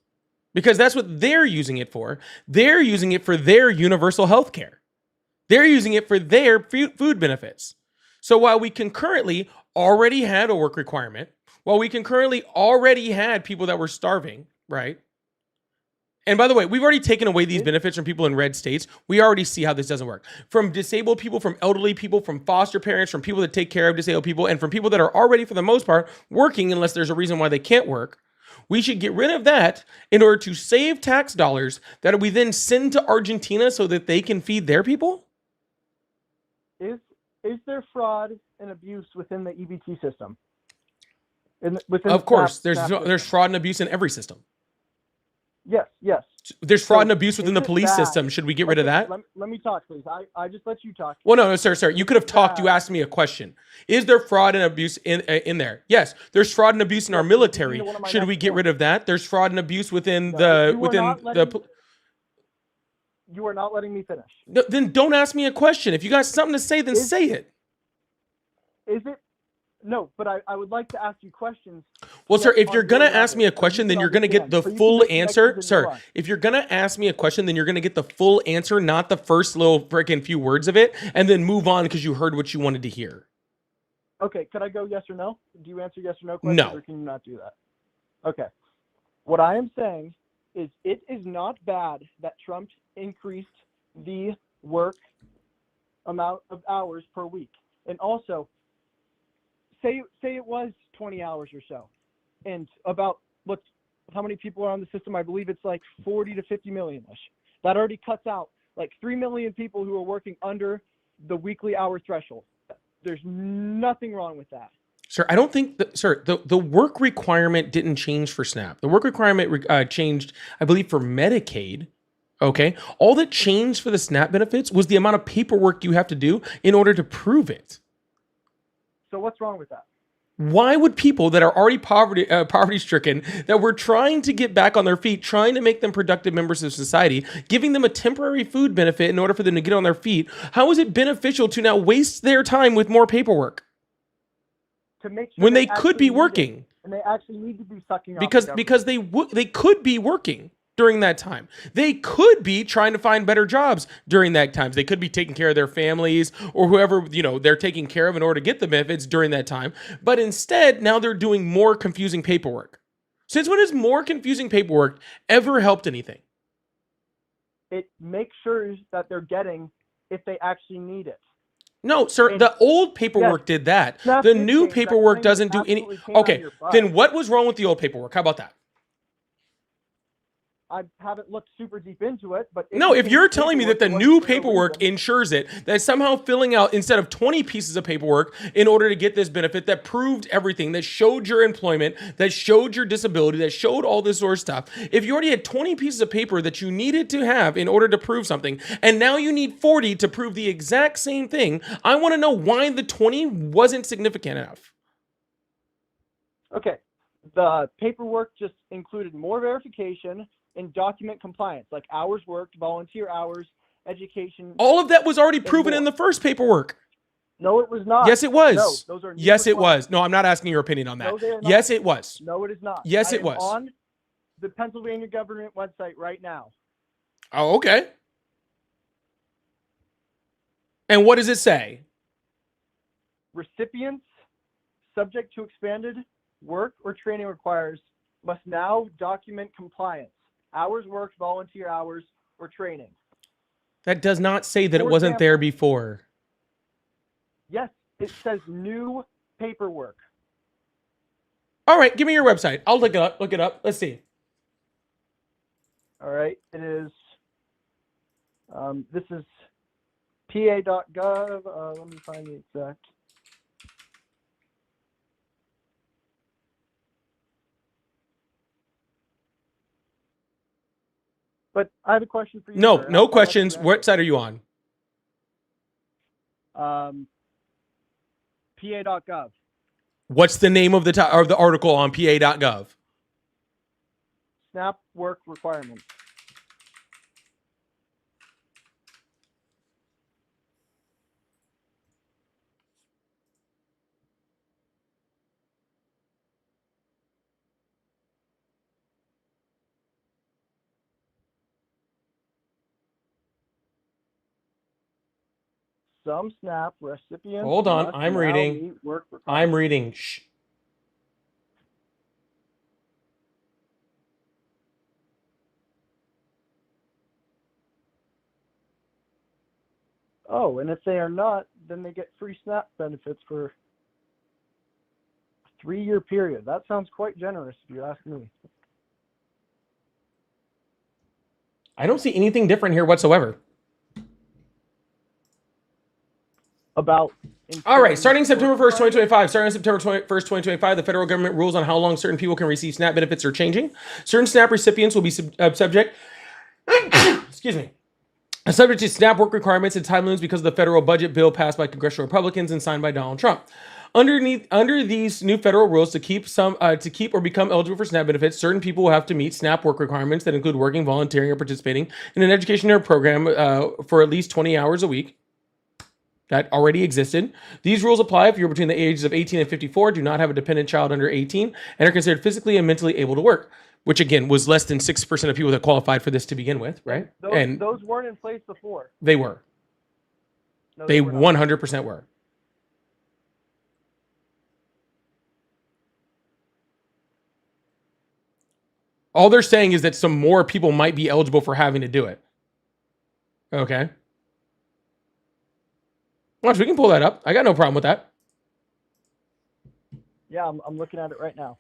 because that's what they're using it for. They're using it for their universal health care. They're using it for their food benefits. So while we concurrently already had a work requirement, while we concurrently already had people that were starving, right? And by the way, we've already taken away these benefits from people in red states. We already see how this doesn't work. From disabled people, from elderly people, from foster parents, from people that take care of disabled people, and from people that are already, for the most part, working unless there's a reason why they can't work. We should get rid of that in order to save tax dollars that we then send to Argentina so that they can feed their people? Is there fraud and abuse within the EBT system? Of course, there's fraud and abuse in every system. Yes. There's fraud and abuse within the is it police bad? system. Should we get rid of that? Let me talk, please. I just let you talk. Well, no, sir. You could have talked. You asked me a question. Is there fraud and abuse in there? Yes, there's fraud and abuse in our military. Should we get rid of that? There's fraud and abuse within You are not letting me finish. Then don't ask me a question. If you got something to say, then say it. Is it? No, but I would like to ask you questions. Well, sir, if you're going to ask me a question, then you're going to get the full answer. Sir, if you're going to ask me a question, then you're going to get the full answer, not the first little freaking few words of it, and then move on because you heard what you wanted to hear. Okay, could I go yes or no? Do you answer yes or no questions, No. or can you not do that? Okay. What I am saying is it is not bad that Trump increased the work amount of hours per week. And also, say it was 20 hours or so, and about how many people are on the system? I believe it's like 40 to 50 million-ish. That already cuts out like 3 million people who are working under the weekly hour threshold. There's nothing wrong with that. Sir, I don't think the work requirement didn't change for SNAP. The work requirement changed, I believe, for Medicaid. Okay. All that changed for the SNAP benefits was the amount of paperwork you have to do in order to prove it. So what's wrong with that? Why would people that are already poverty stricken, that we're trying to get back on their feet, trying to make them productive members of society, giving them a temporary food benefit in order for them to get on their feet, how is it beneficial to now waste their time with more paperwork To make sure when they could actually be need working? it, and they actually need to be sucking off Because the government. they could be working. during that time. They could be trying to find better jobs during that time. They could be taking care of their families or whoever, they're taking care of in order to get the benefits during that time. But instead, now they're doing more confusing paperwork. Since when has more confusing paperwork ever helped anything? It makes sure that they're getting if they actually need it. No, sir, And- the old paperwork did that. Snap The did new change. That paperwork thing doesn't do any. absolutely came out of Okay, your butt. then what was wrong with the old paperwork? How about that? I haven't looked super deep into it, but No, if you you're change telling me that the paperwork, new it wasn't for no paperwork reason. ensures it, that somehow filling out instead of 20 pieces of paperwork in order to get this benefit that proved everything, that showed your employment, that showed your disability, that showed all this sort of stuff. If you already had 20 pieces of paper that you needed to have in order to prove something, and now you need 40 to prove the exact same thing, I want to know why the 20 wasn't significant enough. Okay, the paperwork just included more verification and document compliance, like hours worked, volunteer hours, education. All of that was already proven more. in the first paperwork. No, it was not. Yes, it was. No, those are new Yes, it requirements. was. No, I'm not asking your opinion on that. No, they are not. Yes, it was. No, it is not. Yes, I it am was. on the Pennsylvania government website right now. Oh, okay. And what does it say? Recipients subject to expanded work or training requires must now document compliance, hours worked, volunteer hours, or training. That does not say that it For wasn't there example- before. Yes, it says new paperwork. All right, give me your website. I'll look it up. Look it up. Let's see. All right, it is. This is pa.gov. Let me find the exact. But I have a question for you. No, sir. no I'll let questions. you What side are you on? answer. pa.gov. What's the name of the article on pa.gov? SNAP work requirements. Some SNAP recipients. Hold on, must I'm now reading. meet work requirements. I'm reading. Shh. Oh, and if they are not, then they get free SNAP benefits for a 3-year period. That sounds quite generous, if you ask me. I don't see anything different here whatsoever. About. All right, starting ensuring September work 1st, 2025. Starting September 1st, 2025, the federal government rules on how long certain people can receive SNAP benefits are changing. Certain SNAP recipients will be subject, excuse me, subject to SNAP work requirements and time limits because of the federal budget bill passed by congressional Republicans and signed by Donald Trump. Under these new federal rules, to keep or become eligible for SNAP benefits, certain people will have to meet SNAP work requirements that include working, volunteering, or participating in an education or program for at least 20 hours a week. That already existed. These rules apply if you're between the ages of 18 and 54, do not have a dependent child under 18, and are considered physically and mentally able to work, which again was less than 6% of people that qualified for this to begin with, right? And Those weren't in place before. they were. No, They were not. 100% were. All they're saying is that some more people might be eligible for having to do it. Okay. Watch, we can pull that up. I got no problem with that. Yeah, I'm looking at it right now.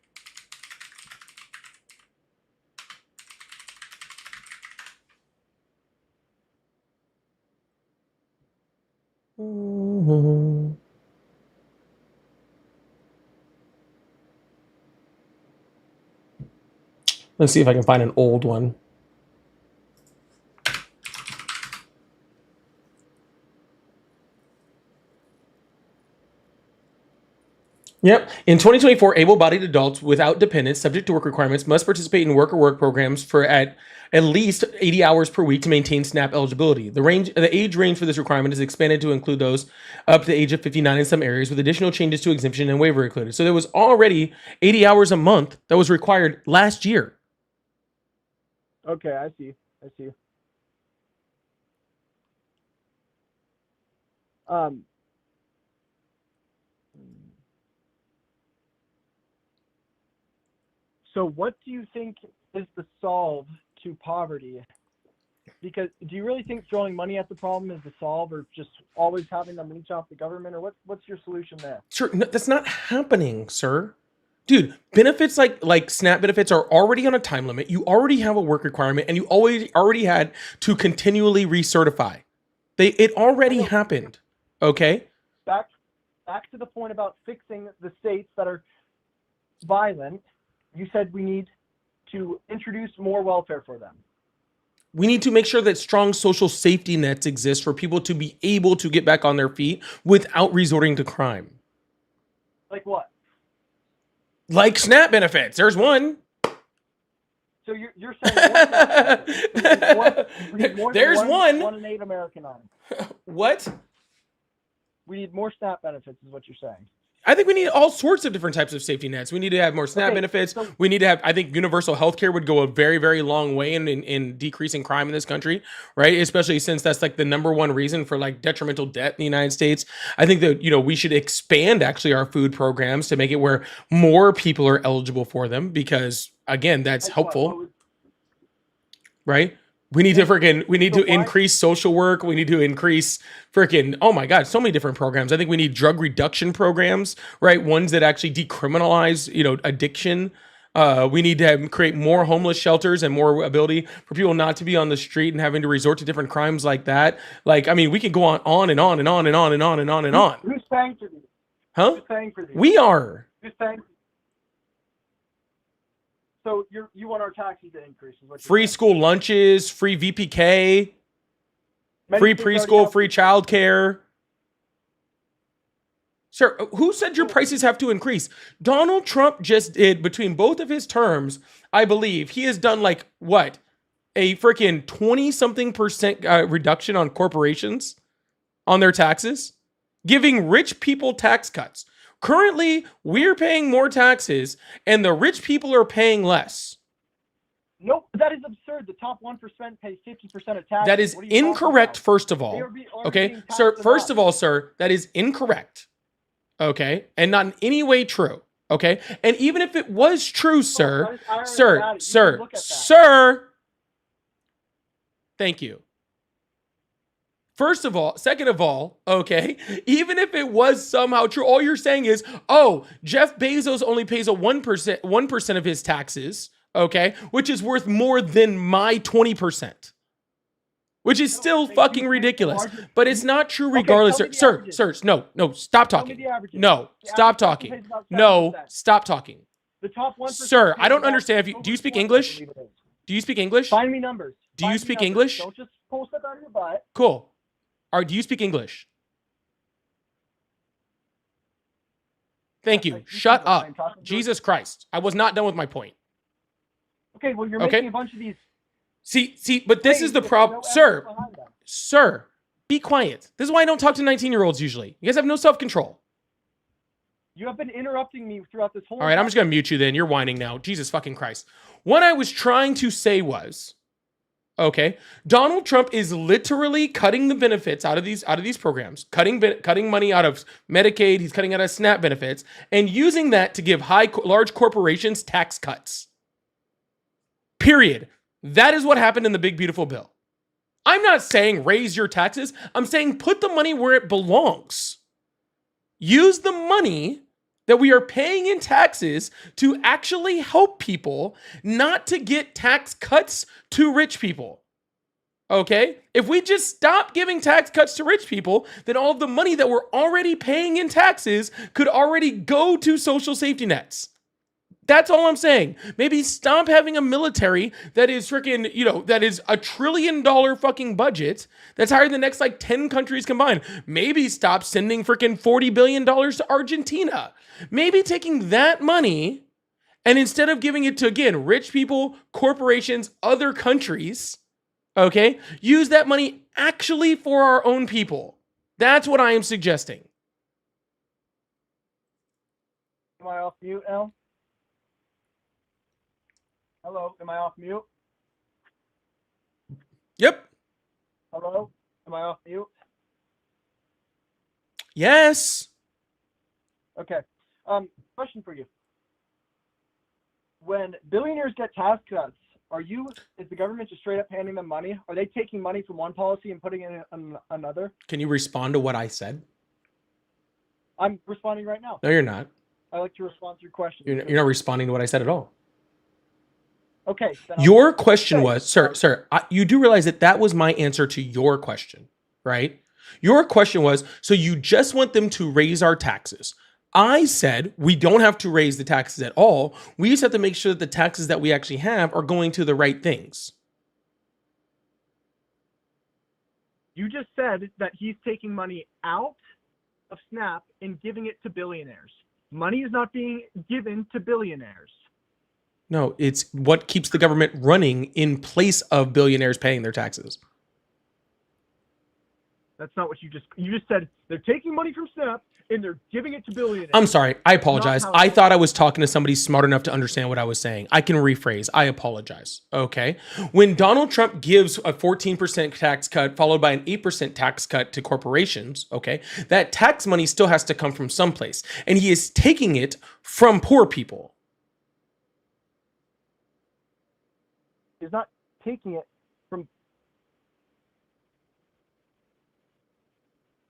Let's see if I can find an old one. Yep. In 2024, able-bodied adults without dependents subject to work requirements must participate in work programs for at least 80 hours per week to maintain SNAP eligibility. The age range for this requirement is expanded to include those up to the age of 59 in some areas, with additional changes to exemption and waiver included. So there was already 80 hours a month that was required last year. Okay, I see. Um, so what do you think is the solve to poverty? Because do you really think throwing money at the problem is the solve, or just always having them leech off the government, or what's your solution there? Sure, no, that's not happening, sir. Dude, benefits like SNAP benefits are already on a time limit. You already have a work requirement, and you already had to continually recertify. It already happened. Okay? Back to the point about fixing the states that are violent. You said we need to introduce more welfare for them. We need to make sure that strong social safety nets exist for people to be able to get back on their feet without resorting to crime. Like what? Like SNAP benefits. There's one. So you're saying we need more There's than one. 1 in 8 American on. What? We need more SNAP benefits, is what you're saying. I think we need all sorts of different types of safety nets. We need to have more SNAP Okay, benefits. so- We need to have, I think universal health care would go a very, very long way in decreasing crime in this country, right? Especially since that's like the number one reason for like detrimental debt in the United States. I think that, we should expand actually our food programs to make it where more people are eligible for them because again, that's helpful, right? We need to increase social work. We need to increase oh my God, so many different programs. I think we need drug reduction programs, right? Ones that actually decriminalize, addiction. We need to create more homeless shelters and more ability for people not to be on the street and having to resort to different crimes like that. Like, I mean, we can go on and on and on and on and on and on and on. Who's paying for these? Huh? Who's paying for these? We are. Who's paying? So you want our taxes to increase? Is what you're Free saying. school lunches, free VPK, Many free states already preschool, have free childcare. Sir, who said your prices have to increase? Donald Trump just did, between both of his terms, I believe, he has done like what? A freaking 20-something% reduction on corporations on their taxes, giving rich people tax cuts. Currently, we're paying more taxes and the rich people are paying less. Nope, that is absurd. The top 1% pay 50% of taxes. That is What are you talking incorrect, about? first of They all. are already Okay, being taxed sir, enough. first of all, sir, that is incorrect. Okay, and not in any way true. Okay, and even if it was true, sir, that is irony sir, about it. You sir, can look at that. sir, thank you. First of all, second of all, okay, even if it was somehow true, all you're saying is, oh, Jeff Bezos only pays a 1% of his taxes, okay, which is worth more than my 20%. Which is still fucking ridiculous, but it's not true regardless, tell me the sir. averages. Sir, no, stop Tell me talking. the averages. No, The stop average person talking. pays about No, 7%. stop talking. The top 1%. Sir, I pays don't about understand if you, do you over speak 20, I English? believe it is. Do you speak English? Find me numbers. Do you Find me speak numbers. English? Don't just pull stuff out of your butt. Cool. All right, do you speak English? Thank you. I speak Shut English. up. I'm talking to- Jesus Christ. I was not done with my point. Okay, well, you're Okay. making a bunch of these. See, but this is the claims with problem. no evidence Sir, behind them. sir, be quiet. This is why I don't talk to 19-year-olds usually. You guys have no self-control. You have been interrupting me throughout this whole. All right, I'm just going to mute you then. You're whining now. Jesus fucking Christ. What I was trying to say was, okay, Donald Trump is literally cutting the benefits out of these programs, cutting money out of Medicaid, he's cutting out of SNAP benefits, and using that to give large corporations tax cuts. Period. That is what happened in the Big Beautiful Bill. I'm not saying raise your taxes. I'm saying put the money where it belongs. Use the money that we are paying in taxes to actually help people, not to get tax cuts to rich people. Okay? If we just stop giving tax cuts to rich people, then all of the money that we're already paying in taxes could already go to social safety nets. That's all I'm saying. Maybe stop having a military that is freaking, that is $1 trillion fucking budget that's higher than the next like 10 countries combined. Maybe stop sending freaking $40 billion to Argentina. Maybe taking that money and instead of giving it to, again, rich people, corporations, other countries, okay, use that money actually for our own people. That's what I am suggesting. Am I off mute now? Hello, am I off mute? Yep. Hello? Am I off mute? Yes. Okay. Question for you. When billionaires get tax cuts, is the government just straight up handing them money? Are they taking money from one policy and putting it in another? Can you respond to what I said? I'm responding right now. No, you're not. I like to respond to your question. You're not responding to what I said at all. Okay. Then Your question was, sir, you do realize that was my answer to your question, right? Your question was, so you just want them to raise our taxes. I said we don't have to raise the taxes at all. We just have to make sure that the taxes that we actually have are going to the right things. You just said that he's taking money out of SNAP and giving it to billionaires. Money is not being given to billionaires. No, it's what keeps the government running in place of billionaires paying their taxes. That's not what you just said. They're taking money from SNAP and they're giving it to billionaires. I'm sorry. I apologize. I thought I was talking to somebody smart enough to understand what I was saying. I can rephrase. I apologize. Okay. When Donald Trump gives a 14% tax cut followed by an 8% tax cut to corporations, okay, that tax money still has to come from someplace. And he is taking it from poor people. He's not taking it from.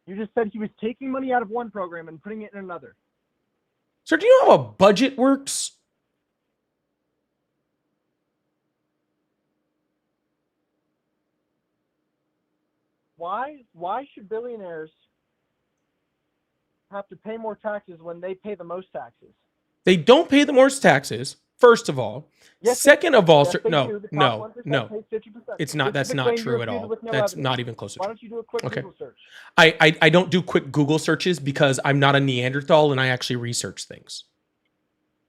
You just said he was taking money out of one program and putting it in another. Sir, do you know how a budget works? Why should billionaires have to pay more taxes when they pay the most taxes? They don't pay the most taxes, first of all. Yes, Second of all, yes, sir, they no, do. The top no, 1% no. pays 50%. It's not. That's not true at all. That's not even close to Why true. don't you do a quick Google search? I don't do quick Google searches because I'm not a Neanderthal and I actually research things.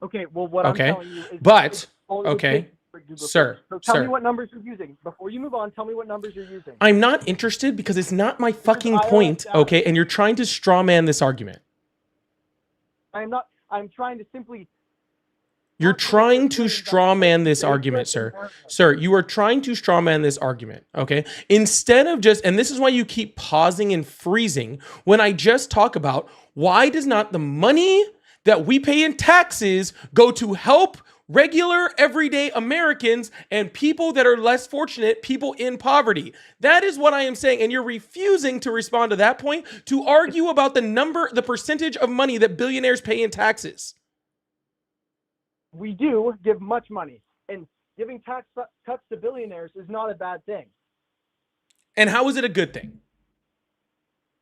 Okay, well, what I'm telling you is... But, only okay, take for Google sir, search. So tell sir. me what numbers you're using. Before you move on, tell me what numbers you're using. I'm not interested because it's not my fucking IRS point, data. okay? And you're trying to straw man this argument. I'm not. I'm trying to simply... You're trying to straw man this argument, sir. Sir, you are trying to straw man this argument, okay? Instead of just, and this is why you keep pausing and freezing when I just talk about why does not the money that we pay in taxes go to help regular everyday Americans and people that are less fortunate, people in poverty. That is what I am saying. And you're refusing to respond to that point, to argue about the percentage of money that billionaires pay in taxes. We do give much money, and giving tax cuts to billionaires is not a bad thing. And how is it a good thing?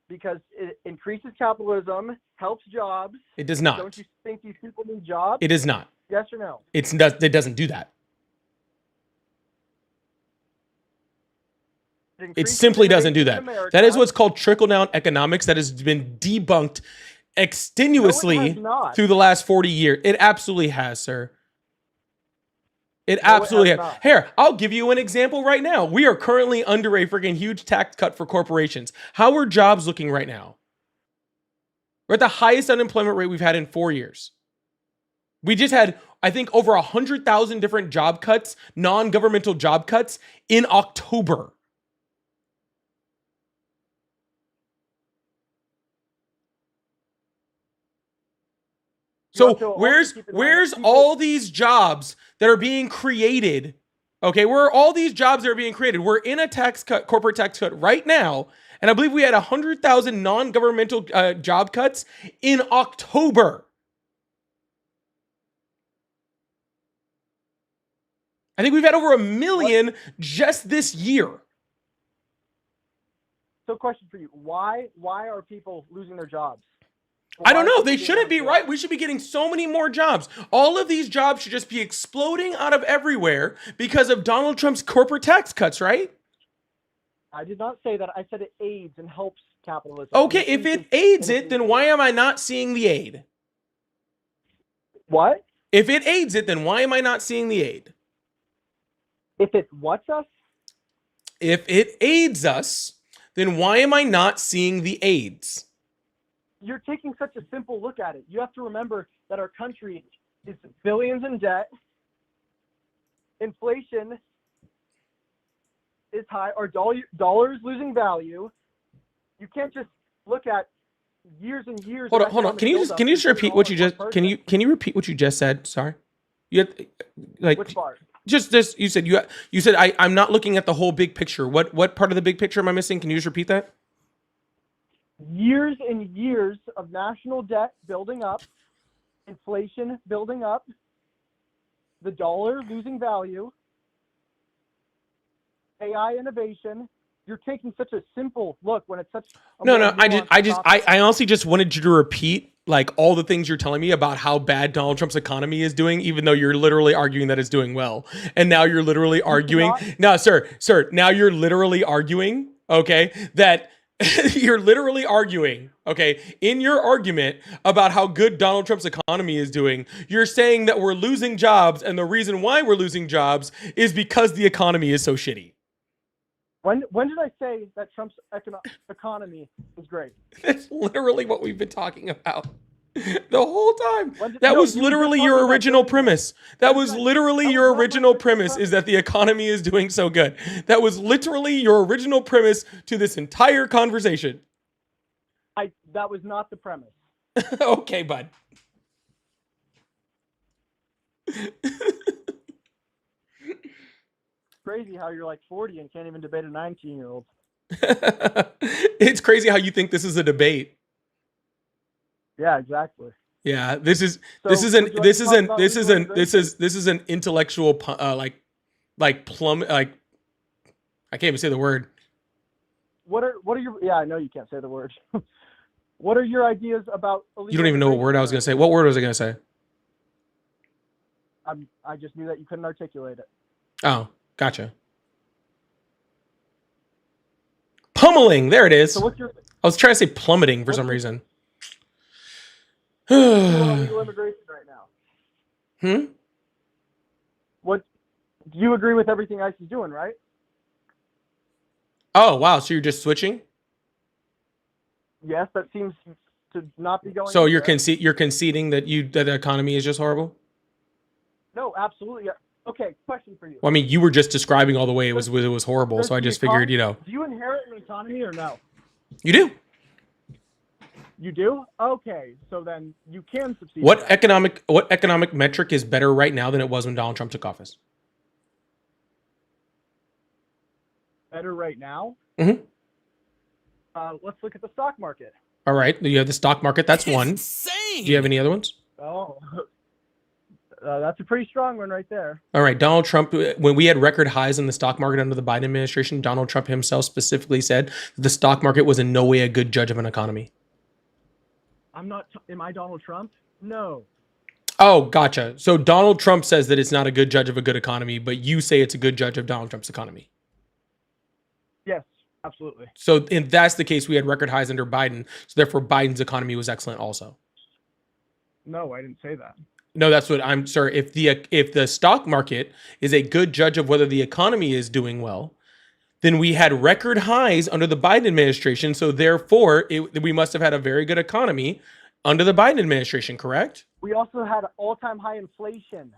Because it increases capitalism, helps jobs. It does not. Don't you think these people need jobs? It is not. Yes or no? It doesn't do that. It simply doesn't do that. That is what's called trickle-down economics that has been debunked extenuously through the last 40 years. It absolutely has, sir. It absolutely has. Here, I'll give you an example right now. We are currently under a freaking huge tax cut for corporations. How are jobs looking right now? We're at the highest unemployment rate we've had in 4 years. We just had, I think, over 100,000 different job cuts, non-governmental job cuts in October. So where's all these jobs that are being created? Okay, where are all these jobs that are being created? We're in a tax cut, corporate tax cut right now, and I believe we had 100,000 non-governmental job cuts in October. I think we've had over 1 million just this year. So, question for you: Why are people losing their jobs? I don't know. They shouldn't be, right? We should be getting so many more jobs. All of these jobs should just be exploding out of everywhere because of Donald Trump's corporate tax cuts, right? I did not say that. I said it aids and helps capitalism. Okay, if it aids it, then why am I not seeing the aid? What? If it aids it, then why am I not seeing the aid? If it what's us? If it aids us, then why am I not seeing the aids? You're taking such a simple look at it. You have to remember that our country is billions in debt. Inflation is high, or dollar is losing value. You can't just look at years and years. Hold of on, hold on. economic Can you buildup can you just and put it repeat all what in you one just can you person. can you repeat what you just said? Sorry. You had, like Which part? just this you said I'm not looking at the whole big picture. What part of the big picture am I missing? Can you just repeat that? Years and years of national debt building up, inflation building up, the dollar losing value, AI innovation. You're taking such a simple look when it's such a No, more no, nuanced topic. I honestly just wanted you to repeat like all the things you're telling me about how bad Donald Trump's economy is doing, even though you're literally arguing that it's doing well. And now you're literally arguing. cannot- No, sir, now you're literally arguing, okay, that you're literally arguing, okay, in your argument about how good Donald Trump's economy is doing, you're saying that we're losing jobs, and the reason why we're losing jobs is because the economy is so shitty. When did I say that Trump's economy is great? That's literally what we've been talking about the whole time. When did- That no, was you were just literally talking your about original building premise. That was That's not- literally that was your not my original original premise, is that the economy is doing so good. That was literally your original premise to this entire conversation. That was not the premise. Okay, bud. Crazy how you're like 40 and can't even debate a 19-year-old. It's crazy how you think this is a debate. Yeah, exactly. Yeah, this is So, this is would an you like this to is talk an about this is an legal this is this is an intellectual like plum like I can't even say the word. What are your? Yeah, I know you can't say the word. What are your ideas about illegal You don't even know what word I was gonna say. What word was I gonna say? I just knew that you couldn't articulate it. Oh, gotcha. Pummeling. There it is. So what's your I was trying to say plummeting for some reason. illegal immigration right now? Hmm? What do you agree with everything ICE is doing, right? Oh, wow. So you're just switching? Yes, that seems to not be going. So you're anywhere. you're conceding that that the economy is just horrible? No, absolutely. Okay, question for you. Well, I mean, you were just describing all the way it was horrible, Does so I the just figured, you know. Do you inherit an economy or no? You do. You do? Okay, so then you can succeed. What with that. economic metric is better right now than it was when Donald Trump took office? Better right now? Mhm. Let's look at the stock market. All right, you have the stock market. That's one. Insane. Do you have any other ones? Oh, that's a pretty strong one right there. All right, Donald Trump, when we had record highs in the stock market under the Biden administration, Donald Trump himself specifically said that the stock market was in no way a good judge of an economy. I'm not. Am I Donald Trump? No. Oh, gotcha. So Donald Trump says that it's not a good judge of a good economy, but you say it's a good judge of Donald Trump's economy. Yes, absolutely. So if that's the case, we had record highs under Biden. So therefore, Biden's economy was excellent also. No, I didn't say that. No, that's what I'm sir. If the stock market is a good judge of whether the economy is doing well, then we had record highs under the Biden administration. So therefore, we must have had a very good economy under the Biden administration, correct? We also had all-time high inflation.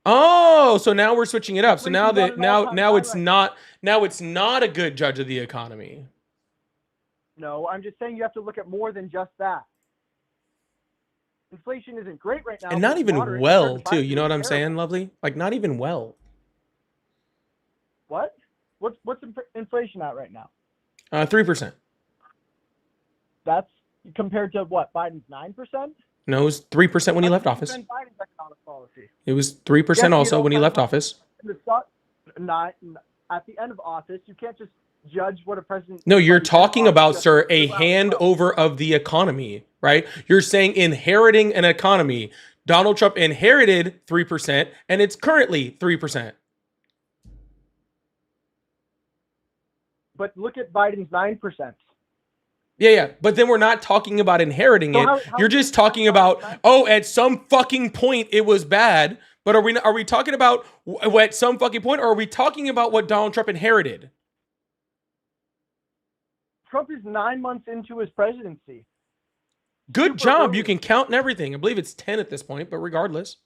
Oh, so now we're switching it up. So now Inflation's that at an all-time now high it's right not a good judge of the economy. No, I'm just saying you have to look at more than just that. Inflation isn't great right now. And but not it's even moderate well, compared to too. Biden. You know what I'm It's saying, terrible. Lovely? Like not even well. What? What's inflation at right now? 3%. That's compared to what? Biden's 9%? No, it was 3% when he left office. Biden's economic policy. It was 3% Yes, also you when he know, left office. The stock, not at the end of office, you can't just judge what a president. No, you're somebody did in talking office about, just sir, a throughout the world. handover of the economy, right? You're saying inheriting an economy. Donald Trump inherited 3%, and it's currently 3%. But look at Biden's 9%. Yeah. But then we're not talking about inheriting So it. how You're do you just talking define about, Biden's 9%? oh, at some fucking point it was bad. But are we talking about at some fucking point, or are we talking about what Donald Trump inherited? Trump is 9 months into his presidency. Good Super job. early. You can count and everything. I believe it's 10 at this point, but regardless.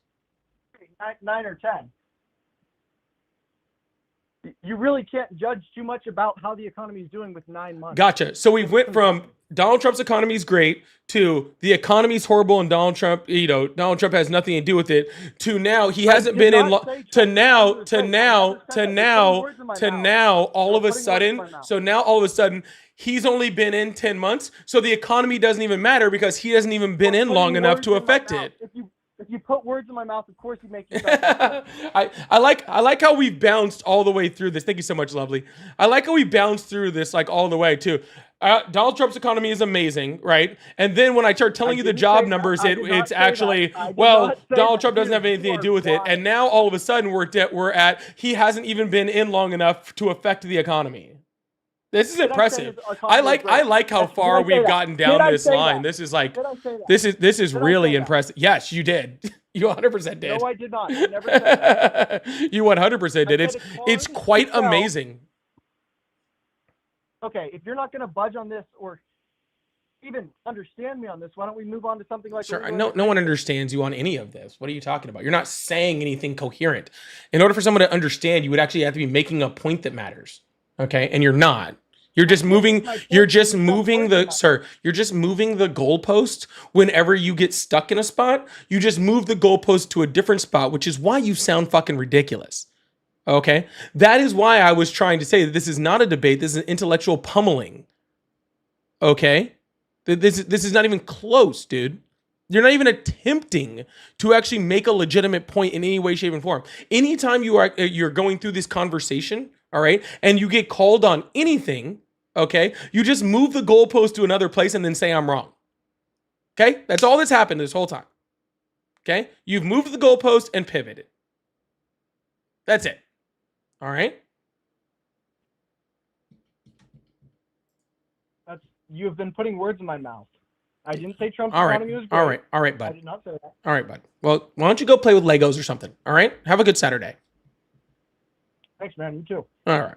9 or 10. you really can't judge too much about how the economy is doing with 9 months. Gotcha. So we've went from Donald Trump's economy is great to the economy's horrible and Donald Trump, Donald Trump has nothing to do with it, to now he hasn't been in to now all of a sudden, so now all of a sudden he's only been in 10 months, so the economy doesn't even matter because he hasn't even been in long enough to affect it. If you put words in my mouth, of course you make yourself. I like how we've bounced all the way through this. Thank you so much, lovely. I like how we bounced through this like all the way too. Donald Trump's economy is amazing, right? And then when I start telling you the job numbers, it's actually, well, Donald Trump doesn't have anything to do with it. And now all of a sudden we're at he hasn't even been in long enough to affect the economy. This is impressive. I like how far we've gotten down this line. This is like this is really impressive. Yes, you did. You 100% did. No, I did not. I never said that. You 100% did. It's quite amazing. Okay, if you're not going to budge on this or even understand me on this, why don't we move on to something like? Sure. No one understands you on any of this. What are you talking about? You're not saying anything coherent. In order for someone to understand, you would actually have to be making a point that matters. Okay, and you're not. You're just moving the goalpost whenever you get stuck in a spot. You just move the goalpost to a different spot, which is why you sound fucking ridiculous. Okay? That is why I was trying to say that this is not a debate, this is an intellectual pummeling. Okay? This is not even close, dude. You're not even attempting to actually make a legitimate point in any way, shape, and form. Anytime you're going through this conversation, all right, and you get called on anything, okay, you just move the goalpost to another place and then say I'm wrong. Okay? That's all that's happened this whole time. Okay? You've moved the goalpost and pivoted. That's it. All right? You have been putting words in my mouth. I didn't say Trump's economy was great. All right, bud. I did not say that. All right, bud. Well, why don't you go play with Legos or something? All right? Have a good Saturday. Thanks, man. You too. All right.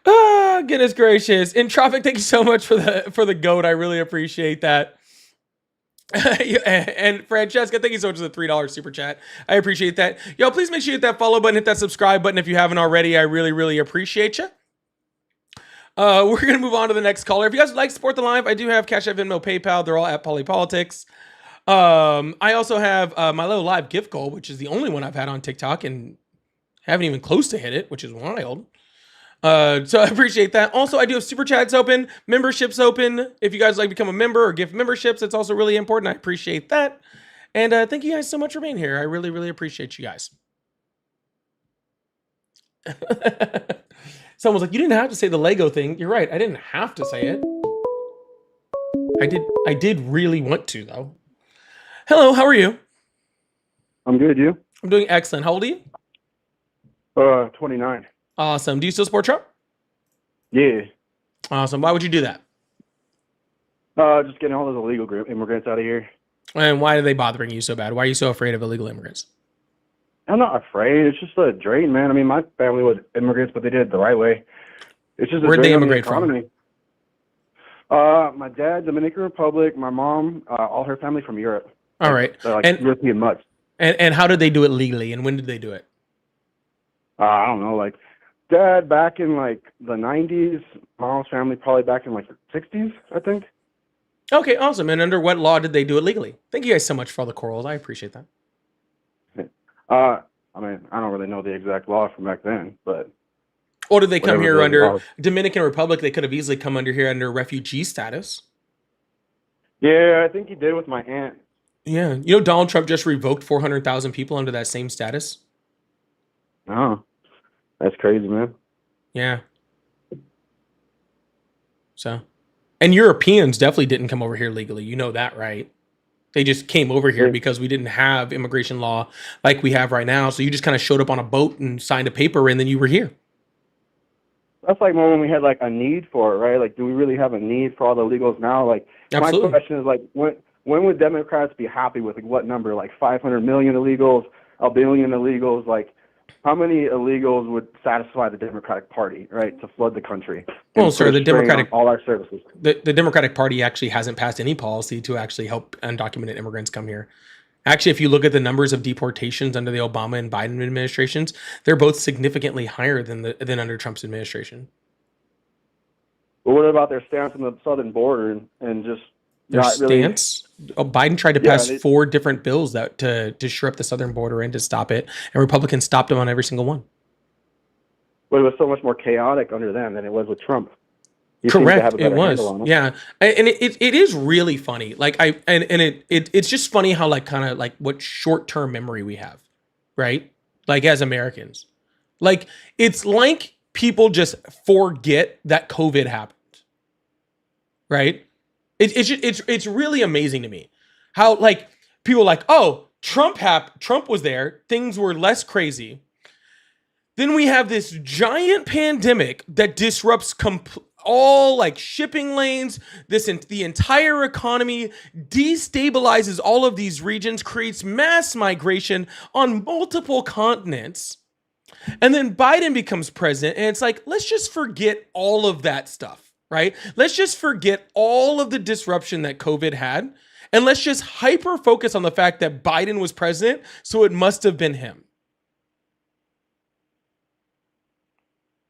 Oh, goodness gracious. In Traffic, thank you so much for the goat. I really appreciate that. And Francesca, thank you so much for the $3 super chat. I appreciate that. Yo, please make sure you hit that follow button, hit that subscribe button if you haven't already. I really, really appreciate you. We're going to move on to the next caller. If you guys would like to support the live, I do have Cash App, Venmo, PayPal. They're all at Polypolitics. I also have my little live gift goal, which is the only one I've had on TikTok and haven't even close to hit it, which is wild. So I appreciate that. Also, I do have super chats open, memberships open. If you guys like to become a member or gift memberships, it's also really important. I appreciate that. And thank you guys so much for being here. I really, really appreciate you guys. Someone's like, you didn't have to say the Lego thing. You're right. I didn't have to say it. I did really want to, though. Hello, how are you? I'm good, you? I'm doing excellent. How old are you? 29. Awesome. Do you still support Trump? Yeah. Awesome. Why would you do that? Just getting all those illegal immigrants out of here. And why are they bothering you so bad? Why are you so afraid of illegal immigrants? I'm not afraid. It's just a drain, man. I mean, my family was immigrants, but they did it the right way. It's just a Where'd drain they on the immigrate from? economy. My dad, Dominican Republic. My mom, all her family from Europe. All right. They're like European mutts. And how did they do it legally? And when did they do it? I don't know. Like, dad back in like the 90s. Mom's family probably back in like the 60s, I think. Okay, awesome. And under what law did they do it legally? Thank you guys so much for all the corals. I appreciate that. I mean, I don't really know the exact law from back then, but. Or did they come whatever here the under law. Dominican Republic? They could have easily come under here under refugee status. Yeah, I think he did with my aunt. Yeah. You know, Donald Trump just revoked 400,000 people under that same status. Oh, that's crazy, man. Yeah. So, and Europeans definitely didn't come over here legally. You know that, right? They just came over here because we didn't have immigration law like we have right now. So you just kind of showed up on a boat and signed a paper and then you were here. That's like more when we had like a need for it, right? Like, do we really have a need for all the illegals now? Like, Absolutely. My question is like, when would Democrats be happy with like what number? Like 500 million illegals, a billion illegals? Like, how many illegals would satisfy the Democratic Party, right, to flood the country? Well, sir, the Democratic all our services. The Democratic Party actually hasn't passed any policy to actually help undocumented immigrants come here. Actually, if you look at the numbers of deportations under the Obama and Biden administrations, they're both significantly higher than under Trump's administration. But what about their stance on the southern border and just Their not really? stance. Biden tried to Yeah, pass 4 different bills that to shore up the southern border and to stop it, and Republicans stopped him on every single one. But it was so much more chaotic under them than it was with Trump. He seems to have Correct. a It better was. handle on them. Yeah. And it is really funny. Like it's just funny how like kind of like what short-term memory we have, right? Like as Americans. Like it's like people just forget that COVID happened. Right? It's really amazing to me how like people are like, "Oh, Trump was there. Things were less crazy." Then we have this giant pandemic that disrupts all like shipping lanes, the entire economy, destabilizes all of these regions, creates mass migration on multiple continents. And then Biden becomes president, and it's like, let's just forget all of that stuff, right? Let's just forget all of the disruption that COVID had, and let's just hyper focus on the fact that Biden was president, so it must have been him.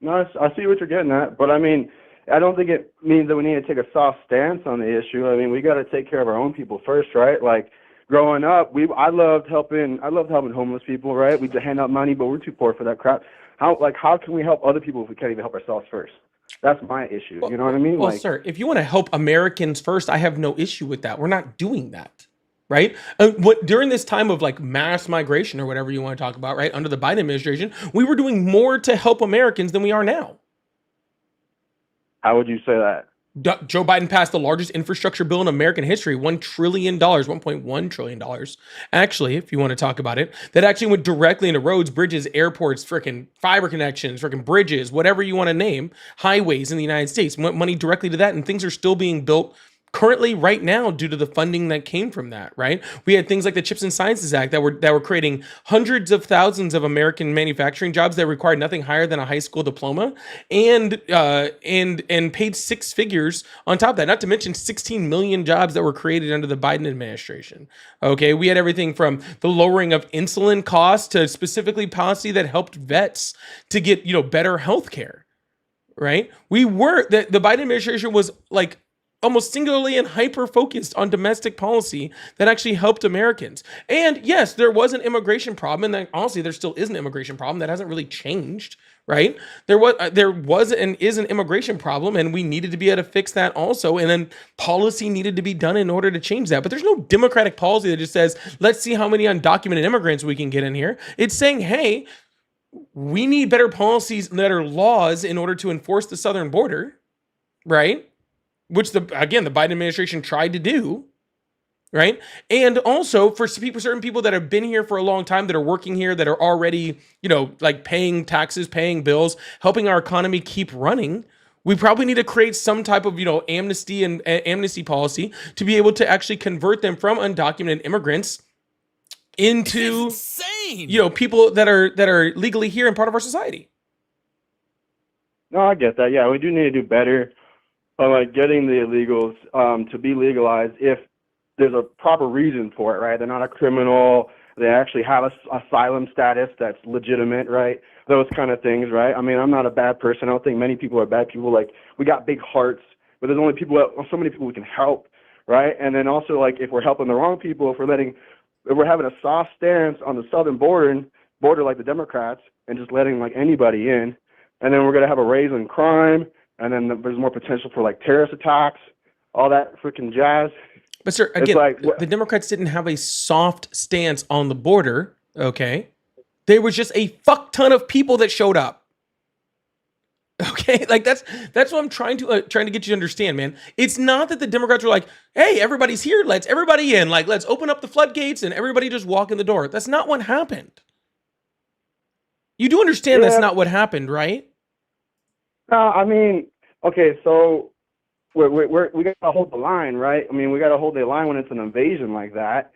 No, I see what you're getting at, but I mean, I don't think it means that we need to take a soft stance on the issue. I mean, we got to take care of our own people first, right? Like growing up, I loved helping homeless people, right? We'd hand out money, but we're too poor for that crap. How can we help other people if we can't even help ourselves first? That's my issue. You know what I mean? Well, sir, if you want to help Americans first, I have no issue with that. We're not doing that. Right? During this time of like mass migration or whatever you want to talk about, right? Under the Biden administration, we were doing more to help Americans than we are now. How would you say that? Joe Biden passed the largest infrastructure bill in American history, $1 trillion, $1.1 trillion. Actually, if you want to talk about it, that actually went directly into roads, bridges, airports, freaking fiber connections, freaking bridges, whatever you want to name, highways in the United States, went money directly to that. And things are still being built currently right now due to the funding that came from that, right? We had things like the Chips and Sciences Act that were creating hundreds of thousands of American manufacturing jobs that required nothing higher than a high school diploma and paid 6 figures on top of that, not to mention 16 million jobs that were created under the Biden administration. Okay, we had everything from the lowering of insulin costs to specifically policy that helped vets to get, better health care, right? The Biden administration was like almost singularly and hyper-focused on domestic policy that actually helped Americans. And yes, there was an immigration problem, and then honestly, there still is an immigration problem that hasn't really changed, right? There was and is an immigration problem, and we needed to be able to fix that also, and then policy needed to be done in order to change that. But there's no democratic policy that just says, let's see how many undocumented immigrants we can get in here. It's saying, hey, we need better policies that are laws in order to enforce the southern border, right? Which the Biden administration tried to do, right? And also for certain people that have been here for a long time, that are working here, that are already, like paying taxes, paying bills, helping our economy keep running, we probably need to create some type of, amnesty and amnesty policy to be able to actually convert them from undocumented immigrants into, people that are legally here and part of our society. No, I get that. Yeah, we do need to do better on like getting the illegals to be legalized if there's a proper reason for it, right? They're not a criminal. They actually have a asylum status that's legitimate, right? Those kind of things, right? I mean, I'm not a bad person. I don't think many people are bad people. Like, we got big hearts, but there's only so many people we can help, right? And then also, like, if we're helping the wrong people, if we're having a soft stance on the southern border like the Democrats, and just letting like anybody in, and then we're gonna have a raise in crime. And then there's more potential for like terrorist attacks, all that freaking jazz. But sir, again, the Democrats didn't have a soft stance on the border, okay? There was just a fuck ton of people that showed up. Okay, like that's what I'm trying to get you to understand, man. It's not that the Democrats were like, "Hey, everybody's here, let's everybody in, like let's open up the floodgates and everybody just walk in the door." That's not what happened. You do understand that's not what happened, right? I mean, okay, so we got to hold the line, right? I mean, we got to hold the line when it's an invasion like that.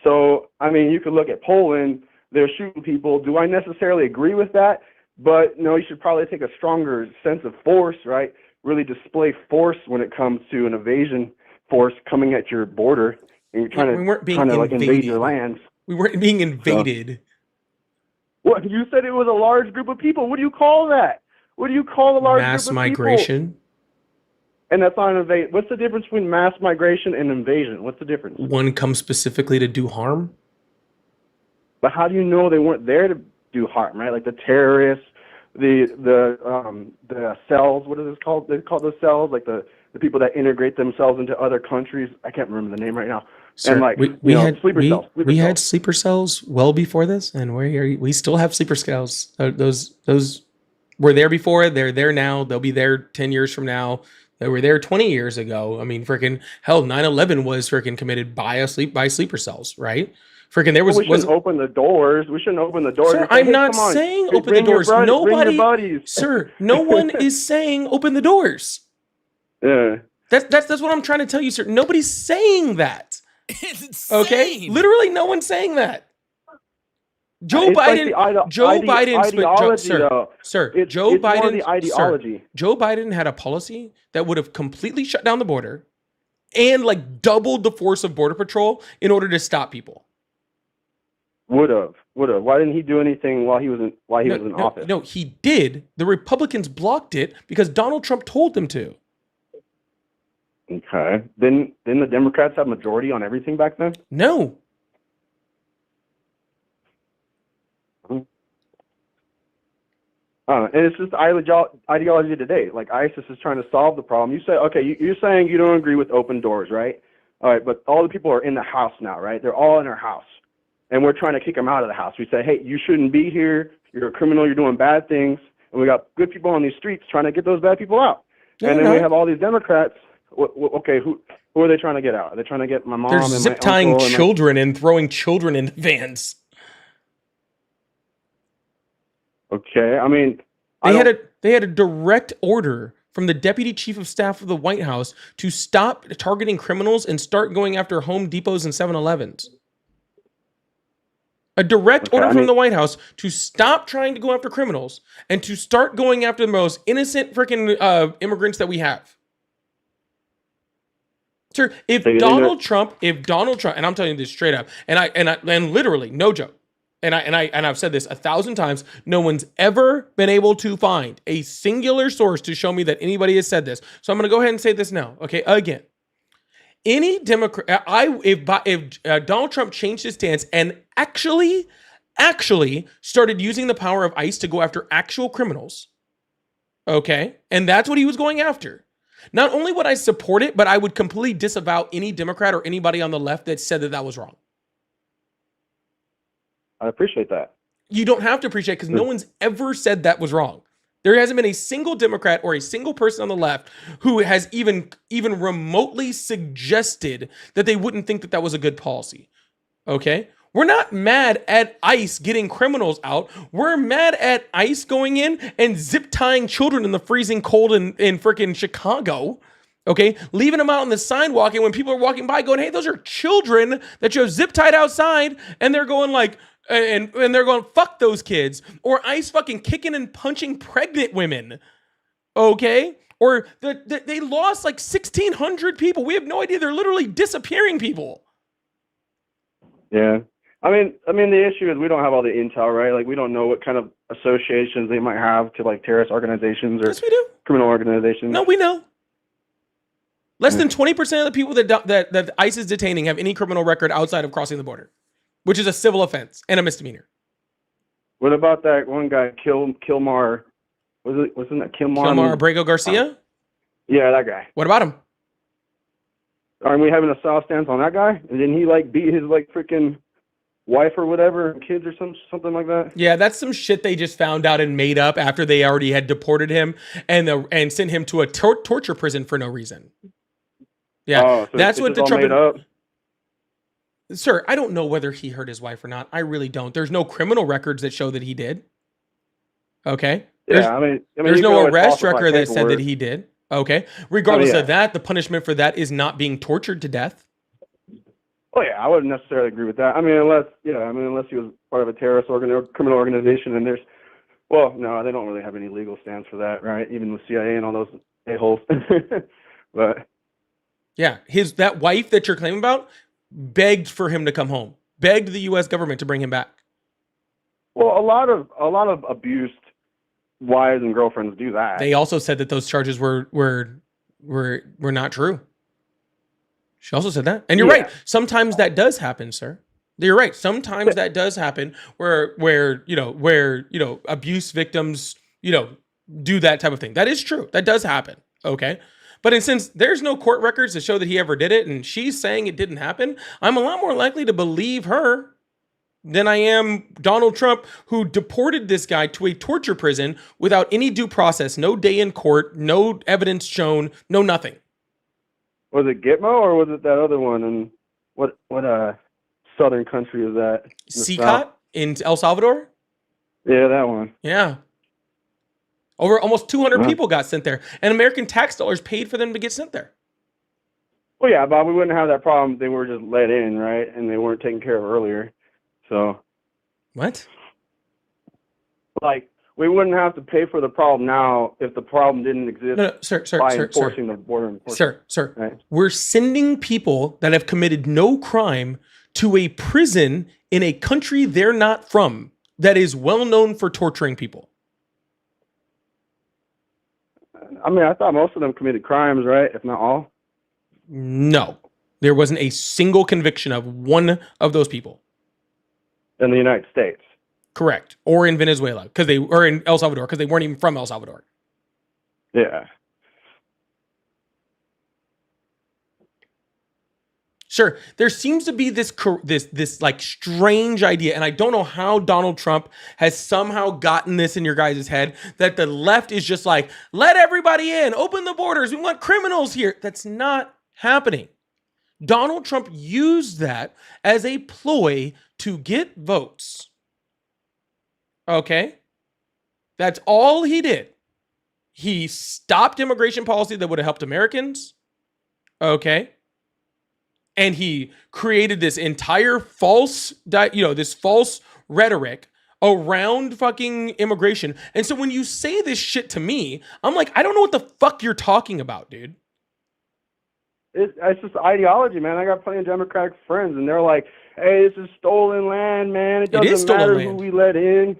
So, I mean, you could look at Poland, they're shooting people. Do I necessarily agree with that? But, no, you should probably take a stronger sense of force, right? Really display force when it comes to an invasion force coming at your border. and you're trying We weren't being to like invade your invaded. lands. We weren't being invaded. What you said it was a large group of people. What do you call that? What do you call a large Mass group of migration. people? And that's not an invade. What's the difference between mass migration and invasion? What's the difference? One comes specifically to do harm. But how do you know they weren't there to do harm, right? Like the terrorists, the cells. What is this called? They call those cells, like the people that integrate themselves into other countries. I can't remember the name right now. Sir, and like we had sleeper cells. We had sleeper cells well before this, and we still have sleeper cells. Those were there before. They're there now. They'll be there 10 years from now. They were there 20 years ago. I mean, freaking hell, 9/11 was freaking committed by sleeper cells, right? Freaking there was. We shouldn't open the doors. We shouldn't open the doors. Sir, Say, I'm hey, not come on, saying hey, open the bring your doors. buddies, bring your Nobody, buddies. sir, no one is saying open the doors. Yeah. That's what I'm trying to tell you, sir. Nobody's saying that. It's insane. Okay, literally, no one's saying that. Joe It's Biden, like Joe Biden, ideology, sir, though. sir, It's Joe more Biden, the ideology. Joe Biden had a policy that would have completely shut down the border and like doubled the force of Border Patrol in order to stop people. Would have. Why didn't he do anything while he was in office? No, he did. The Republicans blocked it because Donald Trump told them to. Okay. Didn't the Democrats have majority on everything back then? No. And it's just ideology today. Like ISIS is trying to solve the problem. You say, okay, you're saying you don't agree with open doors, right? All right, but all the people are in the house now, right? They're all in our house. And we're trying to kick them out of the house. We say, hey, you shouldn't be here. You're a criminal. You're doing bad things. And we got good people on these streets trying to get those bad people out. No, and then no. we have all these Democrats. Okay, who are they trying to get out? Are they trying to get my mom They're and zip my tying uncle and children and throwing children in vans. Okay, I mean, They had a direct order from the deputy chief of staff of the White House to stop targeting criminals and start going after Home Depots and 7-Elevens. A direct order from the White House to stop trying to go after criminals and to start going after the most innocent freaking immigrants that we have. Sir, if Donald Trump, and I'm telling you this straight up, and literally, no joke, and I've said this 1,000 times, no one's ever been able to find a singular source to show me that anybody has said this. So I'm going to go ahead and say this now. Okay, again, any Democrat, if Donald Trump changed his stance and actually started using the power of ICE to go after actual criminals, okay, and that's what he was going after. Not only would I support it, but I would completely disavow any Democrat or anybody on the left that said that was wrong. I appreciate that. You don't have to appreciate it because no one's ever said that was wrong. There hasn't been a single Democrat or a single person on the left who has even remotely suggested that they wouldn't think that was a good policy. Okay? We're not mad at ICE getting criminals out. We're mad at ICE going in and zip tying children in the freezing cold in freaking Chicago. Okay? Leaving them out on the sidewalk, and when people are walking by going, hey, those are children that you have zip tied outside, and they're going like, and they're going, fuck those kids. Or ICE fucking kicking and punching pregnant women. Okay? Or they lost like 1,600 people. We have no idea. They're literally disappearing people. Yeah. I mean, the issue is we don't have all the intel, right? Like, we don't know what kind of associations they might have to like terrorist organizations or Yes, we do. criminal organizations. No, we know. Less than 20% of the people that ICE is detaining have any criminal record outside of crossing the border, which is a civil offense and a misdemeanor. What about that one guy, Kilmar? Wasn't that Kilmar? Kilmar Abrego Garcia? Yeah, that guy. What about him? Aren't we having a soft stance on that guy? And didn't he like beat his like freaking wife or whatever, and kids or something like that? Yeah, that's some shit they just found out and made up after they already had deported him and sent him to a torture prison for no reason. Yeah, so that's what the Trump made up. Sir, I don't know whether he hurt his wife or not. I really don't. There's no criminal records that show that he did. Okay. There's no arrest record that said that he did. Okay. Regardless of that, the punishment for that is not being tortured to death. Oh yeah, I wouldn't necessarily agree with that. Unless he was part of a terrorist criminal organization, and no, they don't really have any legal stance for that, right? Even the CIA and all those a-holes. But yeah, that wife that you're claiming about, begged for him to come home, begged the U.S. government to bring him back. Well, a lot of abused wives and girlfriends do that. They also said that those charges were not true. She also said that. And you're right. Sometimes that does happen, sir. You're right. Sometimes that does happen where abuse victims, do that type of thing. That is true. That does happen. Okay. But since there's no court records to show that he ever did it, and she's saying it didn't happen, I'm a lot more likely to believe her than I am Donald Trump, who deported this guy to a torture prison without any due process, no day in court, no evidence shown, no nothing. Was it Gitmo or was it that other one? And what southern country is that? CCOT in El Salvador? Yeah, that one. Yeah. Over almost 200 people got sent there, and American tax dollars paid for them to get sent there. Well, yeah, Bob, we wouldn't have that problem. They were just let in, right? And they weren't taken care of earlier. So. What? Like, we wouldn't have to pay for the problem now if the problem didn't exist by enforcing the border enforcement. Sir, right? We're sending people that have committed no crime to a prison in a country they're not from that is well known for torturing people. I mean, I thought most of them committed crimes, right? If not all. No, there wasn't a single conviction of one of those people. In the United States. Correct. Or in Venezuela, or in El Salvador, because they weren't even from El Salvador. Yeah. Sure. There seems to be this like strange idea, and I don't know how Donald Trump has somehow gotten this in your guys' head, that the left is just like, let everybody in, open the borders, we want criminals here. That's not happening. Donald Trump used that as a ploy to get votes. Okay? That's all he did. He stopped immigration policy that would have helped Americans. Okay? And he created this entire false rhetoric around fucking immigration. And so when you say this shit to me, I'm like, I don't know what the fuck you're talking about, dude. It's just ideology, man. I got plenty of Democratic friends, and they're like, hey, this is stolen land, man. It doesn't matter who we let in.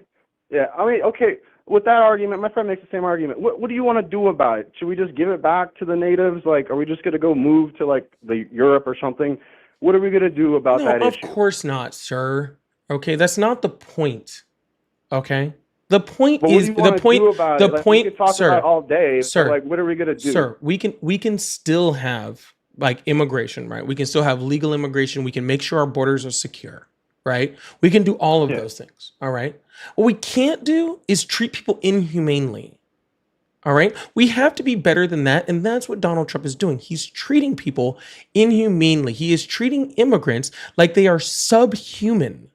Yeah, I mean, okay, with that argument, my friend makes the same argument. What do you want to do about it? Should we just give it back to the natives? Like, are we just going to go move to, like, the Europe or something? What are we going to do about that issue? Of course not, sir. Okay, that's not the point. Okay? The point is we can talk sir, about it all day. Sir, so, like, what are we going to do? Sir, we can still have like immigration, right? We can still have legal immigration. We can make sure our borders are secure, right? We can do all of those things, all right? What we can't do is treat people inhumanely, all right? We have to be better than that, and that's what Donald Trump is doing. He's treating people inhumanely. He is treating immigrants like they are subhuman.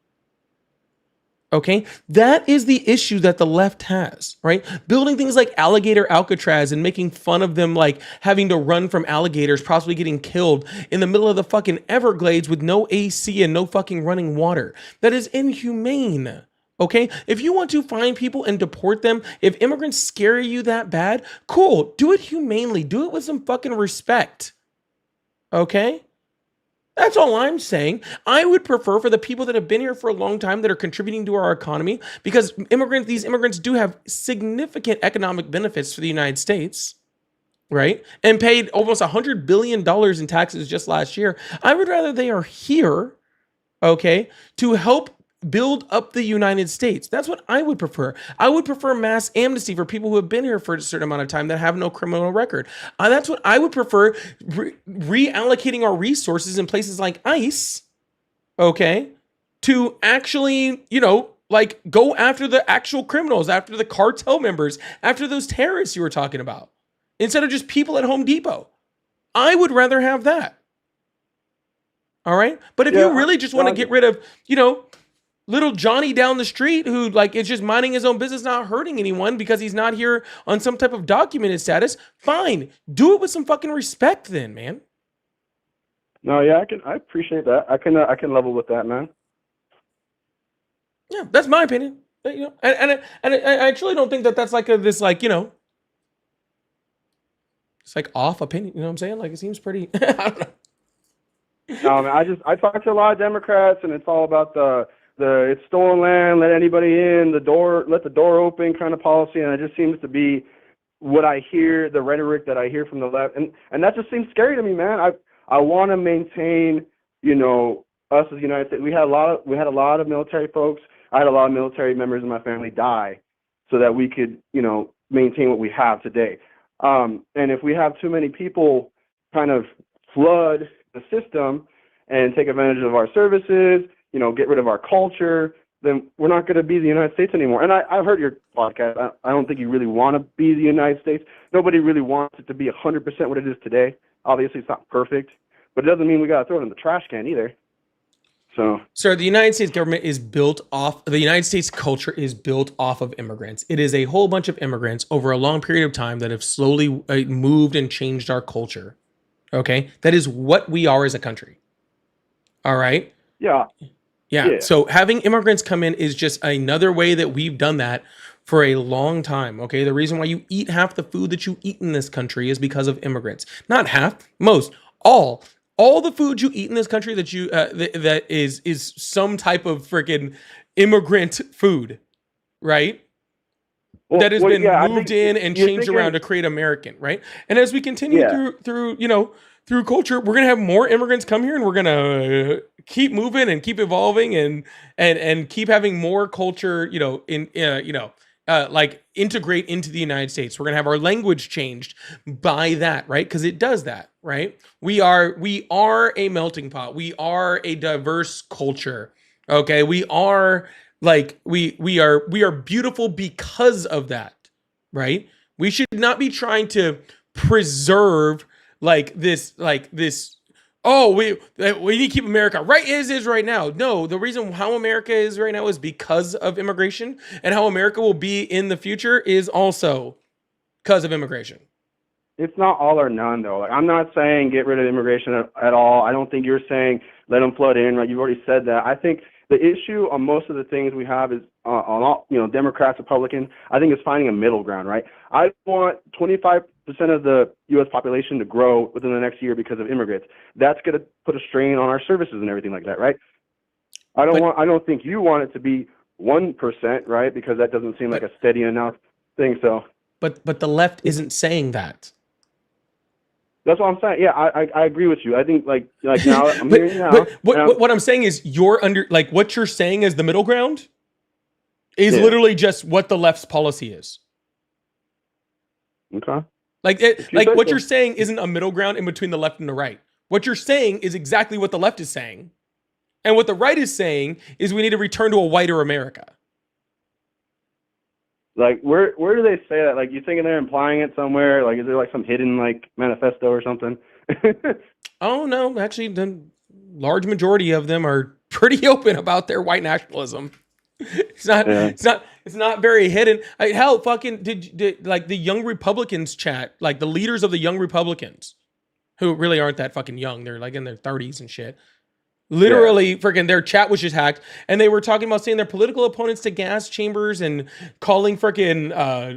Okay, that is the issue that the left has, right? Building things like alligator Alcatraz and making fun of them, like having to run from alligators, possibly getting killed in the middle of the fucking Everglades with no AC and no fucking running water. That is inhumane. Okay, if you want to find people and deport them, if immigrants scare you that bad, cool, do it humanely, do it with some fucking respect. Okay? That's all I'm saying. I would prefer for the people that have been here for a long time that are contributing to our economy, because these immigrants do have significant economic benefits for the United States, right? And paid almost $100 billion in taxes just last year. I would rather they are here, okay, to help build up the United States. That's what I would prefer. I would prefer mass amnesty for people who have been here for a certain amount of time that have no criminal record. That's what I would prefer, reallocating our resources in places like ICE, okay, to actually, like go after the actual criminals, after the cartel members, after those terrorists you were talking about, instead of just people at Home Depot. I would rather have that. All right? But if you really just want to get rid of, little Johnny down the street who like is just minding his own business, not hurting anyone because he's not here on some type of documented status, fine. Do it with some fucking respect then, man. No, yeah, I appreciate that. I can level with that, man. Yeah, that's my opinion. And I actually don't think that that's like it's like off opinion. You know what I'm saying? Like it seems pretty. I don't know. No, man, I talk to a lot of Democrats, and it's all about the it's stolen land, let anybody in, let the door open kind of policy, and it just seems to be what I hear, the rhetoric that I hear from the left, and that just seems scary to me, man. I want to maintain, us as the United States. We had a lot of military folks. I had a lot of military members in my family die, so that we could, maintain what we have today. And if we have too many people kind of flood the system and take advantage of our services, get rid of our culture, then we're not going to be the United States anymore. And I've heard your podcast. I don't think you really want to be the United States. Nobody really wants it to be 100% what it is today. Obviously, it's not perfect, but it doesn't mean we got to throw it in the trash can either. So, sir, the United States government is built off, the United States culture is built off of immigrants. It is a whole bunch of immigrants over a long period of time that have slowly moved and changed our culture. Okay? That is what we are as a country. All right? yeah. Yeah. So having immigrants come in is just another way that we've done that for a long time. Okay. The reason why you eat half the food that you eat in this country is because of immigrants. Not half, most, all the food you eat in this country that you that is some type of freaking immigrant food, right? Well, That has been moved in and you're changed thinking- around to create American, right? And as we continue Yeah. through culture, we're gonna have more immigrants come here, and we're gonna keep moving and keep evolving and keep having more culture, like integrate into the United States. We're gonna have our language changed by that, right? Because it does that, right? We are a melting pot. We are a diverse culture. Okay, we are like we are beautiful because of that, right? We should not be trying to preserve this. Oh, we need to keep America right as is right now. No, the reason how America is right now is because of immigration, and how America will be in the future is also because of immigration. It's not all or none, though. Like, I'm not saying get rid of immigration at all. I don't think you're saying let them flood in. Right? You've already said that. I think the issue on most of the things we have is on all, Democrats, Republicans. I think is finding a middle ground. Right? I want 25% of the U.S. population to grow within the next year because of immigrants. That's going to put a strain on our services and everything like that. Right? I don't think you want it to be 1%. Right? Because that doesn't seem like a steady enough thing. So. But the left isn't saying that. That's what I'm saying. Yeah, I agree with you. I think like now I'm hearing you now. But what I'm saying is what you're saying as the middle ground is literally just what the left's policy is. Okay. What you're saying isn't a middle ground in between the left and the right. What you're saying is exactly what the left is saying. And what the right is saying is we need to return to a whiter America. Like, where do they say that? Like, you thinking they're implying it somewhere? Like, is there like some hidden like manifesto or something? Oh no, actually, the large majority of them are pretty open about their white nationalism. It's not very hidden. Hell, fucking did like the Young Republicans chat, like the leaders of the Young Republicans, who really aren't that fucking young. They're like in their 30s and shit. Literally, freaking their chat was just hacked, and they were talking about sending their political opponents to gas chambers and calling freaking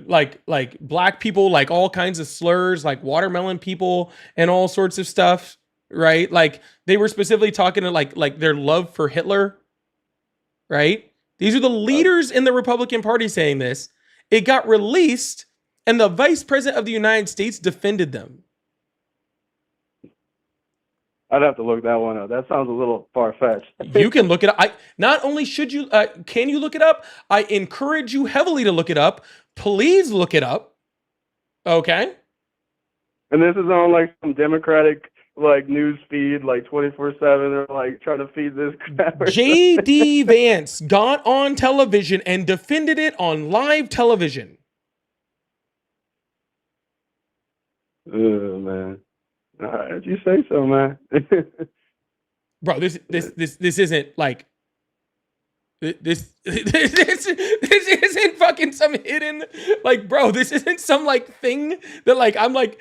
like black people like all kinds of slurs, like watermelon people and all sorts of stuff, right? Like they were specifically talking to like their love for Hitler, right? These are the leaders in the Republican Party saying this. It got released, and the Vice President of the United States defended them. I'd have to look that one up. That sounds a little far-fetched. You can look it up. Not only should you, can you look it up? I encourage you heavily to look it up. Please look it up. Okay. And this is on like some Democratic like news feed, like 24/7. They're like trying to feed this crap. J.D. Vance got on television and defended it on live television. Oh man. All right, you say so, man. Bro, this isn't like this isn't fucking some hidden like, bro, this isn't some like thing that like I'm like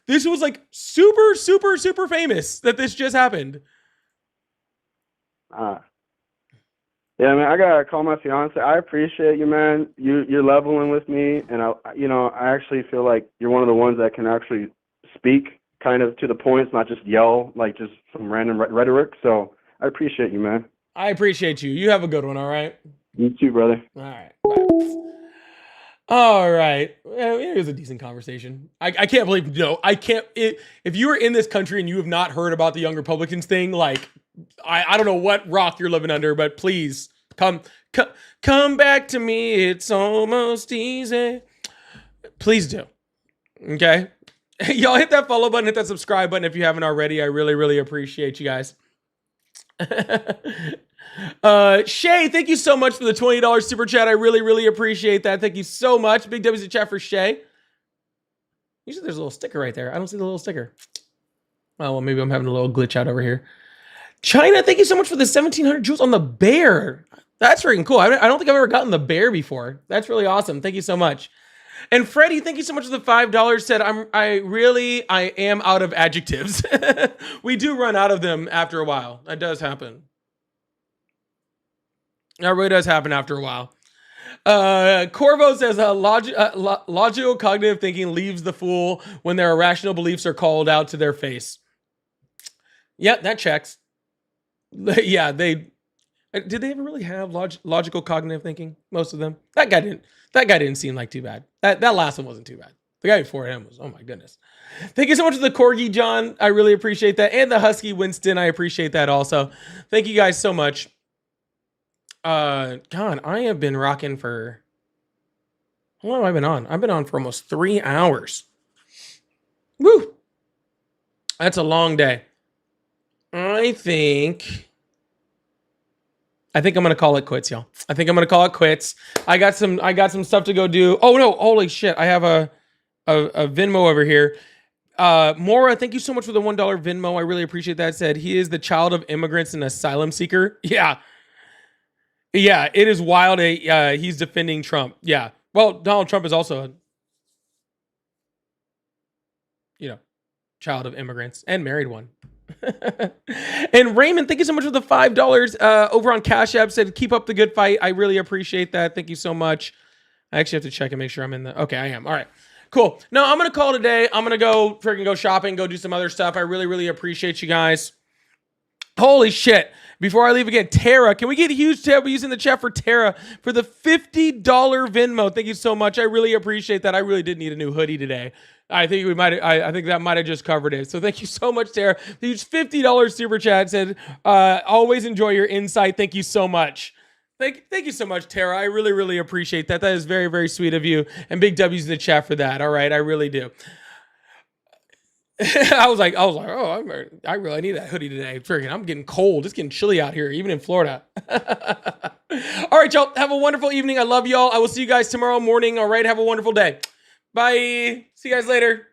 this was like super famous that this just happened. Yeah, man, I gotta call my fiance. I appreciate you, man. You're leveling with me, and I actually feel like you're one of the ones that can actually speak kind of to the point. It's not just yell, like just some random rhetoric. So I appreciate you, man. I appreciate you. You have a good one, all right? You too, brother. All right. Bye. All right. Well, it was a decent conversation. I can't believe, I can't. If you are in this country and you have not heard about the Young Republicans thing, like, I don't know what rock you're living under, but please come back to me. It's almost easy. Please do. Okay. Y'all hit that follow button, hit that subscribe button if you haven't already. I really, really appreciate you guys. Shay, thank you so much for the $20 super chat. I really, really appreciate that. Thank you so much. Big W's in chat for Shay. Usually there's a little sticker right there. I don't see the little sticker. Oh, well, maybe I'm having a little glitch out over here. China, thank you so much for the 1,700 jewels on the bear. That's freaking cool. I don't think I've ever gotten the bear before. That's really awesome. Thank you so much. And Freddie, thank you so much for the $5. Said I am out of adjectives. We do run out of them after a while. That does happen. That really does happen after a while. Corvo says logical cognitive thinking leaves the fool when their irrational beliefs are called out to their face. Yeah, that checks. Yeah, did they ever really have logical cognitive thinking? Most of them. That guy didn't seem like too bad. That last one wasn't too bad. The guy before him was, oh my goodness. Thank you so much for the Corgi, John. I really appreciate that. And the Husky Winston, I appreciate that also. Thank you guys so much. God, I have been rocking for, how long have I been on? I've been on for almost 3 hours. Woo! That's a long day. I think I'm gonna call it quits, y'all. I think I'm gonna call it quits. I got some stuff to go do. Oh no, holy shit. I have a Venmo over here. Mora, thank you so much for the $1 Venmo. I really appreciate that. Said he is the child of immigrants and asylum seeker. Yeah, it is wild. He's defending Trump. Yeah. Well, Donald Trump is also a, child of immigrants and married one. And Raymond, thank you so much for the $5 over on Cash App. Said keep up the good fight. I really appreciate that. Thank you so much. I actually have to check and make sure I'm in the. Okay, I am. All right. Cool. No, I'm gonna call today. I'm gonna go shopping, go do some other stuff. I really, really appreciate you guys. Holy shit. Before I leave again, Tara, can we get a huge W's in the chat for Tara for the $50 Venmo? Thank you so much. I really appreciate that. I really did need a new hoodie today. I think I think that might have just covered it. So thank you so much, Tara. The huge $50 super chat said, always enjoy your insight. Thank you so much. Thank you so much, Tara. I really, really appreciate that. That is very, very sweet of you. And big W's in the chat for that. All right. I really do. I was like, oh, I really need that hoodie today. Freaking, I'm getting cold. It's getting chilly out here, even in Florida. All right, y'all. Have a wonderful evening. I love y'all. I will see you guys tomorrow morning. All right. Have a wonderful day. Bye. See you guys later.